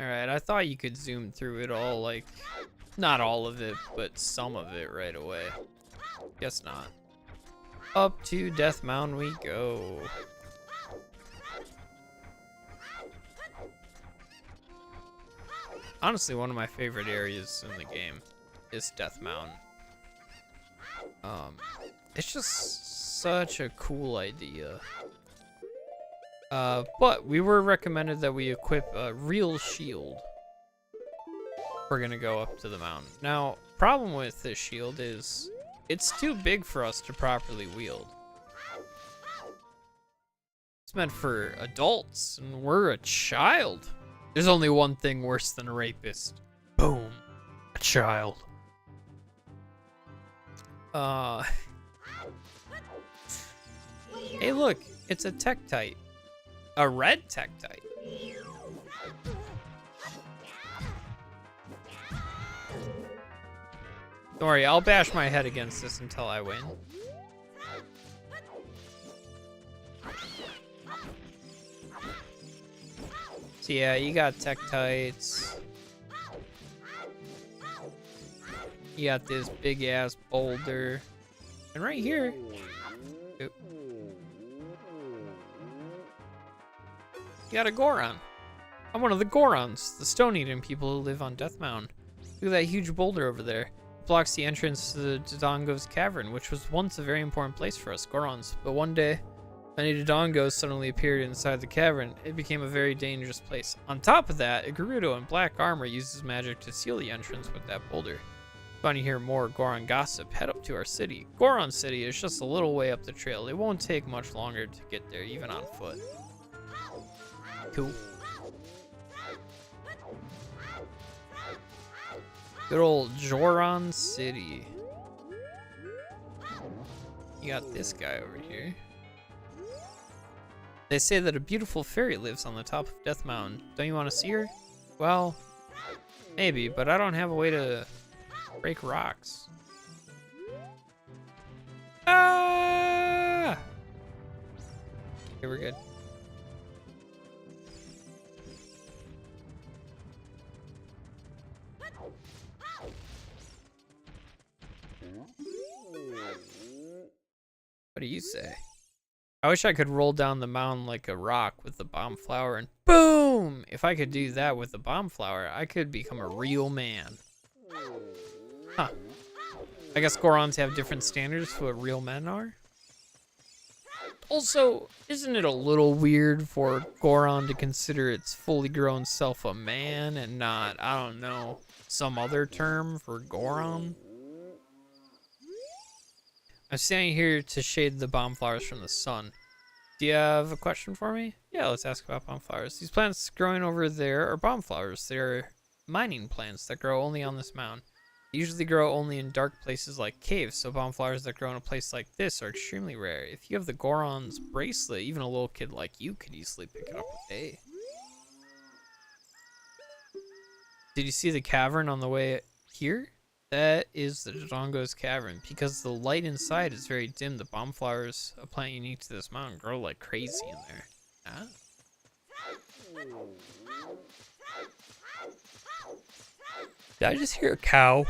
Alright, I thought you could zoom through it all, like, not all of it, but some of it right away. Guess not. Up to Death Mound we go. Honestly, one of my favorite areas in the game is Death Mound. It's just such a cool idea. But we were recommended that we equip a real shield. We're gonna go up to the mountain. Now, problem with this shield is it's too big for us to properly wield. It's meant for adults, and we're a child. There's only one thing worse than a rapist. Boom. A child. Hey, look, it's a Tektite. A red Tektite. Don't worry, I'll bash my head against this until I win. So yeah, you got Tektites. You got this big ass boulder. And right here. Oop. You got a Goron. I'm one of the Gorons, the stone-eating people who live on Death Mound. Look at that huge boulder over there. It blocks the entrance to the Dodongo's cavern, which was once a very important place for us Gorons. But one day, many Dodongos suddenly appeared inside the cavern. It became a very dangerous place. On top of that, a Gerudo in black armor uses magic to seal the entrance with that boulder. If you want to hear more Goron gossip, head up to our city. Goron City is just a little way up the trail. It won't take much longer to get there, even on foot. Cool. Good old Goron City. You got this guy over here. They say that a beautiful fairy lives on the top of Death Mound. Don't you want to see her? Well, maybe, but I don't have a way to break rocks. Ah! Okay, we're good. What do you say? I wish I could roll down the mountain like a rock with the bomb flower and boom! If I could do that with the bomb flower, I could become a real man. Huh. I guess Gorons have different standards for what real men are. Also, isn't it a little weird for Goron to consider its fully grown self a man and not, I don't know, some other term for Goron? I'm standing here to shade the bomb flowers from the sun. Do you have a question for me? Yeah, let's ask about bomb flowers. These plants growing over there are bomb flowers. They're mining plants that grow only on this mound. They usually grow only in dark places like caves, so bomb flowers that grow in a place like this are extremely rare. If you have the Goron's bracelet, even a little kid like you could easily pick it up with A. Did you see the cavern on the way here? That is the Dodongo's cavern. Because the light inside is very dim, the bomb flowers, a plant unique to this mountain, grow like crazy in there. Ah. Did I just hear a cow?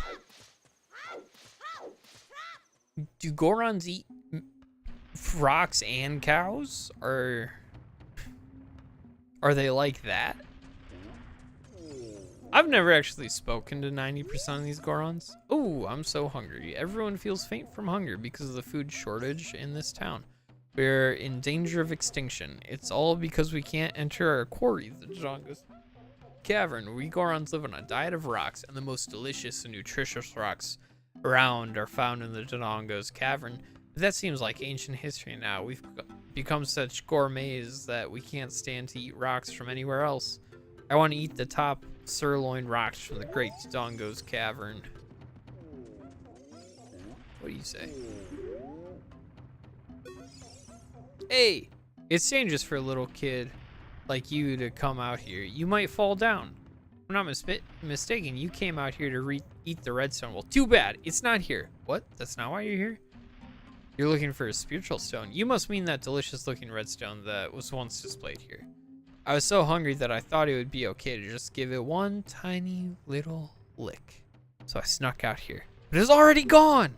Do Gorons eat rocks and cows? Or are they like that? I've never actually spoken to 90% of these Gorons. Ooh, I'm so hungry. Everyone feels faint from hunger because of the food shortage in this town. We're in danger of extinction. It's all because we can't enter our quarry, the Dodongo's cavern. We Gorons live on a diet of rocks, and the most delicious and nutritious rocks around are found in the Dodongo's cavern. But that seems like ancient history now. We've become such gourmets that we can't stand to eat rocks from anywhere else. I want to eat the top sirloin rocks from the Great Dongo's Cavern. What do you say? Hey, it's dangerous for a little kid like you to come out here. You might fall down. If I'm not mistaken, you came out here to eat the redstone. Well, too bad. It's not here. What? That's not why you're here? You're looking for a spiritual stone. You must mean that delicious looking redstone that was once displayed here. I was so hungry that I thought it would be okay to just give it one tiny little lick. So I snuck out here. But it's already gone!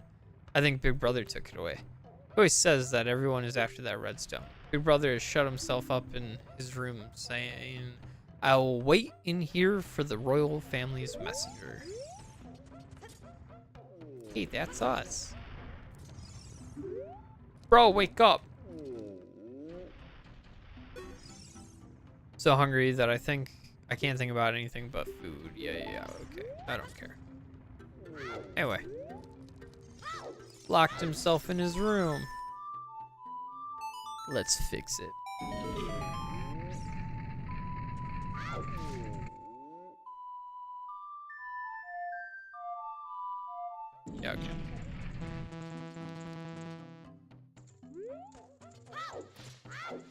I think Big Brother took it away. He always says that everyone is after that redstone. Big Brother has shut himself up in his room saying, I will wait in here for the royal family's messenger. Hey, that's us. Bro, wake up. So hungry that I can't think about anything but food. Yeah, okay. I don't care. Anyway. Locked himself in his room. Let's fix it. Yeah, okay.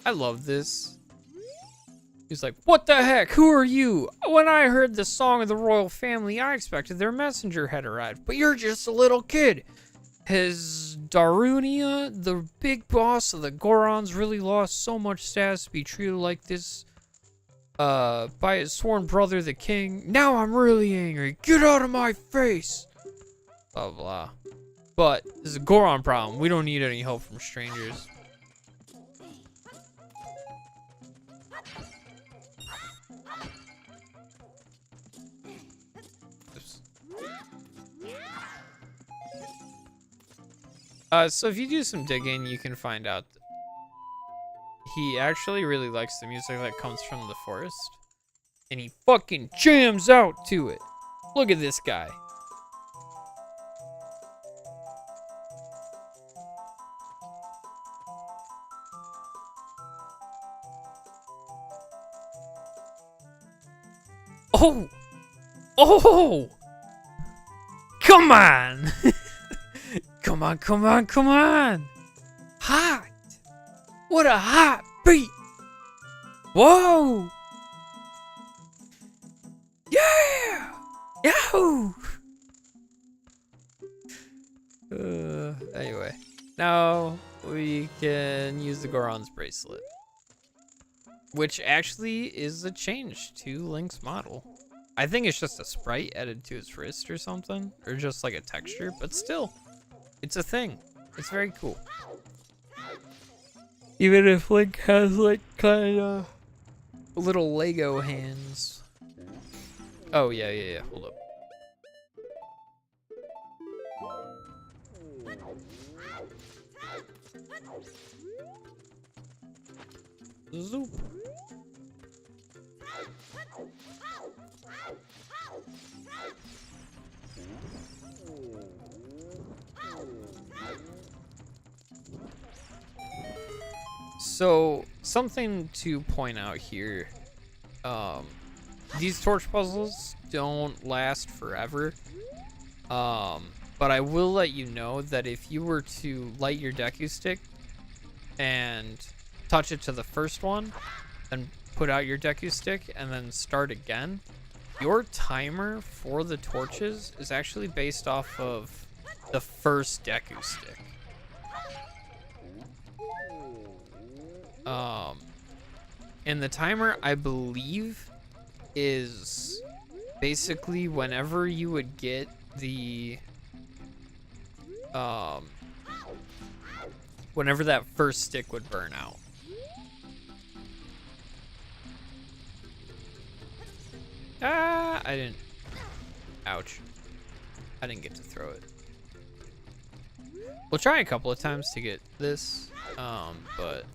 I love this. He's like, what the heck? Who are you? When I heard the song of the royal family, I expected their messenger had arrived. But you're just a little kid. Has Darunia, the big boss of the Gorons, really lost so much status to be treated like this by his sworn brother, the king? Now I'm really angry. Get out of my face! Blah, blah. But this is a Goron problem. We don't need any help from strangers. So if you do some digging, you can find out he actually really likes the music that comes from the forest. And he fucking jams out to it. Look at this guy. Oh! Oh! Come on! Come on. Hot. What a hot beat. Whoa. Yeah. Yahoo. Anyway, now we can use the Goron's bracelet, which actually is a change to Link's model. I think it's just a sprite added to his wrist or something, or just like a texture, but still. It's a thing. It's very cool. Even if Link has like kind of little Lego hands. Oh yeah. Hold up. Zoop. So, something to point out here, these torch puzzles don't last forever, but I will let you know that if you were to light your Deku Stick and touch it to the first one, then put out your Deku Stick and then start again, your timer for the torches is actually based off of the first Deku Stick. And the timer, I believe, is basically whenever you would get the, whenever that first stick would burn out. Ah, I didn't, ouch. I didn't get to throw it. We'll try a couple of times to get this, but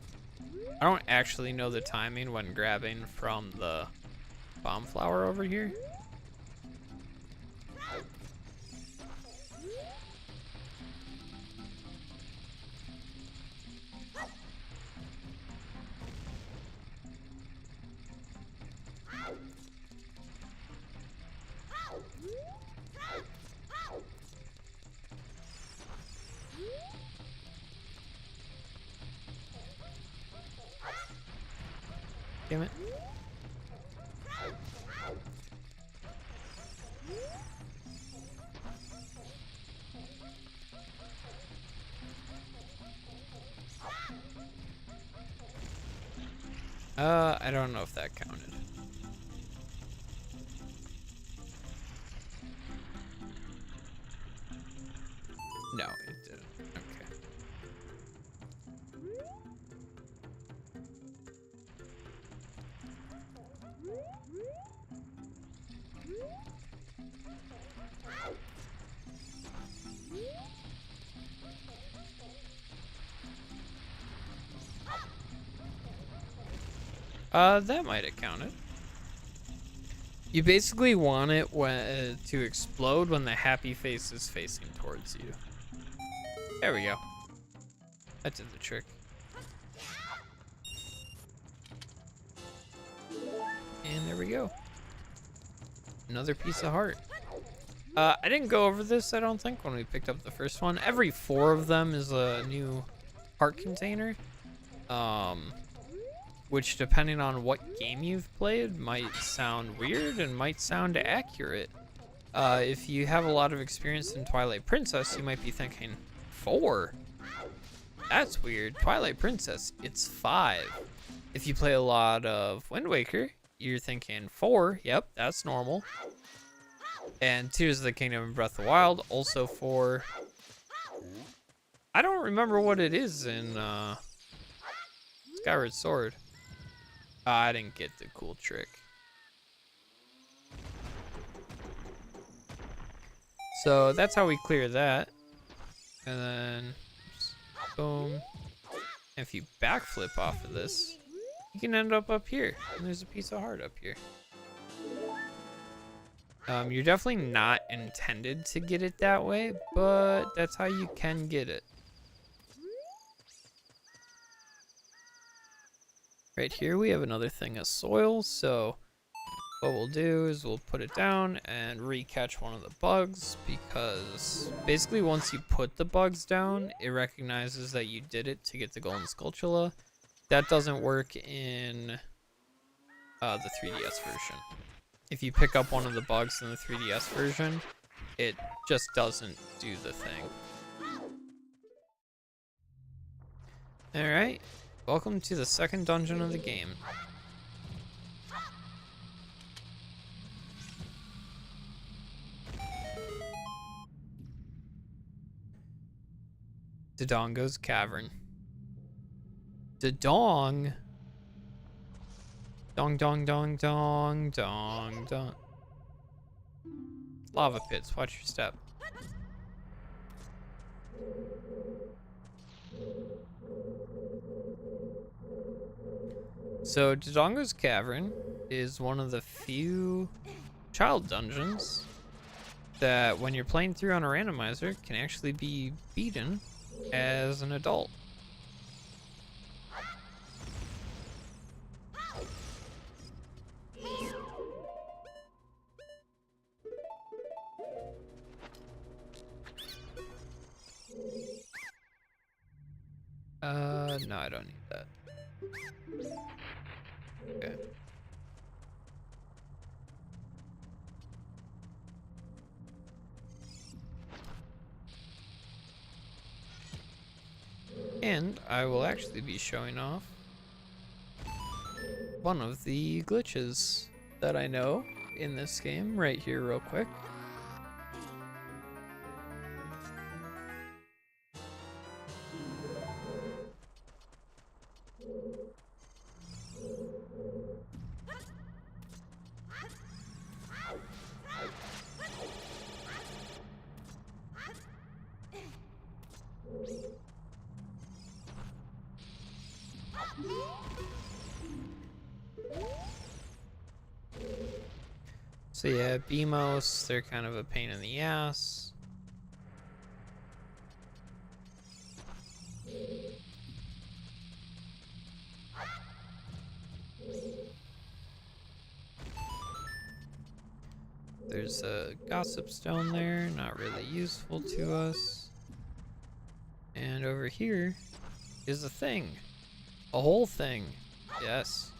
I don't actually know the timing when grabbing from the bomb flower over here. I don't know if that counted. No, it didn't. Okay. That might have counted. You basically want it to explode when the happy face is facing towards you. There we go. That did the trick. And there we go. Another piece of heart. I didn't go over this, I don't think, when we picked up the first one. Every 4 of them is a new heart container. Which, depending on what game you've played, might sound weird and might sound accurate. If you have a lot of experience in Twilight Princess, you might be thinking, 4? That's weird. Twilight Princess, it's 5. If you play a lot of Wind Waker, you're thinking 4. Yep, that's normal. And Tears of the Kingdom and Breath of the Wild, also 4. I don't remember what it is in Skyward Sword. I didn't get the cool trick. So that's how we clear that. And then, boom. If you backflip off of this, you can end up here. And there's a piece of heart up here. You're definitely not intended to get it that way, but that's how you can get it. Right here we have another thing of soil, so what we'll do is we'll put it down and re-catch one of the bugs, because basically once you put the bugs down, it recognizes that you did it to get the golden Skulltula. That doesn't work in the 3DS version. If you pick up one of the bugs in the 3DS version, it just doesn't do the thing. Alright. Welcome to the second dungeon of the game. Dodongo's Cavern. Dodong? Dong dong dong dong dong dong. Lava pits, watch your step. So Dodongo's Cavern is one of the few child dungeons that when you're playing through on a randomizer can actually be beaten as an adult. No, I don't need that. Okay. And I will actually be showing off one of the glitches that I know in this game right here real quick. So yeah, BMOS, they're kind of a pain in the ass. There's a gossip stone there, not really useful to us. And over here is a thing. A whole thing. Yes.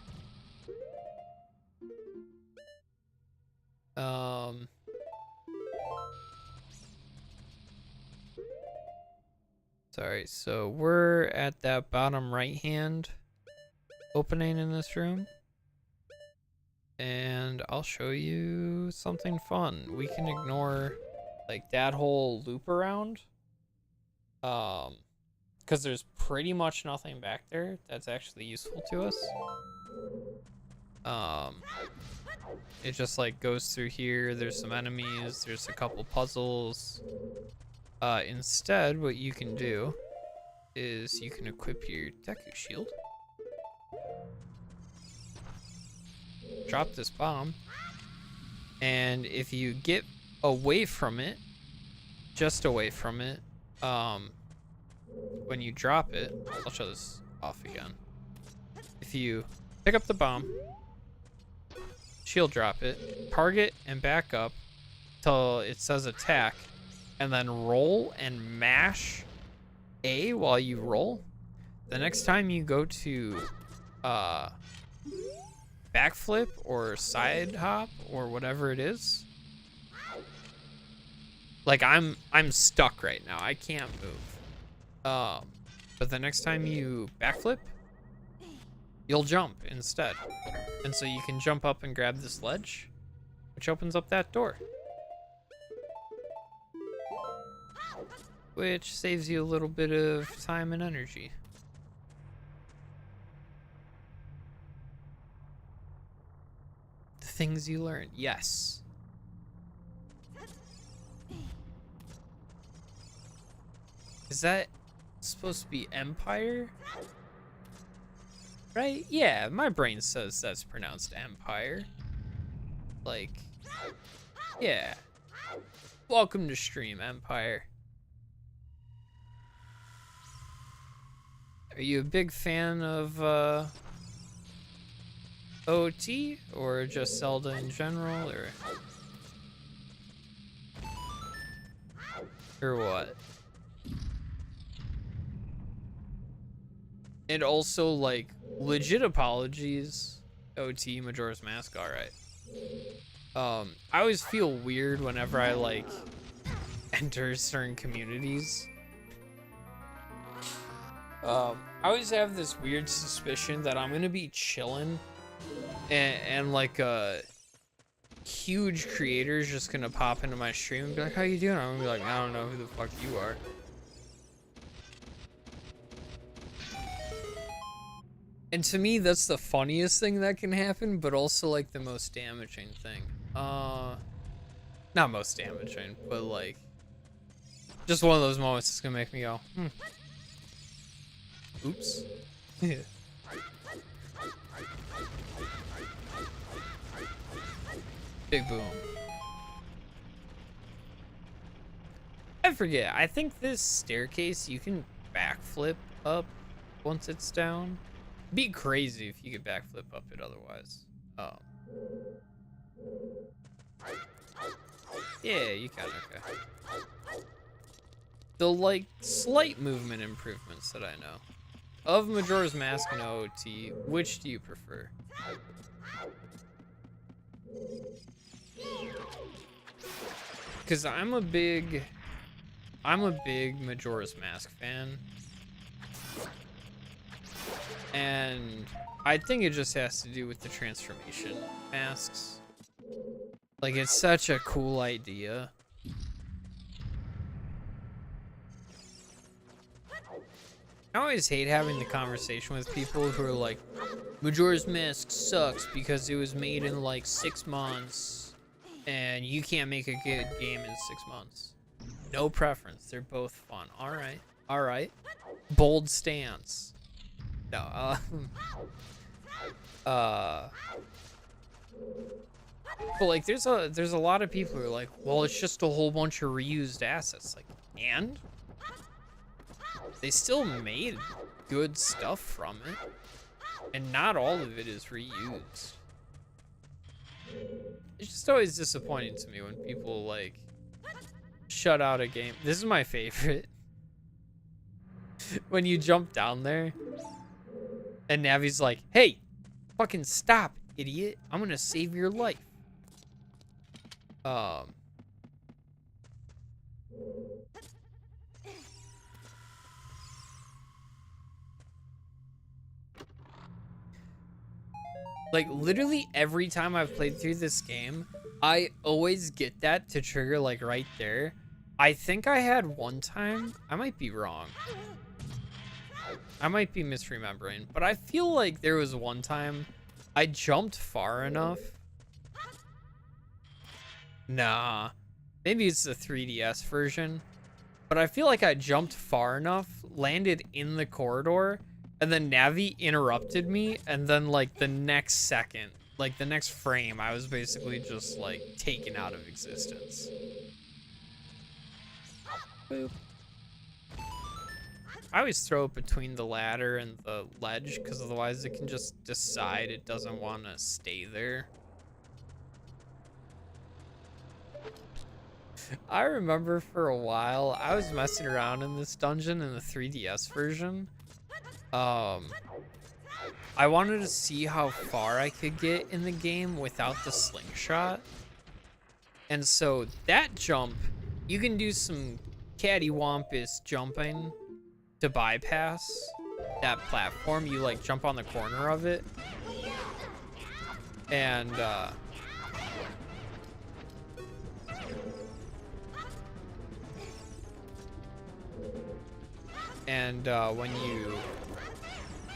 Sorry, so we're at that bottom right hand opening in this room. and I'll show you something fun. We can ignore like that whole loop around, because there's pretty much nothing back there that's actually useful to us. It just like goes through here. There's some enemies. There's a couple puzzles. Instead, what you can do is you can equip your Deku Shield. Drop this bomb. And if you get away from it, just away from it, when you drop it, I'll show this off again. If you pick up the bomb, shield drop it, target and back up till it says attack, and then roll and mash A while you roll. The next time you go to backflip or side hop or whatever it is, like I'm stuck right now. I can't move. But the next time you backflip, you'll jump instead. And so you can jump up and grab this ledge, which opens up that door, which saves you a little bit of time and energy. The things you learn, yes. Is that supposed to be Empire? Right? Yeah, my brain says that's pronounced Empire. Like, yeah. Welcome to stream, Empire. Are you a big fan of OT or just Zelda in general, or what? And also, like, legit apologies, OT, Majora's Mask, alright. I always feel weird whenever I, like, enter certain communities. I always have this weird suspicion that I'm gonna be chilling and like a huge creator's just gonna pop into my stream and be like, how you doing? I'm gonna be like, I don't know who the fuck you are. And to me, that's the funniest thing that can happen, but also like the most damaging thing. Not most damaging, but like just one of those moments that's gonna make me go, oops. Big boom. I forget. I think this staircase you can backflip up once it's down. Be crazy if you could backflip up it otherwise. Oh. Yeah, you can. Okay. The like slight movement improvements that I know of Majora's Mask and OT, which do you prefer? Because I'm a big Majora's Mask fan, and I think it just has to do with the transformation masks. Like, it's such a cool idea. I always hate having the conversation with people who are like, Majora's Mask sucks because it was made in like 6 months and you can't make a good game in 6 months. No preference. They're both fun. All right. All right. Bold stance. No. But like there's a lot of people who are like, well, it's just a whole bunch of reused assets. Like, and they still made good stuff from it, and not all of it is reused. It's just always disappointing to me when people like shut out a game. This is my favorite. When you jump down there and Navi's like, hey, fucking stop, idiot. I'm gonna save your life. Like, literally every time I've played through this game, I always get that to trigger, like, right there. I think I had one time, I might be wrong. I might be misremembering, but I feel like there was one time I jumped far enough. Nah, maybe it's the 3DS version, but I feel like I jumped far enough, landed in the corridor, and then Navi interrupted me, and then, like, the next second, like, the next frame, I was basically just, like, taken out of existence. Boop. I always throw it between the ladder and the ledge, because otherwise it can just decide it doesn't want to stay there. I remember for a while, I was messing around in this dungeon in the 3DS version. I wanted to see how far I could get in the game without the slingshot. And so that jump, you can do some cattywampus jumping to bypass that platform. You like jump on the corner of it. And when you,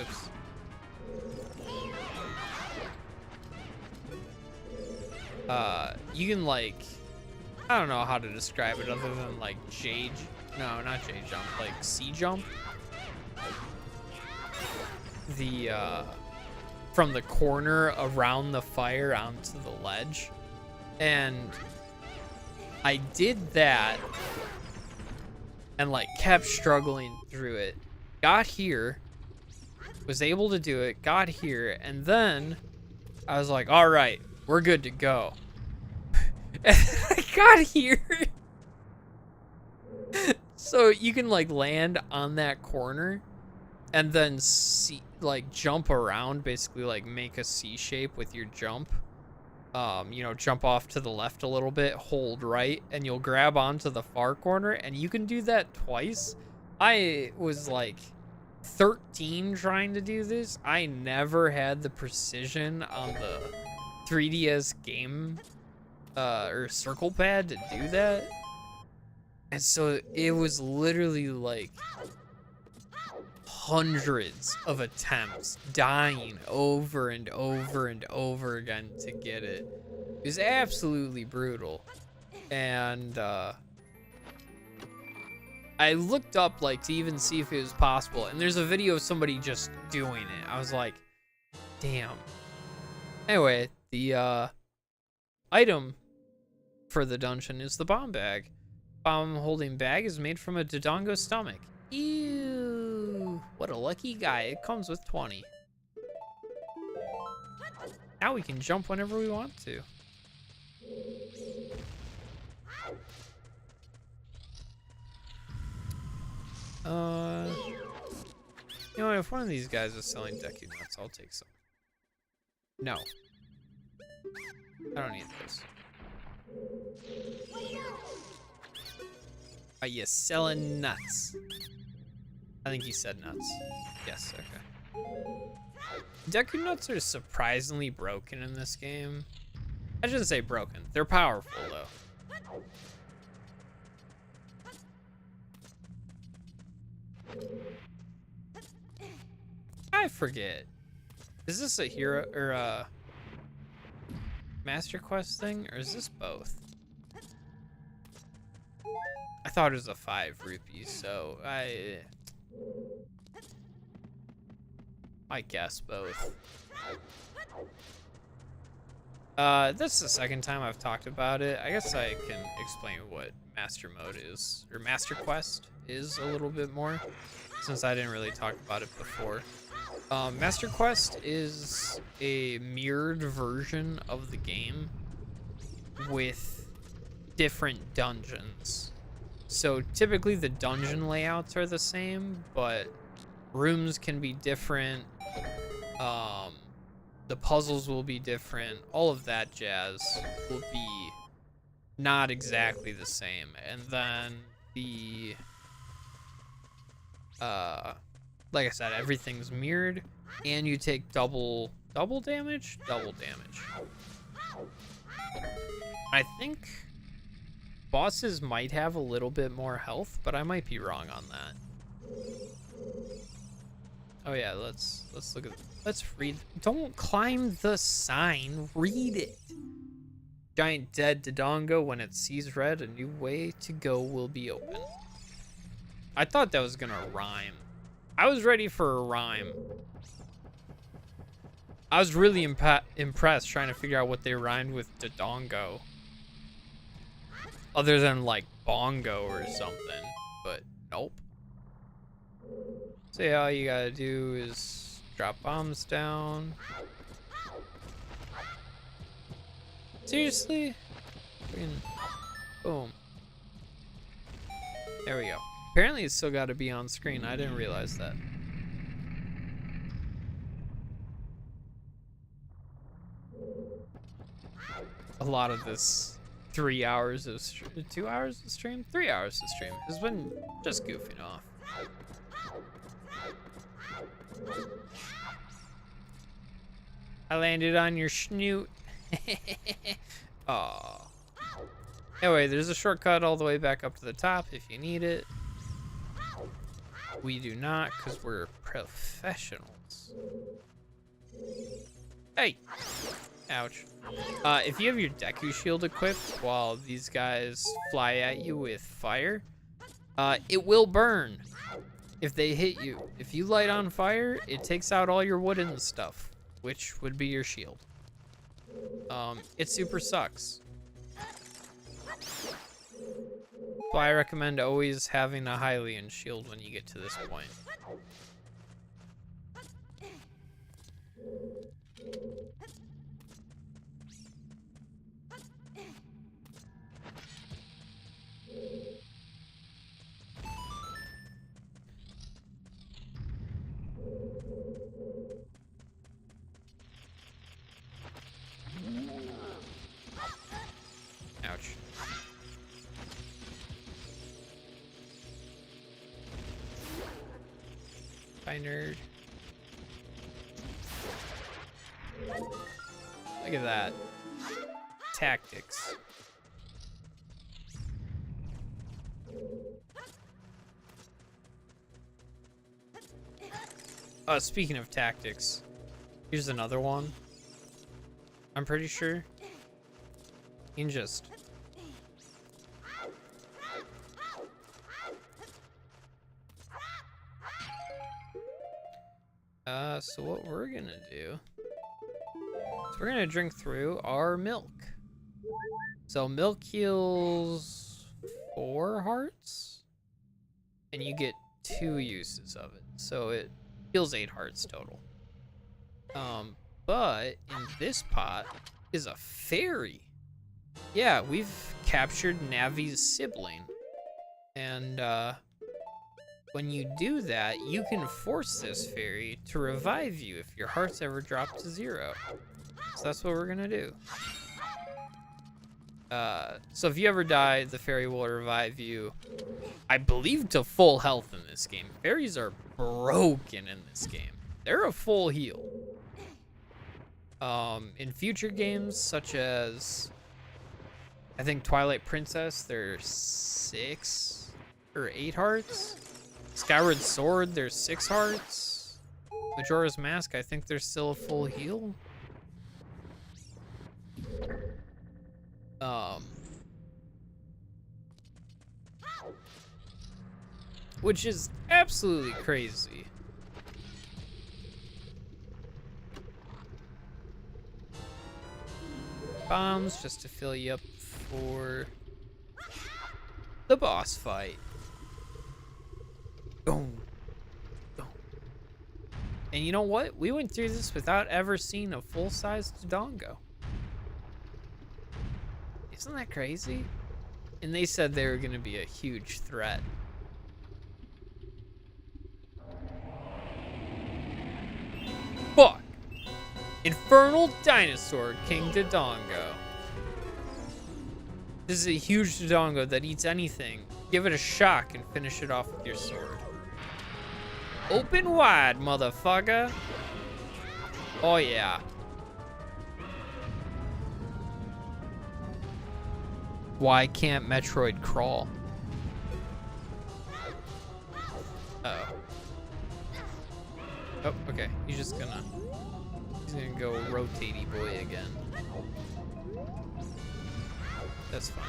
oops. You can, like, I don't know how to describe it other than like no, not J jump, like C jump. The from the corner around the fire onto the ledge. And I did that and like kept struggling through it. Got here, was able to do it, got here, and then I was like, all right, we're good to go. And I got here. So you can like land on that corner and then see, like, jump around, basically like make a C shape with your jump. You know, jump off to the left a little bit, hold right, and you'll grab onto the far corner, and you can do that twice. I was like 13 trying to do this. I never had the precision on the 3DS game or circle pad to do that. And so it was literally like hundreds of attempts, dying over and over and over again to get it. It was absolutely brutal. And I looked up like to even see if it was possible, and there's a video of somebody just doing it. I was like, damn. Anyway, the item for the dungeon is the bomb bag. Bomb holding bag is made from a Dodongo stomach. Ew, what a lucky guy. It comes with 20. Now we can jump whenever we want to. You know, if one of these guys is selling Deku Nuts, I'll take some. No. I don't need those. Are you selling nuts? I think he said nuts. Yes, okay. Deku Nuts are surprisingly broken in this game. I shouldn't say broken. They're powerful, though. I forget. Is this a hero or a Master Quest thing, or is this both? I thought it was a 5 rupees, so I guess both. This is the second time I've talked about it. I guess I can explain what Master Mode is, or Master Quest is a little bit more, since I didn't really talk about it before. Master Quest is a mirrored version of the game with different dungeons. So typically the dungeon layouts are the same, but rooms can be different. The puzzles will be different. All of that jazz will be not exactly the same. And then the, like I said, everything's mirrored, and you take double double damage? Double damage. I think bosses might have a little bit more health, but I might be wrong on that. Oh yeah, let's look at, let's read. Don't climb the sign, read it. Giant dead Dodongo, when it sees red, a new way to go will be open. I thought that was gonna rhyme. I was ready for a rhyme. I was really impressed trying to figure out what they rhymed with Dodongo. Other than like bongo or something, but nope. So yeah, all you gotta do is drop bombs down. Seriously? Boom. There we go. Apparently it's still gotta be on screen. I didn't realize that. A lot of this 3 hours of 2 hours of stream? 3 hours of stream has been just goofing off. I landed on your snoot. Aw. Anyway, there's a shortcut all the way back up to the top if you need it. We do not, because we're professionals. Hey! Ouch. If you have your Deku Shield equipped while these guys fly at you with fire, it will burn if they hit you. If you light on fire, it takes out all your wood and stuff, which would be your shield. It super sucks. So I recommend always having a Hylian shield when you get to this point. Ouch. Bye, nerd. Look at that. Tactics. Speaking of tactics, here's another one. I'm pretty sure. You can just... so what we're gonna do is we're gonna drink through our milk. So milk heals 4 hearts, and you get 2 uses of it. So it heals 8 hearts total. But in this pot is a fairy. Yeah, we've captured Navi's sibling. And when you do that, you can force this fairy to revive you if your hearts ever drop to 0. So that's what we're gonna do. So if you ever die, the fairy will revive you, I believe, to full health in this game. Fairies are broken in this game. They're a full heal. In future games, such as, I think, Twilight Princess, there's 6 or 8 hearts. Skyward Sword, there's 6 hearts. Majora's Mask, I think there's still a full heal. Which is absolutely crazy. Bombs just to fill you up for the boss fight. Boom. Boom. And you know what? We went through this without ever seeing a full-size Dodongo. Isn't that crazy? And they said they were going to be a huge threat. Fuck! Infernal Dinosaur King Dodongo. This is a huge Dodongo that eats anything. Give it a shock and finish it off with your sword. Open wide, motherfucker. Oh, yeah. Why can't Metroid crawl? Uh-oh. Oh, okay. He's gonna go rotatey boy again. That's fine.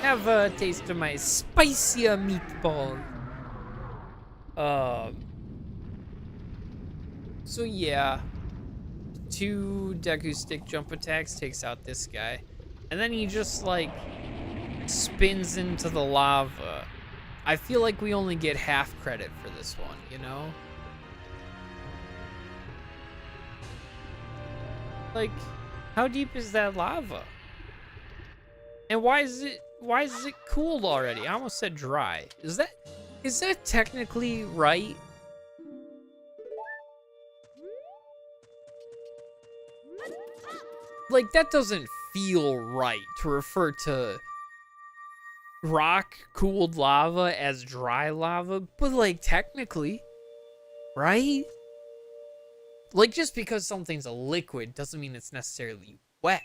Have a taste of my spicier meatball. So yeah, 2 Deku Stick jump attacks takes out this guy. And then he just like spins into the lava. I feel like we only get half credit for this one, you know? Like, how deep is that lava? And why is it cooled already? I almost said dry. Is that technically right? Like, that doesn't feel right to refer to rock cooled lava as dry lava, but like technically, right? Like, just because something's a liquid doesn't mean it's necessarily wet.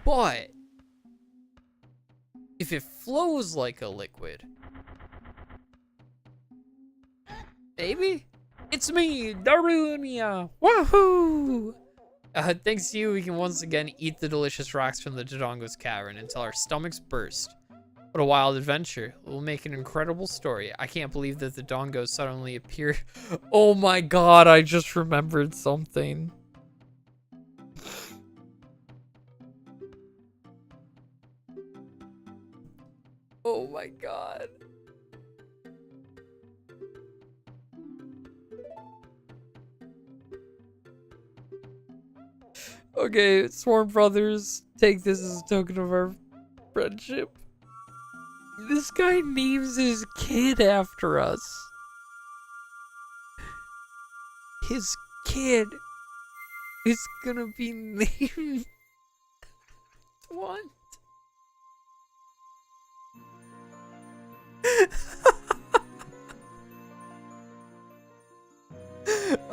But if it flows like a liquid, maybe? It's me, Darunia! Woohoo! Thanks to you, we can once again eat the delicious rocks from the Dodongo's cavern until our stomachs burst. What a wild adventure. We'll make an incredible story. I can't believe that the Dodongos suddenly appeared. Oh my god, I just remembered something. Oh my god. Okay, Swarm Brothers, take this as a token of our friendship. This guy names his kid after us. His kid is gonna be named what?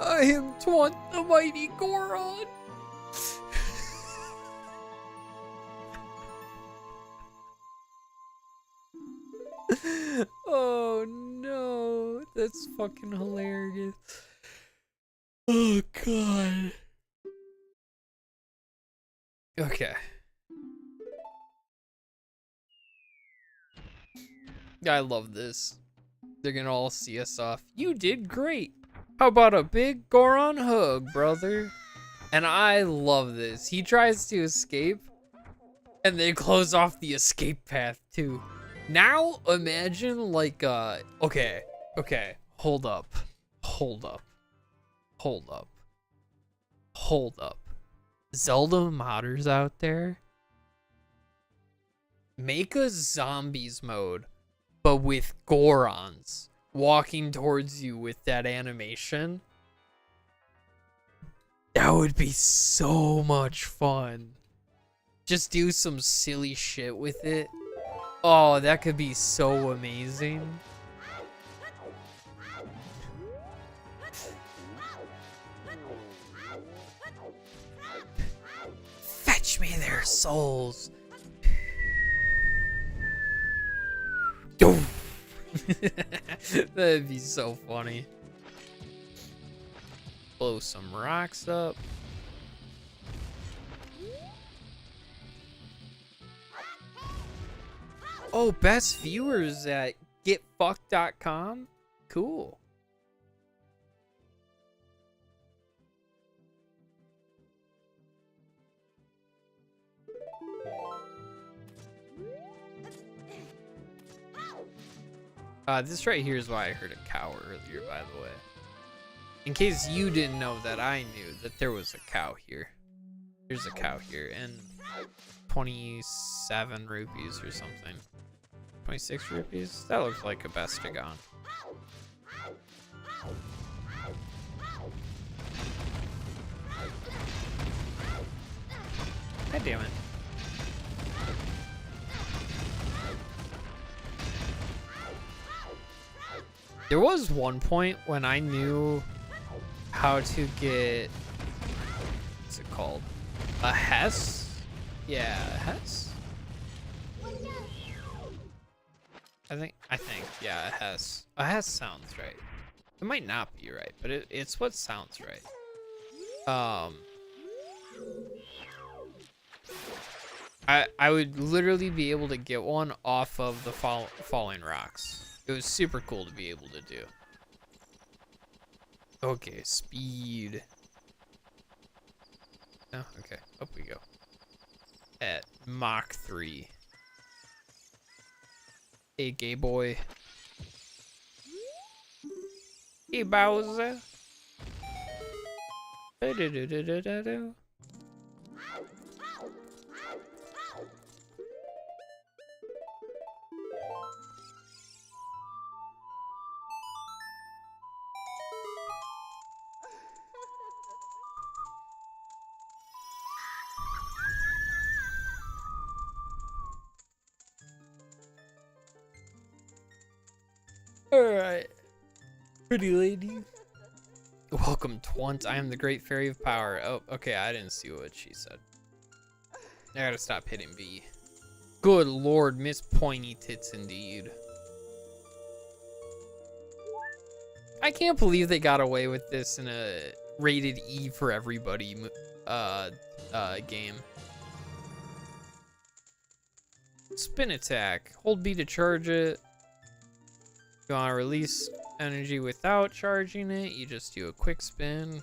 I am Twant the Mighty Goron. Oh no, that's fucking hilarious. Oh god. Okay. I love this. They're gonna all see us off. You did great. How about a big Goron hug, brother? And I love this. He tries to escape, and they close off the escape path too. Now imagine like okay, hold up. Zelda modders out there, make a zombies mode, but with Gorons walking towards you with that animation. That would be so much fun. Just do some silly shit with it. Oh, that could be so amazing. Fetch me their souls. That'd be so funny. Blow some rocks up. Oh, best viewers at getfucked.com? Cool. This right here is why I heard a cow earlier, by the way. In case you didn't know that, I knew that there was a cow here. There's a cow here, and 27 rupees or something. 26 rupees? That looks like a Bestigon. God damn it. There was one point when I knew how to get, what's it called? A Hess? Yeah, a Hess? I think, yeah, a Hess. A Hess sounds right. It might not be right, but it's what sounds right. I would literally be able to get one off of the falling rocks. It was super cool to be able to do. Okay, speed. Oh, okay, up we go. At Mach 3. Hey, gay boy. Hey, Bowser. Do-do-do-do-do-do. Alright. Pretty lady. Welcome, Twunt. I am the Great Fairy of Power. Oh, okay, I didn't see what she said. I gotta stop hitting B. Good lord, Miss Pointy Tits indeed. I can't believe they got away with this in a rated E for everybody game. Spin attack. Hold B to charge it. If you want to release energy without charging it, you just do a quick spin.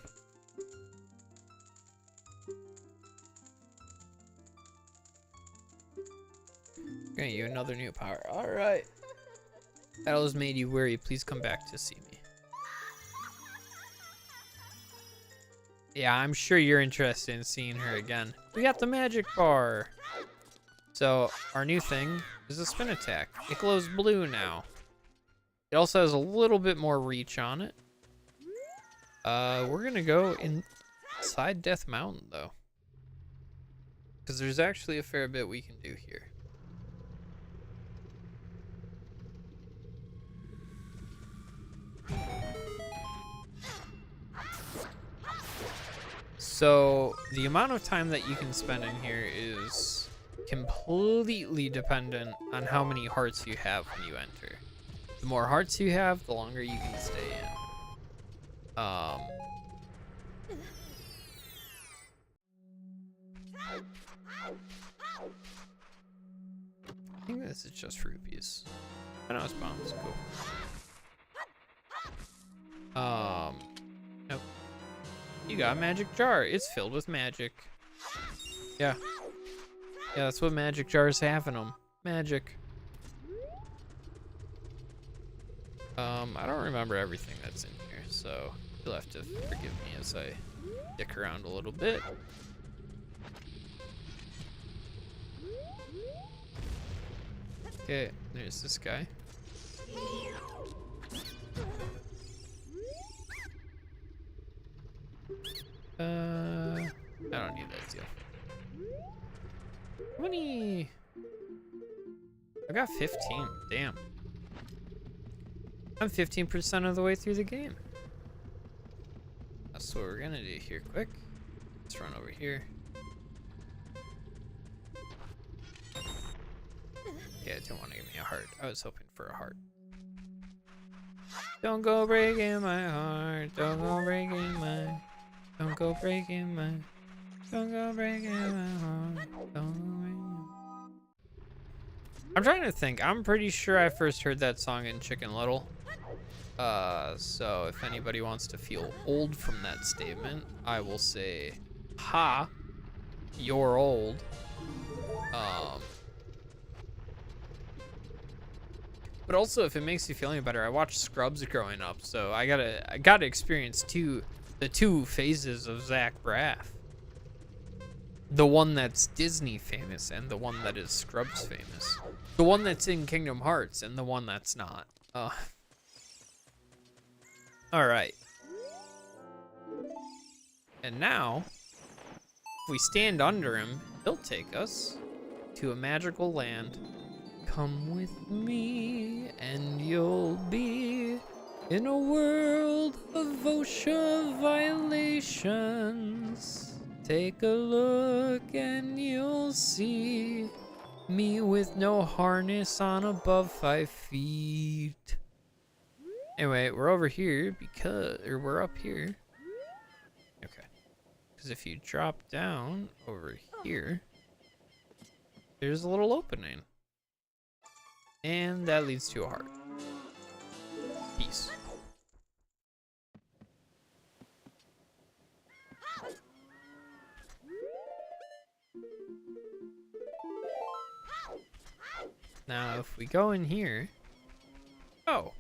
Gonna use another new power. Alright. Battle has made you weary. Please come back to see me. Yeah, I'm sure you're interested in seeing her again. We got the magic bar. So, our new thing is a spin attack. It glows blue now. It also has a little bit more reach on it. We're gonna go inside Death Mountain though, because there's actually a fair bit we can do here. So the amount of time that you can spend in here is completely dependent on how many hearts you have when you enter. The more hearts you have, the longer you can stay in. I think this is just rupees. I know it's bombs. Cool. Nope. You got a magic jar. It's filled with magic. Yeah. Yeah, that's what magic jars have in them. Magic. I don't remember everything that's in here, so you'll have to forgive me as I dick around a little bit. Okay, there's this guy. I don't need that deal. How many? I got 15. Damn. I'm 15% of the way through the game. That's what we're gonna do here quick. Let's run over here. Yeah, it didn't want to give me a heart. I was hoping for a heart. Don't go breaking my heart. Don't go breaking my. Don't go breaking my. Don't go breaking my heart. Don't go breaking. I'm trying to think. I'm pretty sure I first heard that song in Chicken Little. So if anybody wants to feel old from that statement, I will say, ha, you're old. But also, if it makes you feel any better, I watched Scrubs growing up, so I got to experience the two phases of Zach Braff. The one that's Disney famous and the one that is Scrubs famous. The one that's in Kingdom Hearts and the one that's not. All right. And now, if we stand under him, he'll take us to a magical land. Come with me and you'll be In a world of OSHA violations, take a look and you'll see me with no harness on above 5 feet. Anyway, we're over here we're up here. Okay. Because if you drop down over here, there's a little opening. And that leads to a heart. Peace. Now, if we go in here... Oh,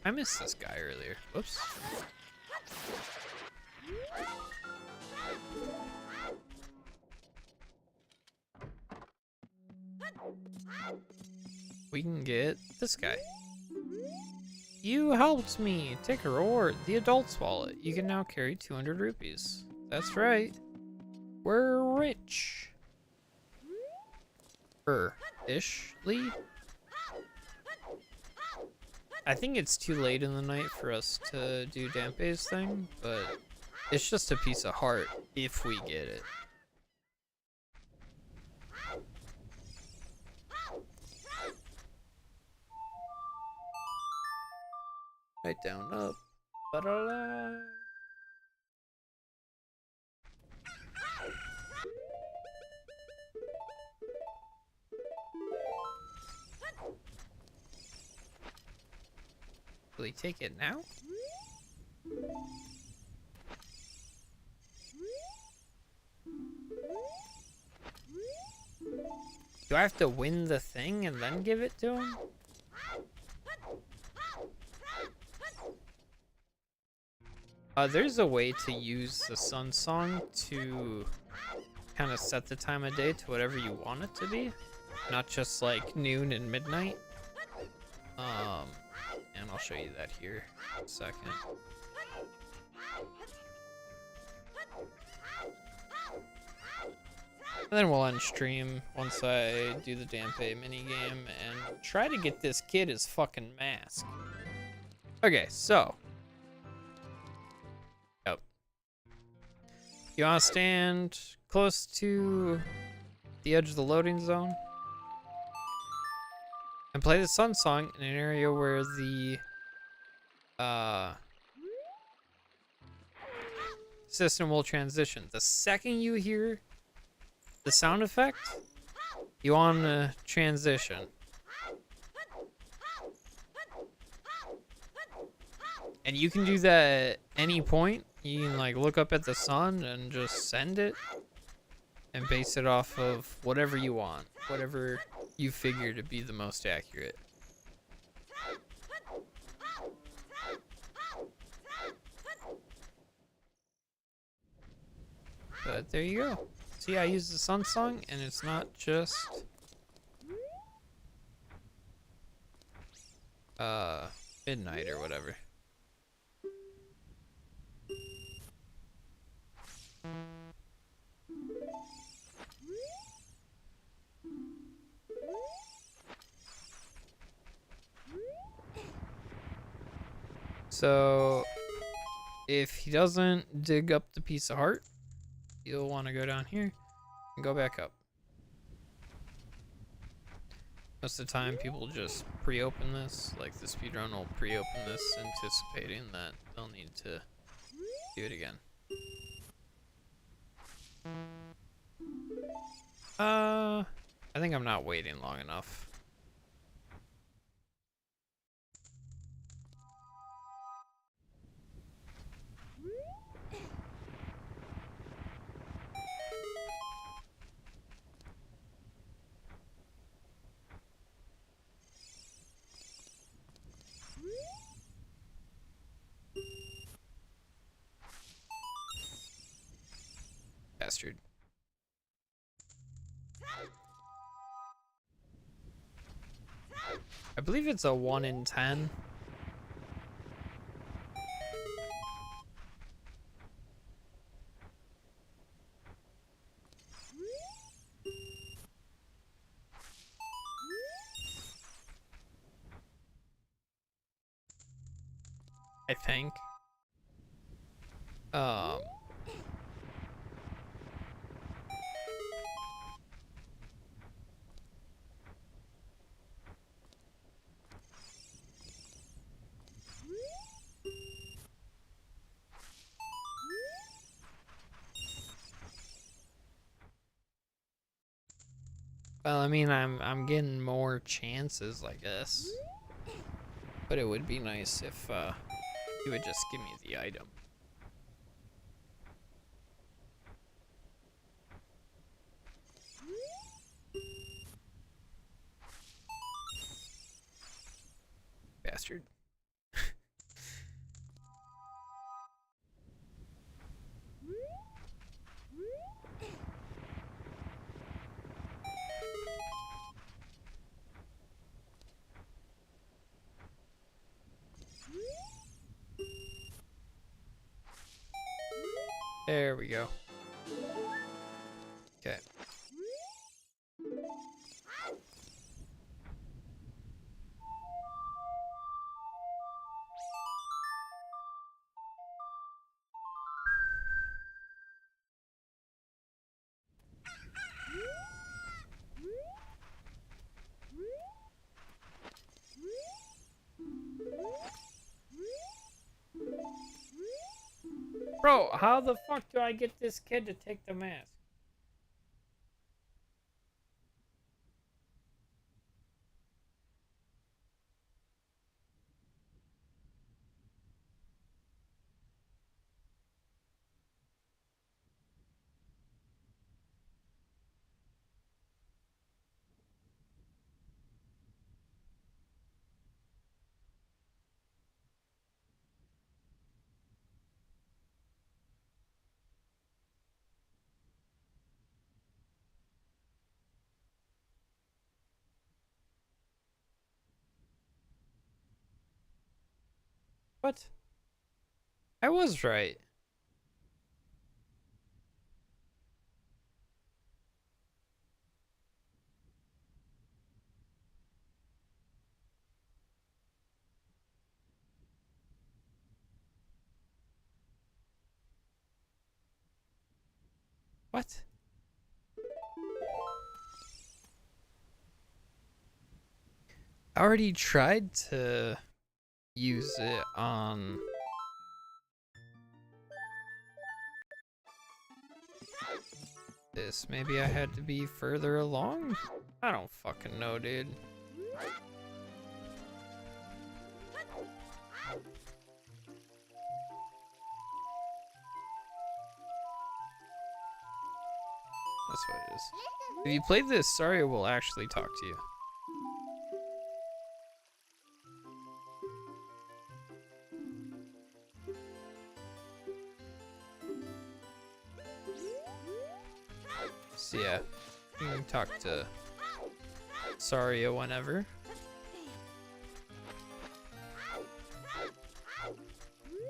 I missed this guy earlier. Whoops. We can get this guy. You helped me. Take a reward. The adult's wallet. You can now carry 200 rupees. That's right. We're rich. Ishly. I think it's too late in the night for us to do Dampé's thing, but it's just a piece of heart if we get it. Right down, up. Ba-da-da. Will he take it now? Do I have to win the thing and then give it to him? There's a way to use the sun song to kind of set the time of day to whatever you want it to be. Not just like noon and midnight. And I'll show you that here in a second. And then we'll end stream once I do the Dampé minigame and try to get this kid his fucking mask. Okay, so. Yep. You wanna stand close to the edge of the loading zone and play the sun song in an area where the system will transition. The second you hear the sound effect, you want to transition. And you can do that at any point. You can like look up at the sun and just send it and base it off of whatever you want, whatever you figure to be the most accurate. But there you go. See, I use the sun song, and it's not just midnight or whatever. So if he doesn't dig up the piece of heart, you'll want to go down here and go back up. Most of the time people just pre-open this, like the speedrun will pre-open this anticipating that they'll need to do it again. I think I'm not waiting long enough. Bastard. I believe it's a 1 in 10. think. Well, I mean, I'm getting more chances, I guess. But it would be nice if you would just give me the item. Bastard. There we go. Okay. Bro, how the fuck do I get this kid to take the mask? What? I was right. What? I already tried to use it on this. Maybe I had to be further along? I don't fucking know, dude. That's what it is. If you played this, Saria will actually talk to you. So yeah, you can talk to Saria whenever.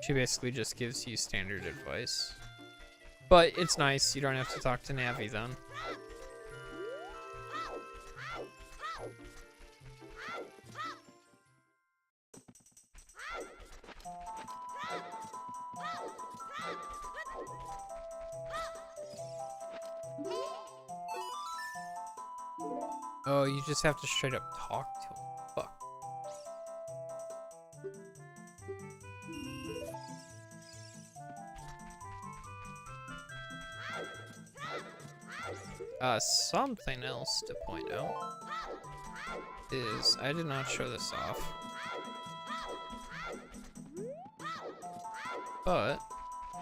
She basically just gives you standard advice. But it's nice, you don't have to talk to Navi then. Oh, you just have to straight up talk to him. Fuck. Something else to point out is I did not show this off, but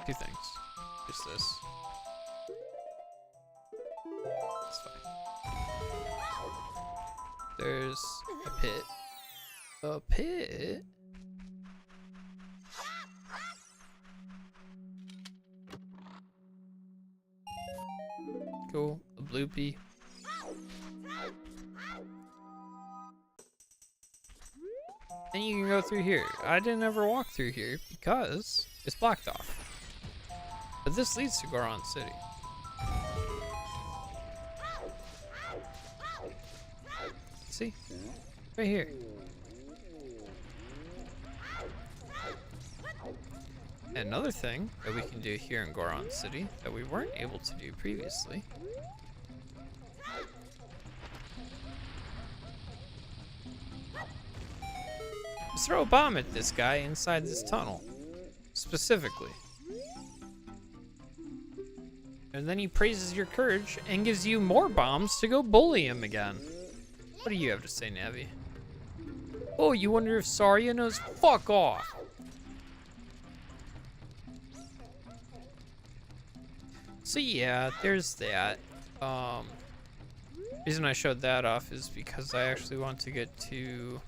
two things. Just this. It's fine. There's a pit. A pit? Cool. A bloopy. And you can go through here. I didn't ever walk through here because it's blocked off. But this leads to Goron City. See? Right here. Another thing that we can do here in Goron City that we weren't able to do previously is throw a bomb at this guy inside this tunnel, specifically. And then he praises your courage and gives you more bombs to go bully him again. What do you have to say, Navi? Oh, you wonder if Saria knows? Fuck off! So yeah, there's that. Reason I showed that off is because I actually want to get to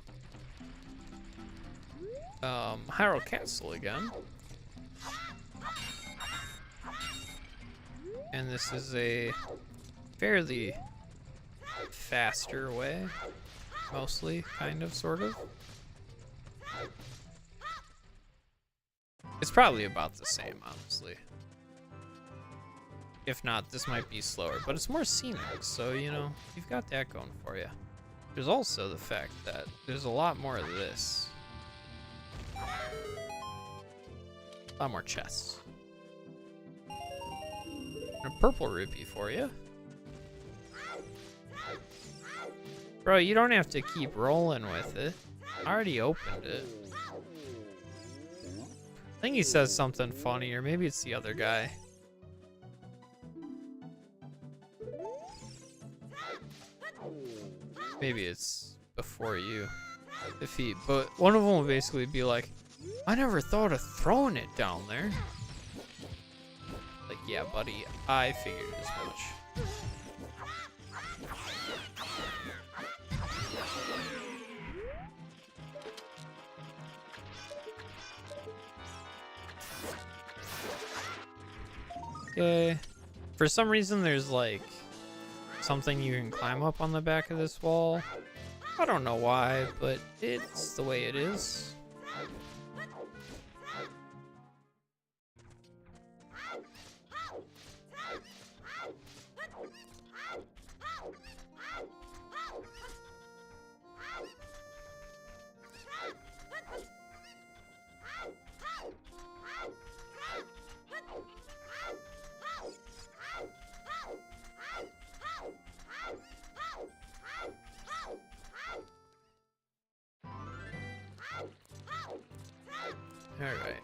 Hyrule Castle again. And this is a fairly faster way, mostly, kind of, sort of. It's probably about the same, honestly. If not, this might be slower, but it's more scenic, so, you know, you've got that going for you. There's also the fact that there's a lot more of this. A lot more chests. And a purple rupee for you. Bro, you don't have to keep rolling with it. I already opened it. I think he says something funny, or maybe it's the other guy. Maybe it's before you defeat, but one of them will basically be like, I never thought of throwing it down there. Like, yeah, buddy, I figured as much. Okay. For some reason, there's like something you can climb up on the back of this wall. I don't know why, but it's the way it is. All right.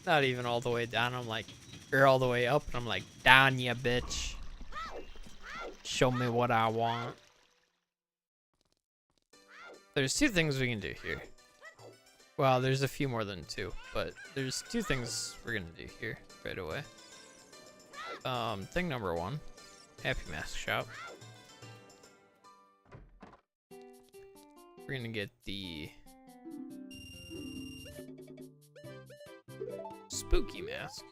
Not even all the way down. I'm like, you're all the way up, and I'm like, down, ya bitch. Show me what I want. There's two things we can do here. Well, there's a few more than two, but there's two things we're gonna do here right away. Thing number one, Happy Mask Shop. We're gonna get the Spooky Mask.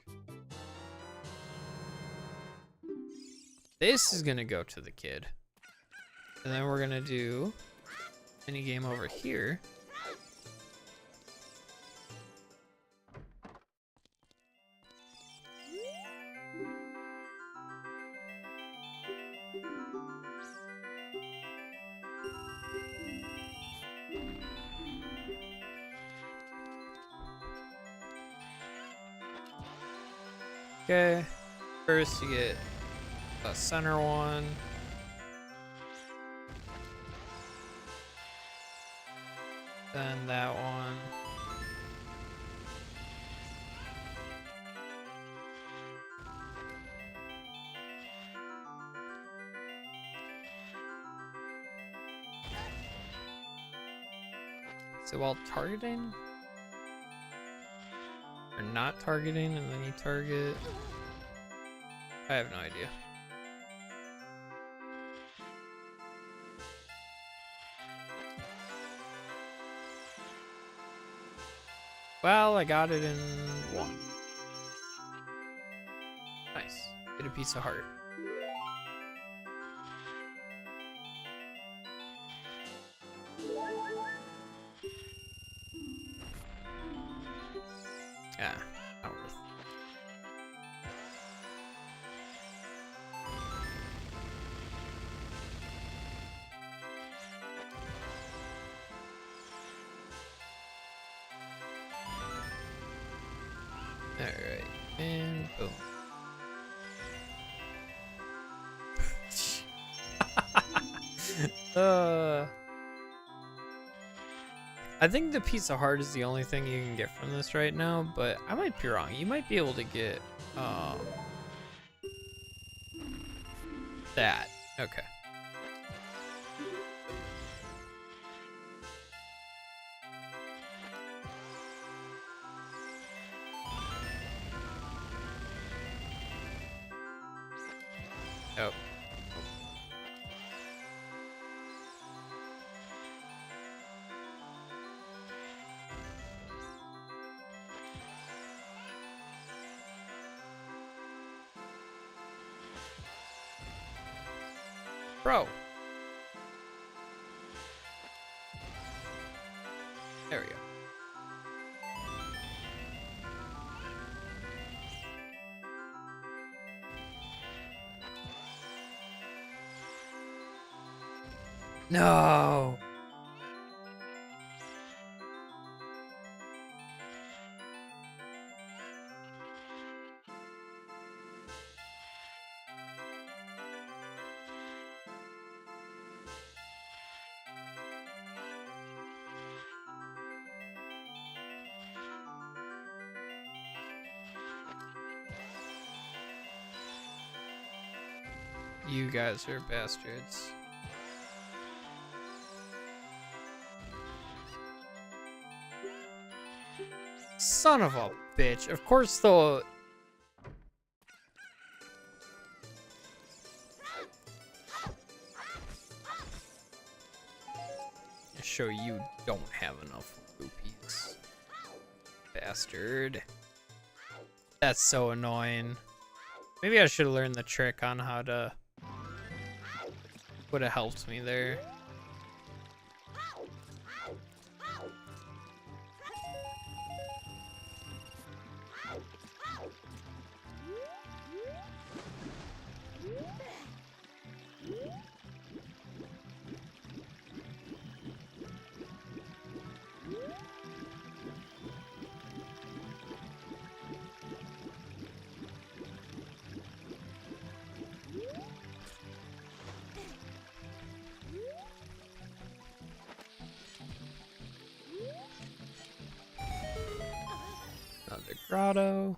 This is gonna go to the kid. And then we're gonna do mini game over here. Okay, first you get a center one. Then that one. So while targeting? Or not targeting, and then you target. I have no idea. Well, I got it in one. Nice. Get a piece of heart. Yeah, not worth. Alright, and boom. I think the piece of heart is the only thing you can get from this right now, but I might be wrong. You might be able to get that. Okay. Oh. Bro. There we go. No. You guys are bastards. Son of a bitch. Of course, though. Show you don't have enough rupees. Bastard. That's so annoying. Maybe I should have learned the trick on how to... Would have helped me there. Another grotto.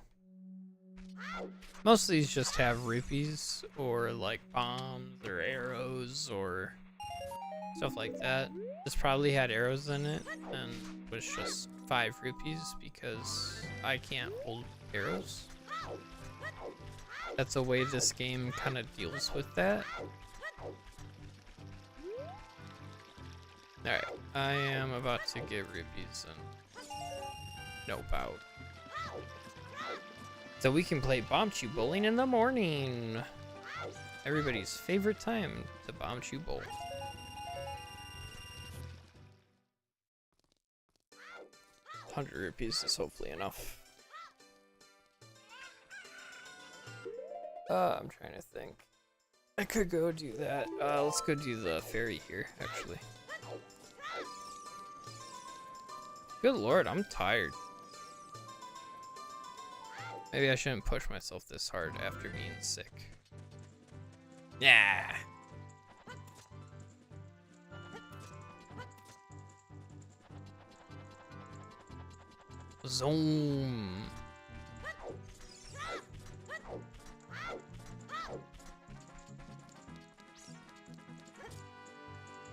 Most of these just have rupees or like bombs or arrows or stuff like that. This probably had arrows in it and was just 5 rupees because I can't hold arrows. That's a way this game kind of deals with that. Alright, I am about to get rupees and nope out. So we can play Bombchu Bowling in the morning. Everybody's favorite time to Bombchu Bowl. ₹100 is hopefully enough. I'm trying to think. I could go do that. Let's go do the ferry here, actually. Good lord, I'm tired. Maybe I shouldn't push myself this hard after being sick. Yeah. Zoom.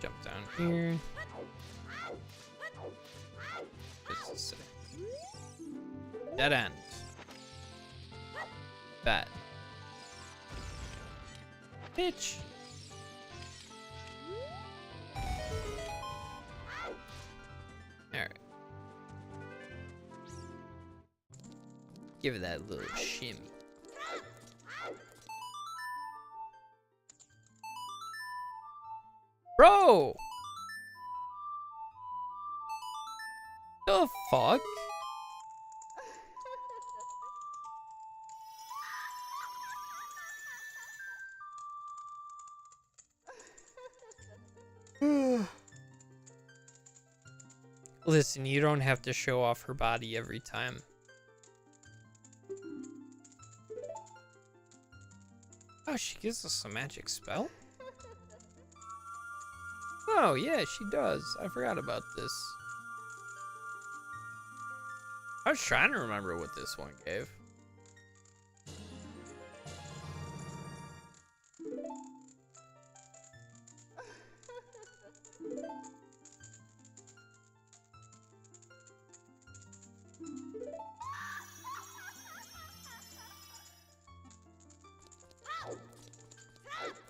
Jump down here. What's this say? Dead end. Bat. Bitch. Alright. Give it that little shimmy. Bro! The fuck? Listen, you don't have to show off her body every time. Oh, she gives us a magic spell? Oh, yeah, she does. I forgot about this. I was trying to remember what this one gave.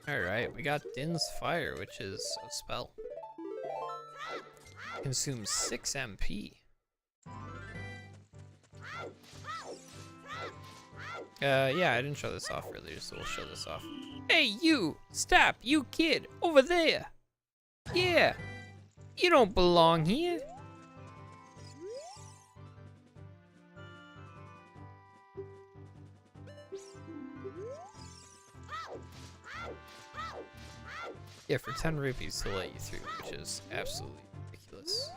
Alright, we got Din's Fire, which is a spell. Consumes 6 MP. Yeah, I didn't show this off earlier, so we'll show this off. Hey, you! Stop, you kid! Over there! Yeah! You don't belong here! Yeah, for 10 rupees to let you through, which is absolutely ridiculous.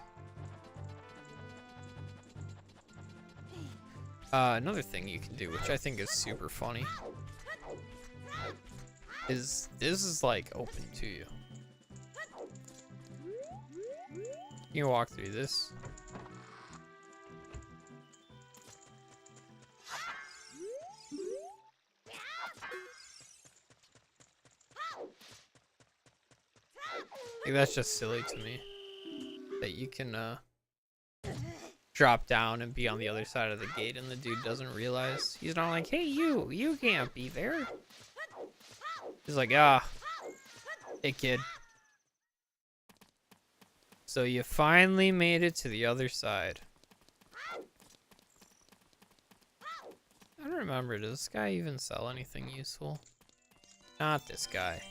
Another thing you can do, which I think is super funny, is this is like open to you. You can walk through this. Like, that's just silly to me that you can drop down and be on the other side of the gate and the dude doesn't realize. He's not like, hey, you can't be there. He's like, ah, hey kid. So you finally made it to the other side. I don't remember, does this guy even sell anything useful? Not this guy.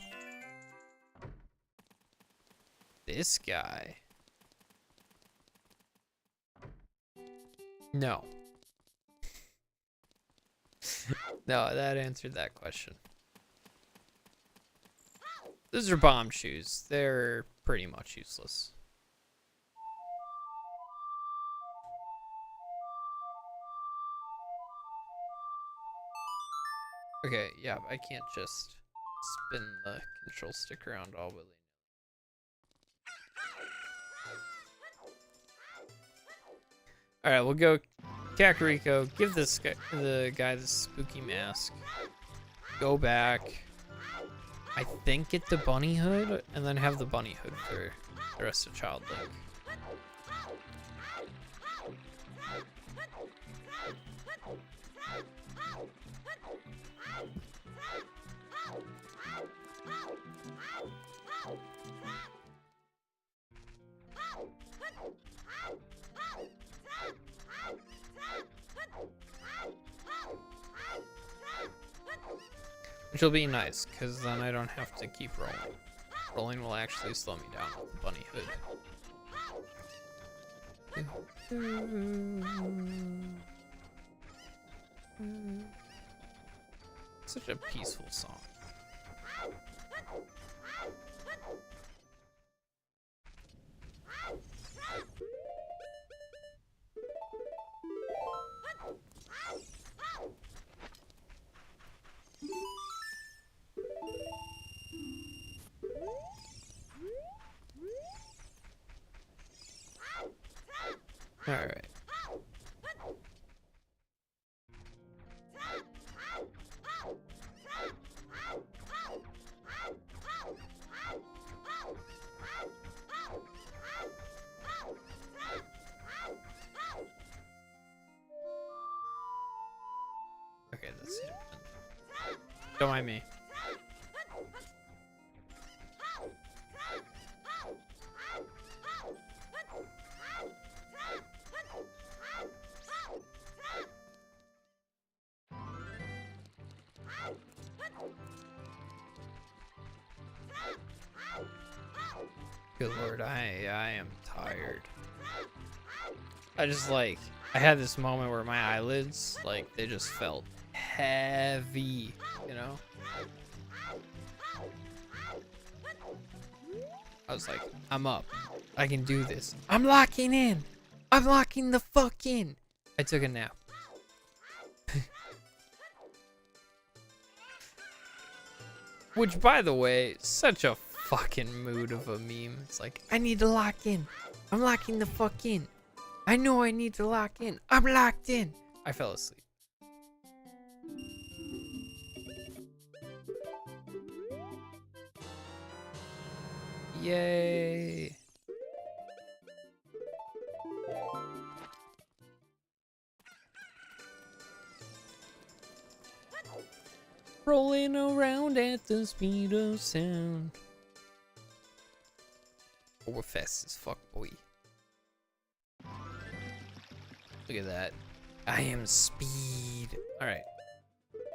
This guy. No. No, that answered that question. Those are bomb shoes. They're pretty much useless. Okay, yeah, I can't just spin the control stick around all willy. Alright, we'll go Kakariko, give this guy, the guy the spooky mask. Go back. I think get the bunny hood, and then have the bunny hood for the rest of Child Link. Which will be nice, because then I don't have to keep rolling. Rolling will actually slow me down with the bunny hood. Such a peaceful song. All right. Okay, that's it. Don't mind me. Good lord, I am tired. I just like, I had this moment where my eyelids, like, they just felt heavy, you know? I was like, I'm up. I can do this. I'm locking in. I'm locking the fuck in. I took a nap. Which, by the way, such a fucking mood of a meme. It's like, I need to lock in. I'm locking the fuck in. I know I need to lock in. I'm locked in. I fell asleep. Yay. Rolling around at the speed of sound. Oh, we're fast as fuck, boy. Look at that. I am speed. Alright.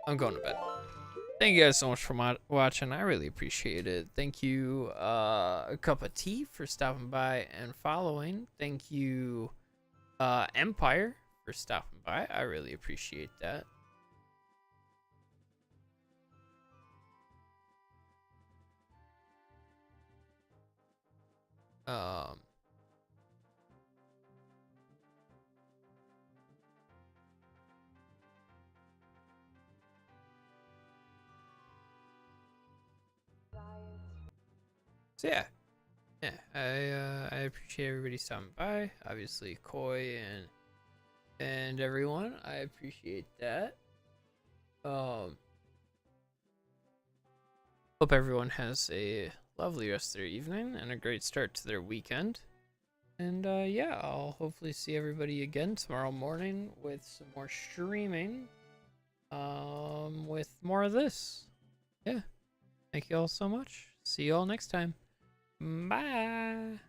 I'm going to bed. Thank you guys so much for watching. I really appreciate it. Thank you, A Cup of Tea, for stopping by and following. Thank you, Empire, for stopping by. I really appreciate that. So yeah, I appreciate everybody stopping by. Obviously, Koi and everyone, I appreciate that. Hope everyone has a lovely rest of their evening and a great start to their weekend. And yeah, I'll hopefully see everybody again tomorrow morning with some more streaming. With more of this. Yeah. Thank you all so much. See you all next time. Bye.